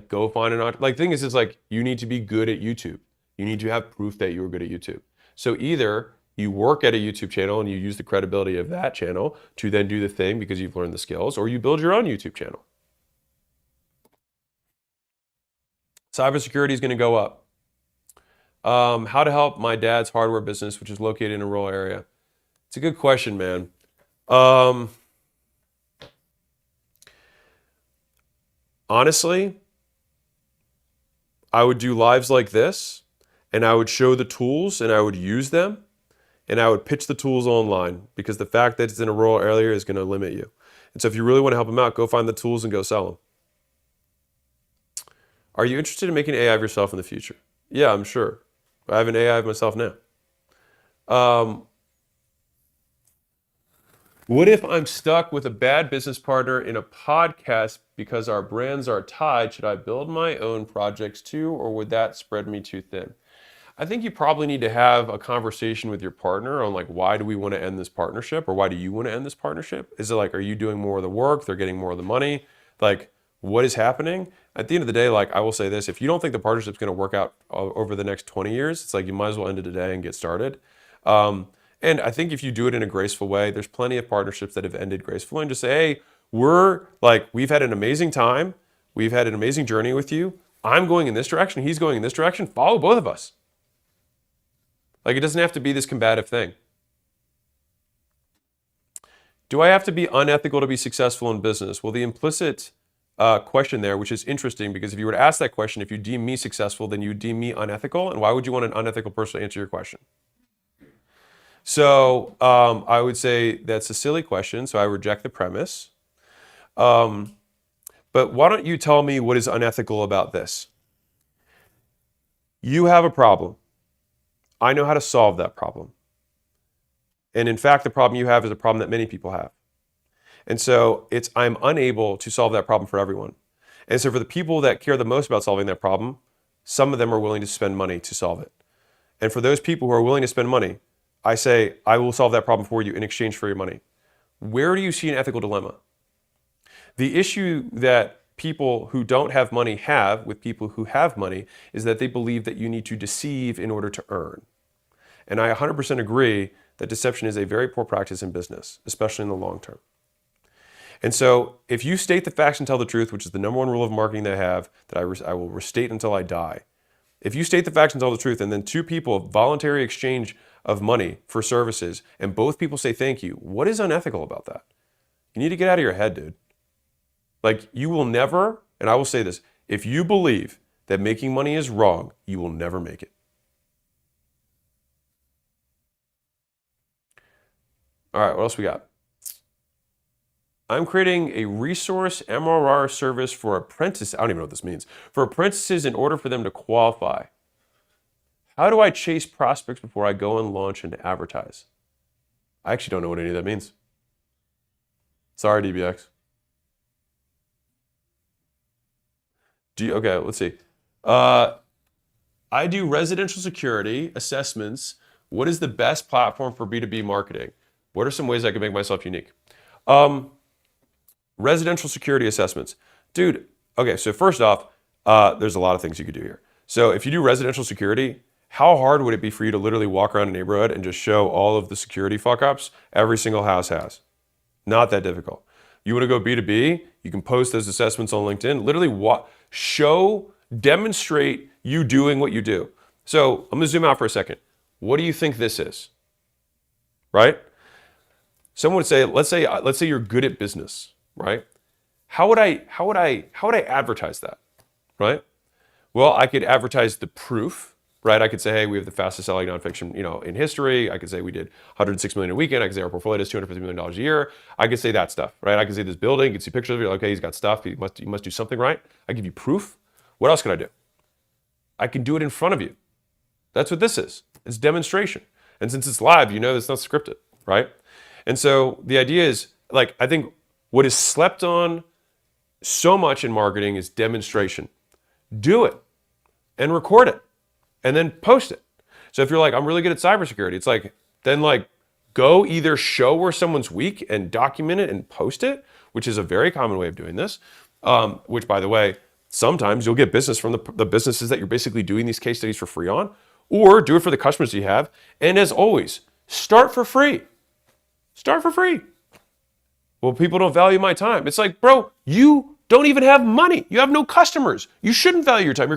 Go find an entrepreneur. Thing is, you need to be good at YouTube. You need to have proof that you're good at YouTube. So either you work at a YouTube channel and you use the credibility of that channel to then do the thing because you've learned the skills, or you build your own YouTube channel. Cybersecurity is going to go up. How to help my dad's hardware business, which is located in a rural area. It's a good question, man. Honestly, I would do lives like this, and I would show the tools, and I would use them, and I would pitch the tools online, because the fact that it's in a rural area is going to limit you. And so if you really want to help them out, go find the tools and go sell them. Are you interested in making AI of yourself in the future? Yeah, I'm sure. I have an AI of myself now. What if I'm stuck with a bad business partner in a podcast because our brands are tied? Should I build my own projects too, or would that spread me too thin? I think you probably need to have a conversation with your partner on why do we want to end this partnership, or why do you want to end this partnership? Is it are you doing more of the work? They're getting more of the money? What is happening? At the end of the day, I will say this, if you don't think the partnership's going to work out over the next 20 years, it's you might as well end it today and get started. And I think if you do it in a graceful way, there's plenty of partnerships that have ended gracefully, and just say, hey, we've had an amazing time. We've had an amazing journey with you. I'm going in this direction. He's going in this direction. Follow both of us. It doesn't have to be this combative thing. Do I have to be unethical to be successful in business? Well, the implicit question there, which is interesting, because if you were to ask that question, if you deem me successful, then you deem me unethical. And why would you want an unethical person to answer your question? So I would say that's a silly question, so I reject the premise. But why don't you tell me what is unethical about this? You have a problem. I know how to solve that problem. And in fact, the problem you have is a problem that many people have. And so I'm unable to solve that problem for everyone. And so for the people that care the most about solving that problem, some of them are willing to spend money to solve it. And for those people who are willing to spend money, I say, I will solve that problem for you in exchange for your money. Where do you see an ethical dilemma? The issue that people who don't have money have with people who have money is that they believe that you need to deceive in order to earn. And I 100% agree that deception is a very poor practice in business, especially in the long term. And so if you state the facts and tell the truth, which is the number one rule of marketing that I have, that I will restate until I die. If you state the facts and tell the truth, and then two people voluntary exchange of money for services, and both people say thank you, what is unethical about that? You need to get out of your head, dude. You will never, And I will say this, if you believe that making money is wrong, you will never make it. All right, what else we got? I'm creating a resource MRR service for apprentices. I don't even know what this means. For apprentices in order for them to qualify. How do I chase prospects before I go and launch and advertise? I actually don't know what any of that means. Sorry, DBX. Okay, let's see. I do residential security assessments. What is the best platform for B2B marketing? What are some ways I can make myself unique? Residential security assessments. Dude, okay, so first off, there's a lot of things you could do here. So if you do residential security, how hard would it be for you to literally walk around a neighborhood and just show all of the security fuck-ups every single house has? Not that difficult. You want to go B2B, you can post those assessments on LinkedIn. Literally demonstrate you doing what you do. So I'm going to zoom out for a second. What do you think this is? Right? Someone would say, let's say you're good at business, right? How would I advertise that? Right? Well, I could advertise the proof, right? I could say, hey, we have the fastest selling nonfiction, in history. I could say we did 106 million a weekend. I could say our portfolio does $250 million a year. I could say that stuff, right? I could say this building, you can see pictures of it. You're like, okay, he's got stuff. He must do something right. I give you proof. What else can I do? I can do it in front of you. That's what this is. It's demonstration. And since it's live, it's not scripted, right? And so the idea is, I think what is slept on so much in marketing is demonstration. Do it and record it and then post it. So if you're like, I'm really good at cybersecurity, it's then go either show where someone's weak and document it and post it, which is a very common way of doing this, which, by the way, sometimes you'll get business from the businesses that you're basically doing these case studies for free on, or do it for the customers you have. And as always, start for free. Start for free. Well, people don't value my time. It's like, bro, you don't even have money. You have no customers. You shouldn't value your time.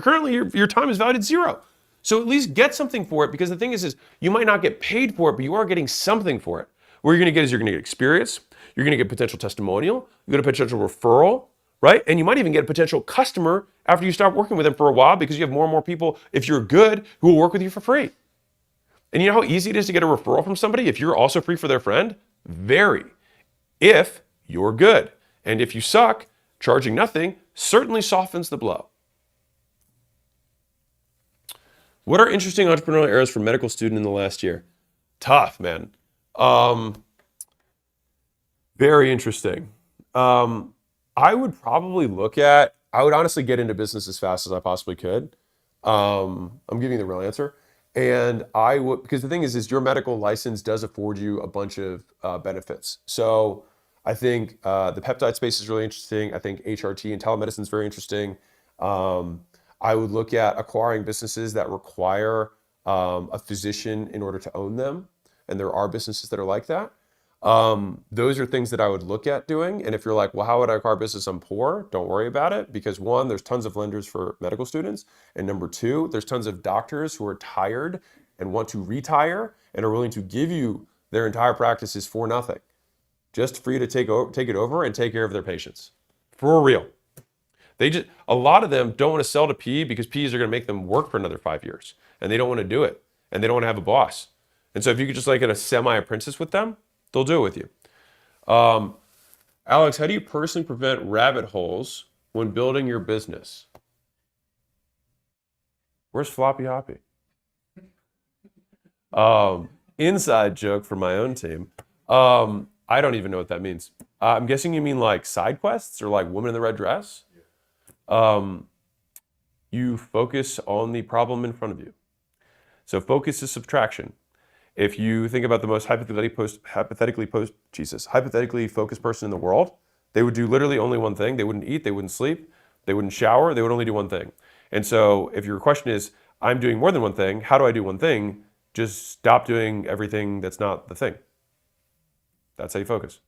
Your time is valued at zero. So at least get something for it, because the thing is you might not get paid for it, but you are getting something for it. What you're going to get is you're going to get experience. You're going to get potential testimonial. You're going to get a potential referral, right? And you might even get a potential customer after you start working with them for a while, because you have more and more people, if you're good, who will work with you for free. And you know how easy it is to get a referral from somebody if you're also free for their friend? Very. If you're good. And if you suck, charging nothing certainly softens the blow. What are interesting entrepreneurial areas for medical student in the last year? Tough, man. Very interesting. I would honestly get into business as fast as I possibly could. I'm giving you the real answer. And I would, because the thing is your medical license does afford you a bunch of benefits. So I think the peptide space is really interesting. I think HRT and telemedicine is very interesting. I would look at acquiring businesses that require a physician in order to own them. And there are businesses that are like that. Those are things that I would look at doing. And if you're like, well, how would I acquire business? I'm poor. Don't worry about it. Because one, there's tons of lenders for medical students. And number two, there's tons of doctors who are tired and want to retire and are willing to give you their entire practices for nothing, just for you to take it over and take care of their patients. For real. A lot of them don't want to sell to PE because PEs are going to make them work for another 5 years. And they don't want to do it. And they don't want to have a boss. And so if you could just get a semi-apprentice with them, they'll do it with you. Alex, how do you personally prevent rabbit holes when building your business? Where's Floppy Hoppy? Inside joke for my own team. I don't even know what that means. I'm guessing you mean side quests or woman in the red dress? You focus on the problem in front of you. So focus is subtraction. If you think about the most hypothetically focused person in the world, they would do literally only one thing. They wouldn't eat, they wouldn't sleep, they wouldn't shower, they would only do one thing. And so if your question is, I'm doing more than one thing, how do I do one thing? Just stop doing everything that's not the thing. That's how you focus.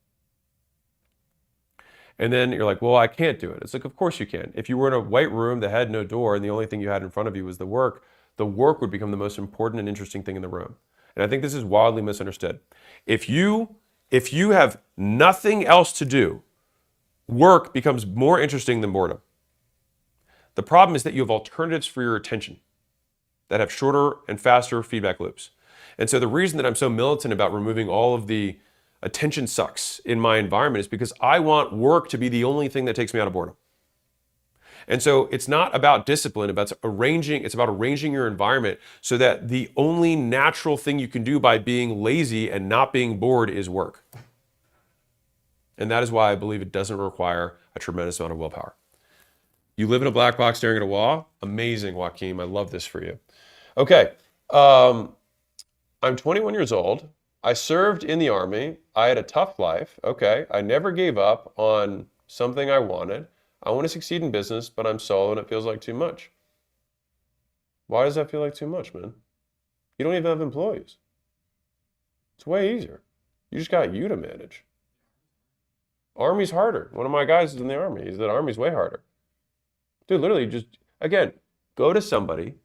And then you're like, well, I can't do it. It's like, of course you can. If you were in a white room that had no door and the only thing you had in front of you was the work would become the most important and interesting thing in the room. And I think this is wildly misunderstood. If you have nothing else to do, work becomes more interesting than boredom. The problem is that you have alternatives for your attention that have shorter and faster feedback loops. And so the reason that I'm so militant about removing all of the attention sucks in my environment is because I want work to be the only thing that takes me out of boredom. And so it's not about discipline, it's about arranging your environment so that the only natural thing you can do by being lazy and not being bored is work. And that is why I believe it doesn't require a tremendous amount of willpower. You live in a black box staring at a wall? Amazing, Joaquin. I love this for you. Okay. I'm 21 years old. I served in the Army. I had a tough life. Okay. I never gave up on something I wanted. I want to succeed in business, but I'm solo and it feels like too much. Why does that feel like too much, man? You don't even have employees. It's way easier. You just got you to manage. Army's harder. One of my guys is in the Army. He said Army's way harder. Dude, literally just, again, go to somebody,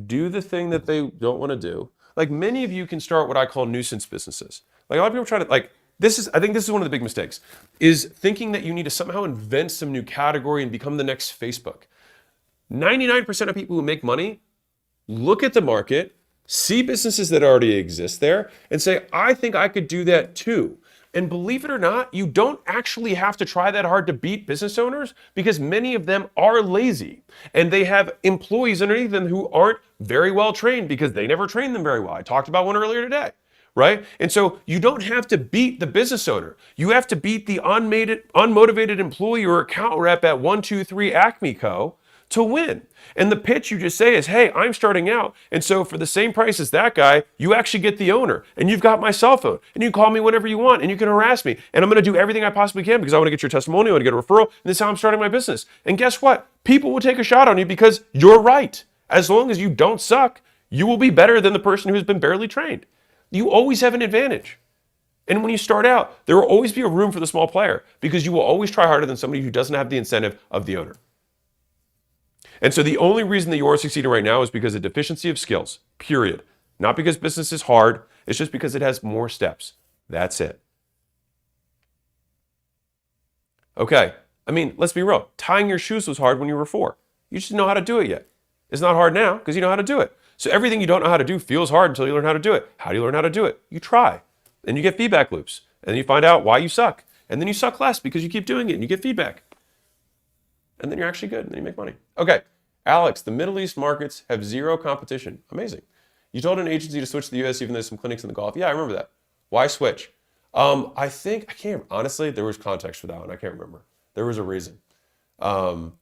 do the thing that they don't want to do. Like many of you can start what I call nuisance businesses. Like a lot of people try to, like, I think this is one of the big mistakes, is thinking that you need to somehow invent some new category and become the next Facebook. 99% of people who make money look at the market, see businesses that already exist there, and say, I think I could do that too. And believe it or not, you don't actually have to try that hard to beat business owners because many of them are lazy and they have employees underneath them who aren't very well trained because they never trained them very well. I talked about one earlier today. Right? And so you don't have to beat the business owner. You have to beat the unmotivated employee or account rep at 123 Acme Co. to win. And the pitch you just say is, hey, I'm starting out. And so for the same price as that guy, you actually get the owner and you've got my cell phone and you can call me whenever you want and you can harass me. And I'm going to do everything I possibly can because I want to get your testimonial, I want to get a referral. And this is how I'm starting my business. And guess what? People will take a shot on you because you're right. As long as you don't suck, you will be better than the person who's been barely trained. You always have an advantage. And when you start out, there will always be a room for the small player because you will always try harder than somebody who doesn't have the incentive of the owner. And so the only reason that you are succeeding right now is because of deficiency of skills, period. Not because business is hard, it's just because it has more steps. That's it. Okay, I mean, let's be real. Tying your shoes was hard when you were 4. You just didn't know how to do it yet. It's not hard now because you know how to do it. So everything you don't know how to do feels hard until you learn how to do it. How do you learn how to do it? You try. Then you get feedback loops. And then you find out why you suck. And then you suck less because you keep doing it and you get feedback. And then you're actually good and then you make money. Okay, Alex, the Middle East markets have zero competition. Amazing. You told an agency to switch to the US even though there's some clinics in the Gulf. Yeah, I remember that. Why switch? Honestly, there was context for that one. I can't remember. There was a reason. It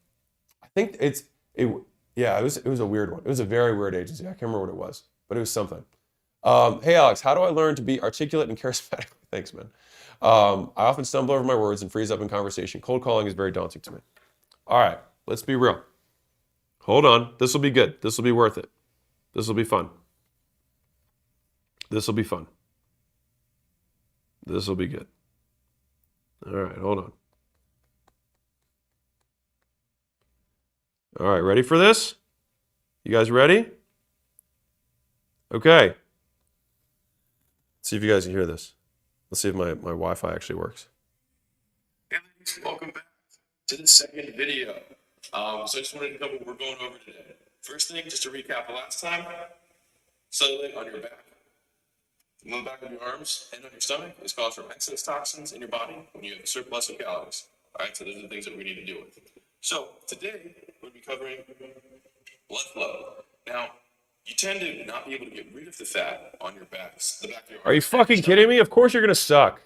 was a weird one. It was a very weird agency. I can't remember what it was, but it was something. Hey, Alex, how do I learn to be articulate and charismatic? Thanks, man. I often stumble over my words and freeze up in conversation. Cold calling is very daunting to me. All right, let's be real. Hold on. This will be good. This will be worth it. This will be fun. This will be fun. This will be good. All right, hold on. All right, ready for this? You guys ready? Okay. Let's see if you guys can hear this. Let's see if my Wi-Fi actually works. Hey ladies, welcome back to the second video. So I just wanted to cover what we're going over today. First thing, just to recap the last time, cellulite on your back. On the back of your arms and on your stomach is caused from excess toxins in your body when you have a surplus of calories. All right, so those are the things that we need to deal with. So today, we're going to be covering blood flow. Now, you tend to not be able to get rid of the fat on your backs. The back of your arms. Are you fucking kidding me? Of course you're going to suck.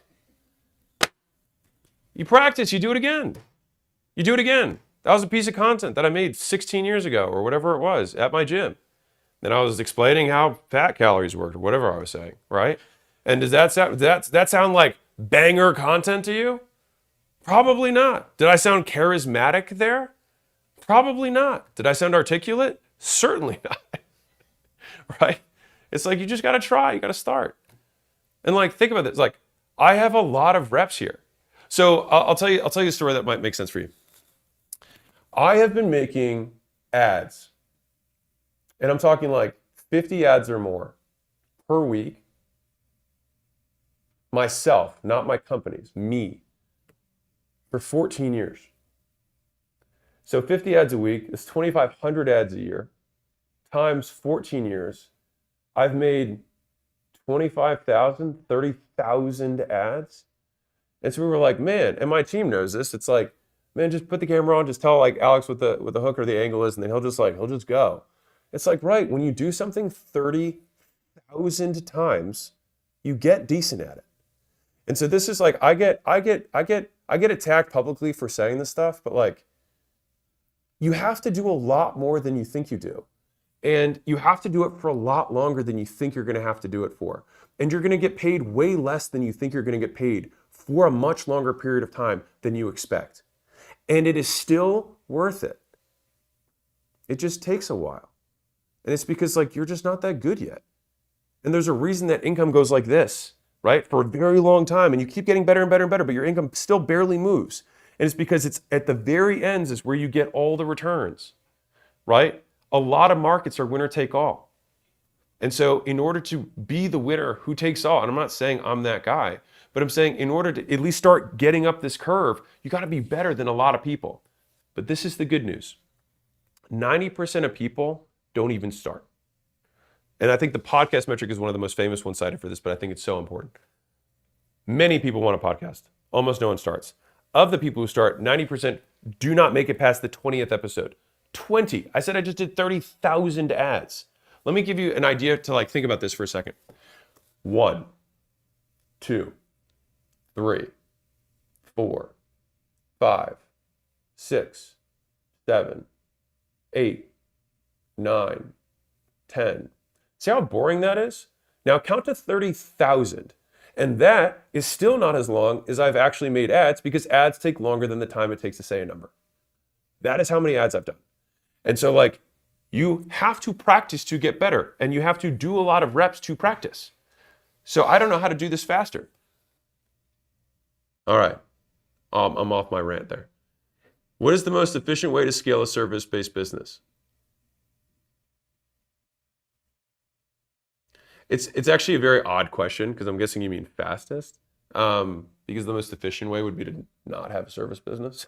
You practice, you do it again. You do it again. That was a piece of content that I made 16 years ago or whatever it was at my gym. Then I was explaining how fat calories worked or whatever I was saying, right? And does that sound like banger content to you? Probably not. Did I sound charismatic there? Probably not. Did I sound articulate? Certainly not. Right? It's like you just got to try. You got to start. And like think about this. Like I have a lot of reps here. So I'll tell you a story that might make sense for you. I have been making ads, and I'm talking like 50 ads or more per week. Myself, not my companies, me, for 14 years. So 50 ads a week is 2,500 ads a year times 14 years. I've made 25,000, 30,000 ads. And so we were like, man, and my team knows this. It's like, man, just put the camera on, just tell like Alex what the hook or the angle is, and then he'll just go. It's like, right, when you do something 30,000 times, you get decent at it. And so this is like, I get attacked publicly for saying this stuff, but like, you have to do a lot more than you think you do. And you have to do it for a lot longer than you think you're going to have to do it for. And you're going to get paid way less than you think you're going to get paid for a much longer period of time than you expect. And it is still worth it. It just takes a while. And it's because like you're just not that good yet. And there's a reason that income goes like this, right? For a very long time. And you keep getting better and better and better, but your income still barely moves. And it's because it's at the very ends is where you get all the returns, right? A lot of markets are winner take all. And so in order to be the winner who takes all, and I'm not saying I'm that guy, but I'm saying in order to at least start getting up this curve, you got to be better than a lot of people. But this is the good news. 90% of people don't even start. And I think the podcast metric is one of the most famous ones cited for this, but I think it's so important. Many people want a podcast. Almost no one starts. Of the people who start, 90% do not make it past the 20th episode. 20. I said I just did 30,000 ads. Let me give you an idea to like think about this for a second. 1, 2, 3, 4, 5, 6, 7, 8, 9, 10. See how boring that is? Now count to 30,000. And that is still not as long as I've actually made ads because ads take longer than the time it takes to say a number. That is how many ads I've done. And so like you have to practice to get better and you have to do a lot of reps to practice. So I don't know how to do this faster. All right, I'm off my rant there. What is the most efficient way to scale a service-based business? It's actually a very odd question because I'm guessing you mean fastest. Because the most efficient way would be to not have a service business.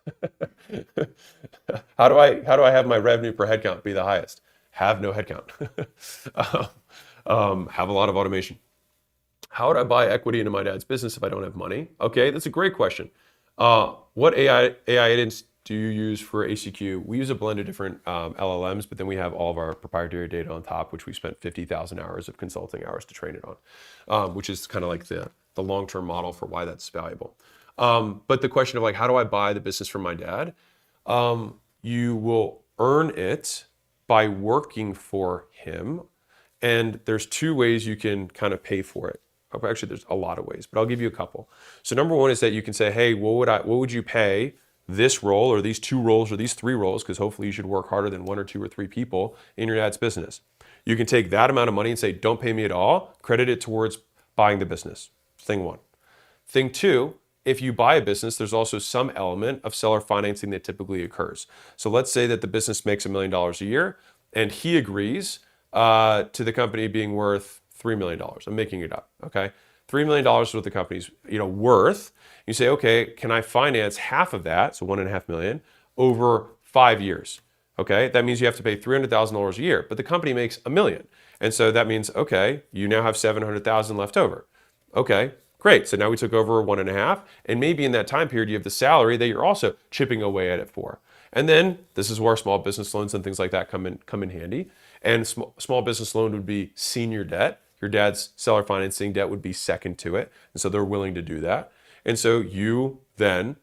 How do I have my revenue per headcount be the highest? Have no headcount. Have a lot of automation. How would I buy equity into my dad's business if I don't have money? Okay, that's a great question. What AI agents do you use for ACQ? We use a blend of different LLMs, but then we have all of our proprietary data on top, which we spent 50,000 hours of consulting hours to train it on, which is kind of like the long-term model for why that's valuable. But the question of like, how do I buy the business from my dad? You will earn it by working for him. And there's 2 ways you can kind of pay for it. Actually, there's a lot of ways, but I'll give you a couple. So number 1 is that you can say, hey, what would you pay this role or these 2 roles or these 3 roles? Because hopefully you should work harder than 1 or 2 or 3 people in your dad's business. You can take that amount of money and say, don't pay me at all, credit it towards buying the business. Thing 1. Thing 2, if you buy a business, there's also some element of seller financing that typically occurs. So let's say that the business makes $1 million a year and he agrees to the company being worth $3 million. I'm making it up, okay? $3 million is what the company's worth. You say, okay, can I finance half of that, so $1.5 million, over 5 years? Okay, that means you have to pay $300,000 a year, but the company makes $1 million. And so that means, okay, you now have $700,000 left over. Okay, great. So now we took over 1.5, and maybe in that time period you have the salary that you're also chipping away at it for. And then this is where small business loans and things like that come in handy. And small business loan would be senior debt. Your dad's seller financing debt would be second to it. And so they're willing to do that. And so you then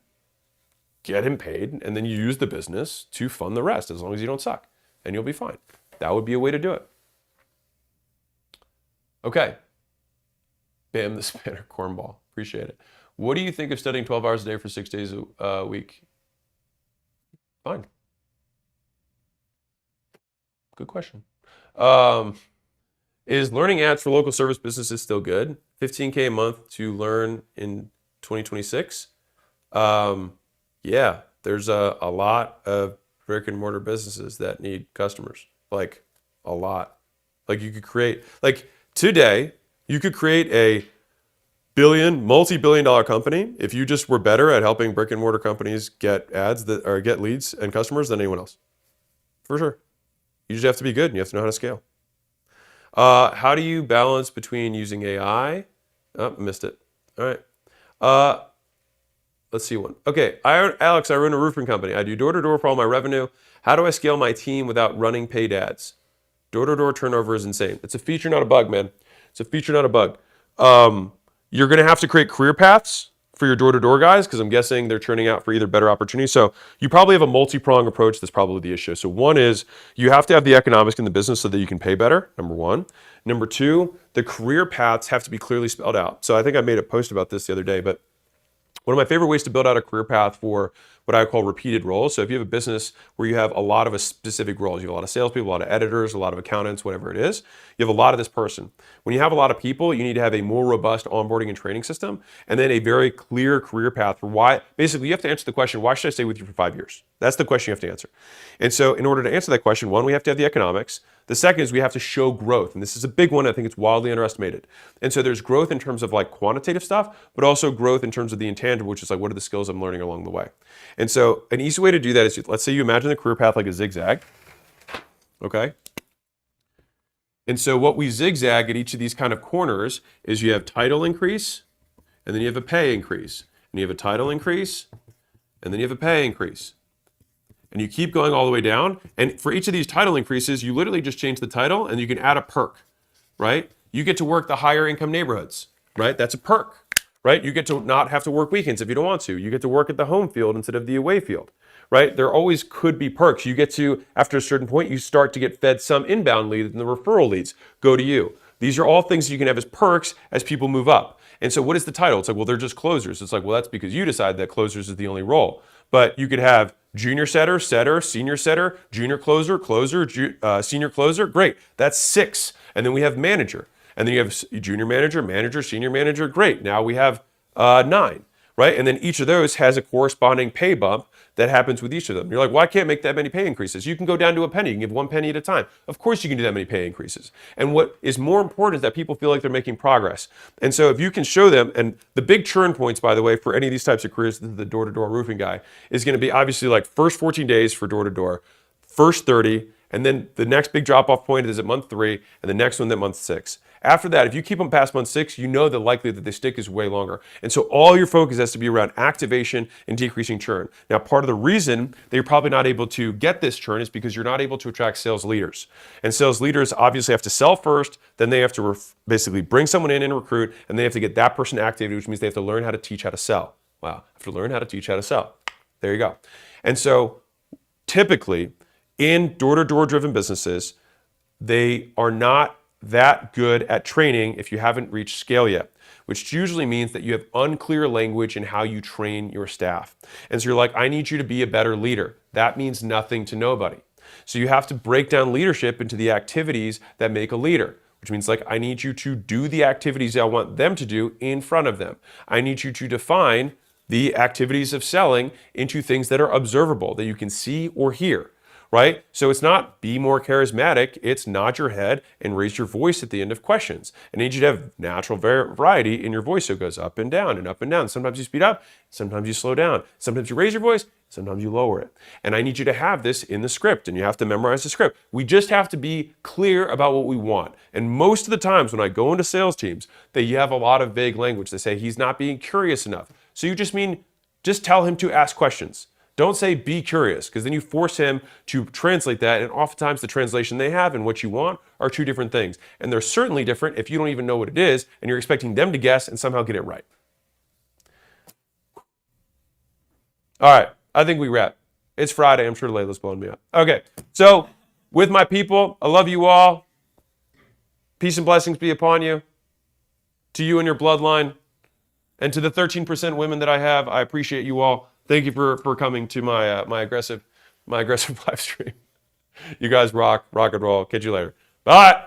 get him paid, and then you use the business to fund the rest as long as you don't suck, and you'll be fine. That would be a way to do it. Okay. Bam, the spanner cornball. Appreciate it. What do you think of studying 12 hours a day for 6 days a week? Fine. Good question. Is learning ads for local service businesses still good? $15K a month to learn in 2026? Yeah, there's a lot of brick and mortar businesses that need customers, like a lot. Like you could create, like today, you could create a $1 multi-billion-dollar company, if you just were better at helping brick and mortar companies get ads that or get leads and customers than anyone else, for sure. You just have to be good and you have to know how to scale. How do you balance between using AI? Oh, missed it. All right. Let's see one. Okay, Alex, I run a roofing company. I do door-to-door for all my revenue. How do I scale my team without running paid ads? Door-to-door turnover is insane. It's a feature, not a bug, man. It's a feature, not a bug. You're going to have to create career paths for your door-to-door guys because I'm guessing they're turning out for either better opportunities. So you probably have a multi-pronged approach. That's probably the issue. So one is you have to have the economics in the business so that you can pay better, number one. Number two, the career paths have to be clearly spelled out. So I think I made a post about this the other day, but one of my favorite ways to build out a career path for what I call repeated roles. So if you have a business where you have a lot of a specific roles, you have a lot of salespeople, a lot of editors, a lot of accountants, whatever it is, you have a lot of this person. When you have a lot of people, you need to have a more robust onboarding and training system, and then a very clear career path for why. Basically, you have to answer the question, why should I stay with you for 5 years? That's the question you have to answer. And so in order to answer that question, one, we have to have the economics. The second is we have to show growth. And this is a big one. I think it's wildly underestimated. And so there's growth in terms of like quantitative stuff, but also growth in terms of the intangible, which is like, what are the skills I'm learning along the way? And so an easy way to do that is, let's say you imagine the career path like a zigzag. Okay. And so what we zigzag at each of these kind of corners is you have title increase, and then you have a pay increase, and you have a title increase, and then you have a pay increase. And you keep going all the way down. And for each of these title increases, you literally just change the title and you can add a perk, right? You get to work the higher income neighborhoods, right? That's a perk, right? You get to not have to work weekends if you don't want to. You get to work at the home field instead of the away field, right? There always could be perks. You get to, after a certain point, you start to get fed some inbound leads and the referral leads go to you. These are all things you can have as perks as people move up. And so what is the title? It's like, well, they're just closers. It's like, well, that's because you decide that closers is the only role. But you could have junior setter, setter, senior setter, junior closer, closer, senior closer. Great. That's 6. And then we have manager. And then you have junior manager, manager, senior manager. Great. Now we have 9, right? And then each of those has a corresponding pay bump that happens with each of them. You're like, well, I can't make that many pay increases. You can go down to a penny. You can give 1 penny at a time. Of course you can do that many pay increases. And what is more important is that people feel like they're making progress. And so if you can show them, and the big churn points, by the way, for any of these types of careers, the door-to-door roofing guy, is going to be obviously like first 14 days for door-to-door, first 30, and then the next big drop-off point is at month 3, and the next one at month 6. After that, if you keep them past month 6, you know the likelihood that they stick is way longer. And so all your focus has to be around activation and decreasing churn. Now, part of the reason that you're probably not able to get this churn is because you're not able to attract sales leaders. And sales leaders obviously have to sell first, then they have to basically bring someone in and recruit, and they have to get that person activated, which means they have to learn how to teach how to sell. Wow, have to learn how to teach how to sell. There you go. And so typically in door-to-door driven businesses, they are not that good at training if you haven't reached scale yet, which usually means that you have unclear language in how you train your staff. And so you're like, I need you to be a better leader. That means nothing to nobody. So you have to break down leadership into the activities that make a leader, which means like, I need you to do the activities I want them to do in front of them. I need you to define the activities of selling into things that are observable, that you can see or hear. Right? So it's not be more charismatic, it's nod your head and raise your voice at the end of questions. I need you to have natural variety in your voice so it goes up and down and up and down. Sometimes you speed up, sometimes you slow down. Sometimes you raise your voice, sometimes you lower it. And I need you to have this in the script and you have to memorize the script. We just have to be clear about what we want. And most of the times when I go into sales teams, they have a lot of vague language. They say he's not being curious enough. So you just tell him to ask questions. Don't say be curious, because then you force him to translate that, and oftentimes the translation they have and what you want are 2 different things. And they're certainly different if you don't even know what it is, and you're expecting them to guess and somehow get it right. All right, I think we wrap. It's Friday, I'm sure Layla's blowing me up. Okay, so with my people, I love you all. Peace and blessings be upon you, to you and your bloodline, and to the 13% women that I have, I appreciate you all. Thank you for coming to my aggressive live stream. You guys rock and roll. Catch you later. Bye.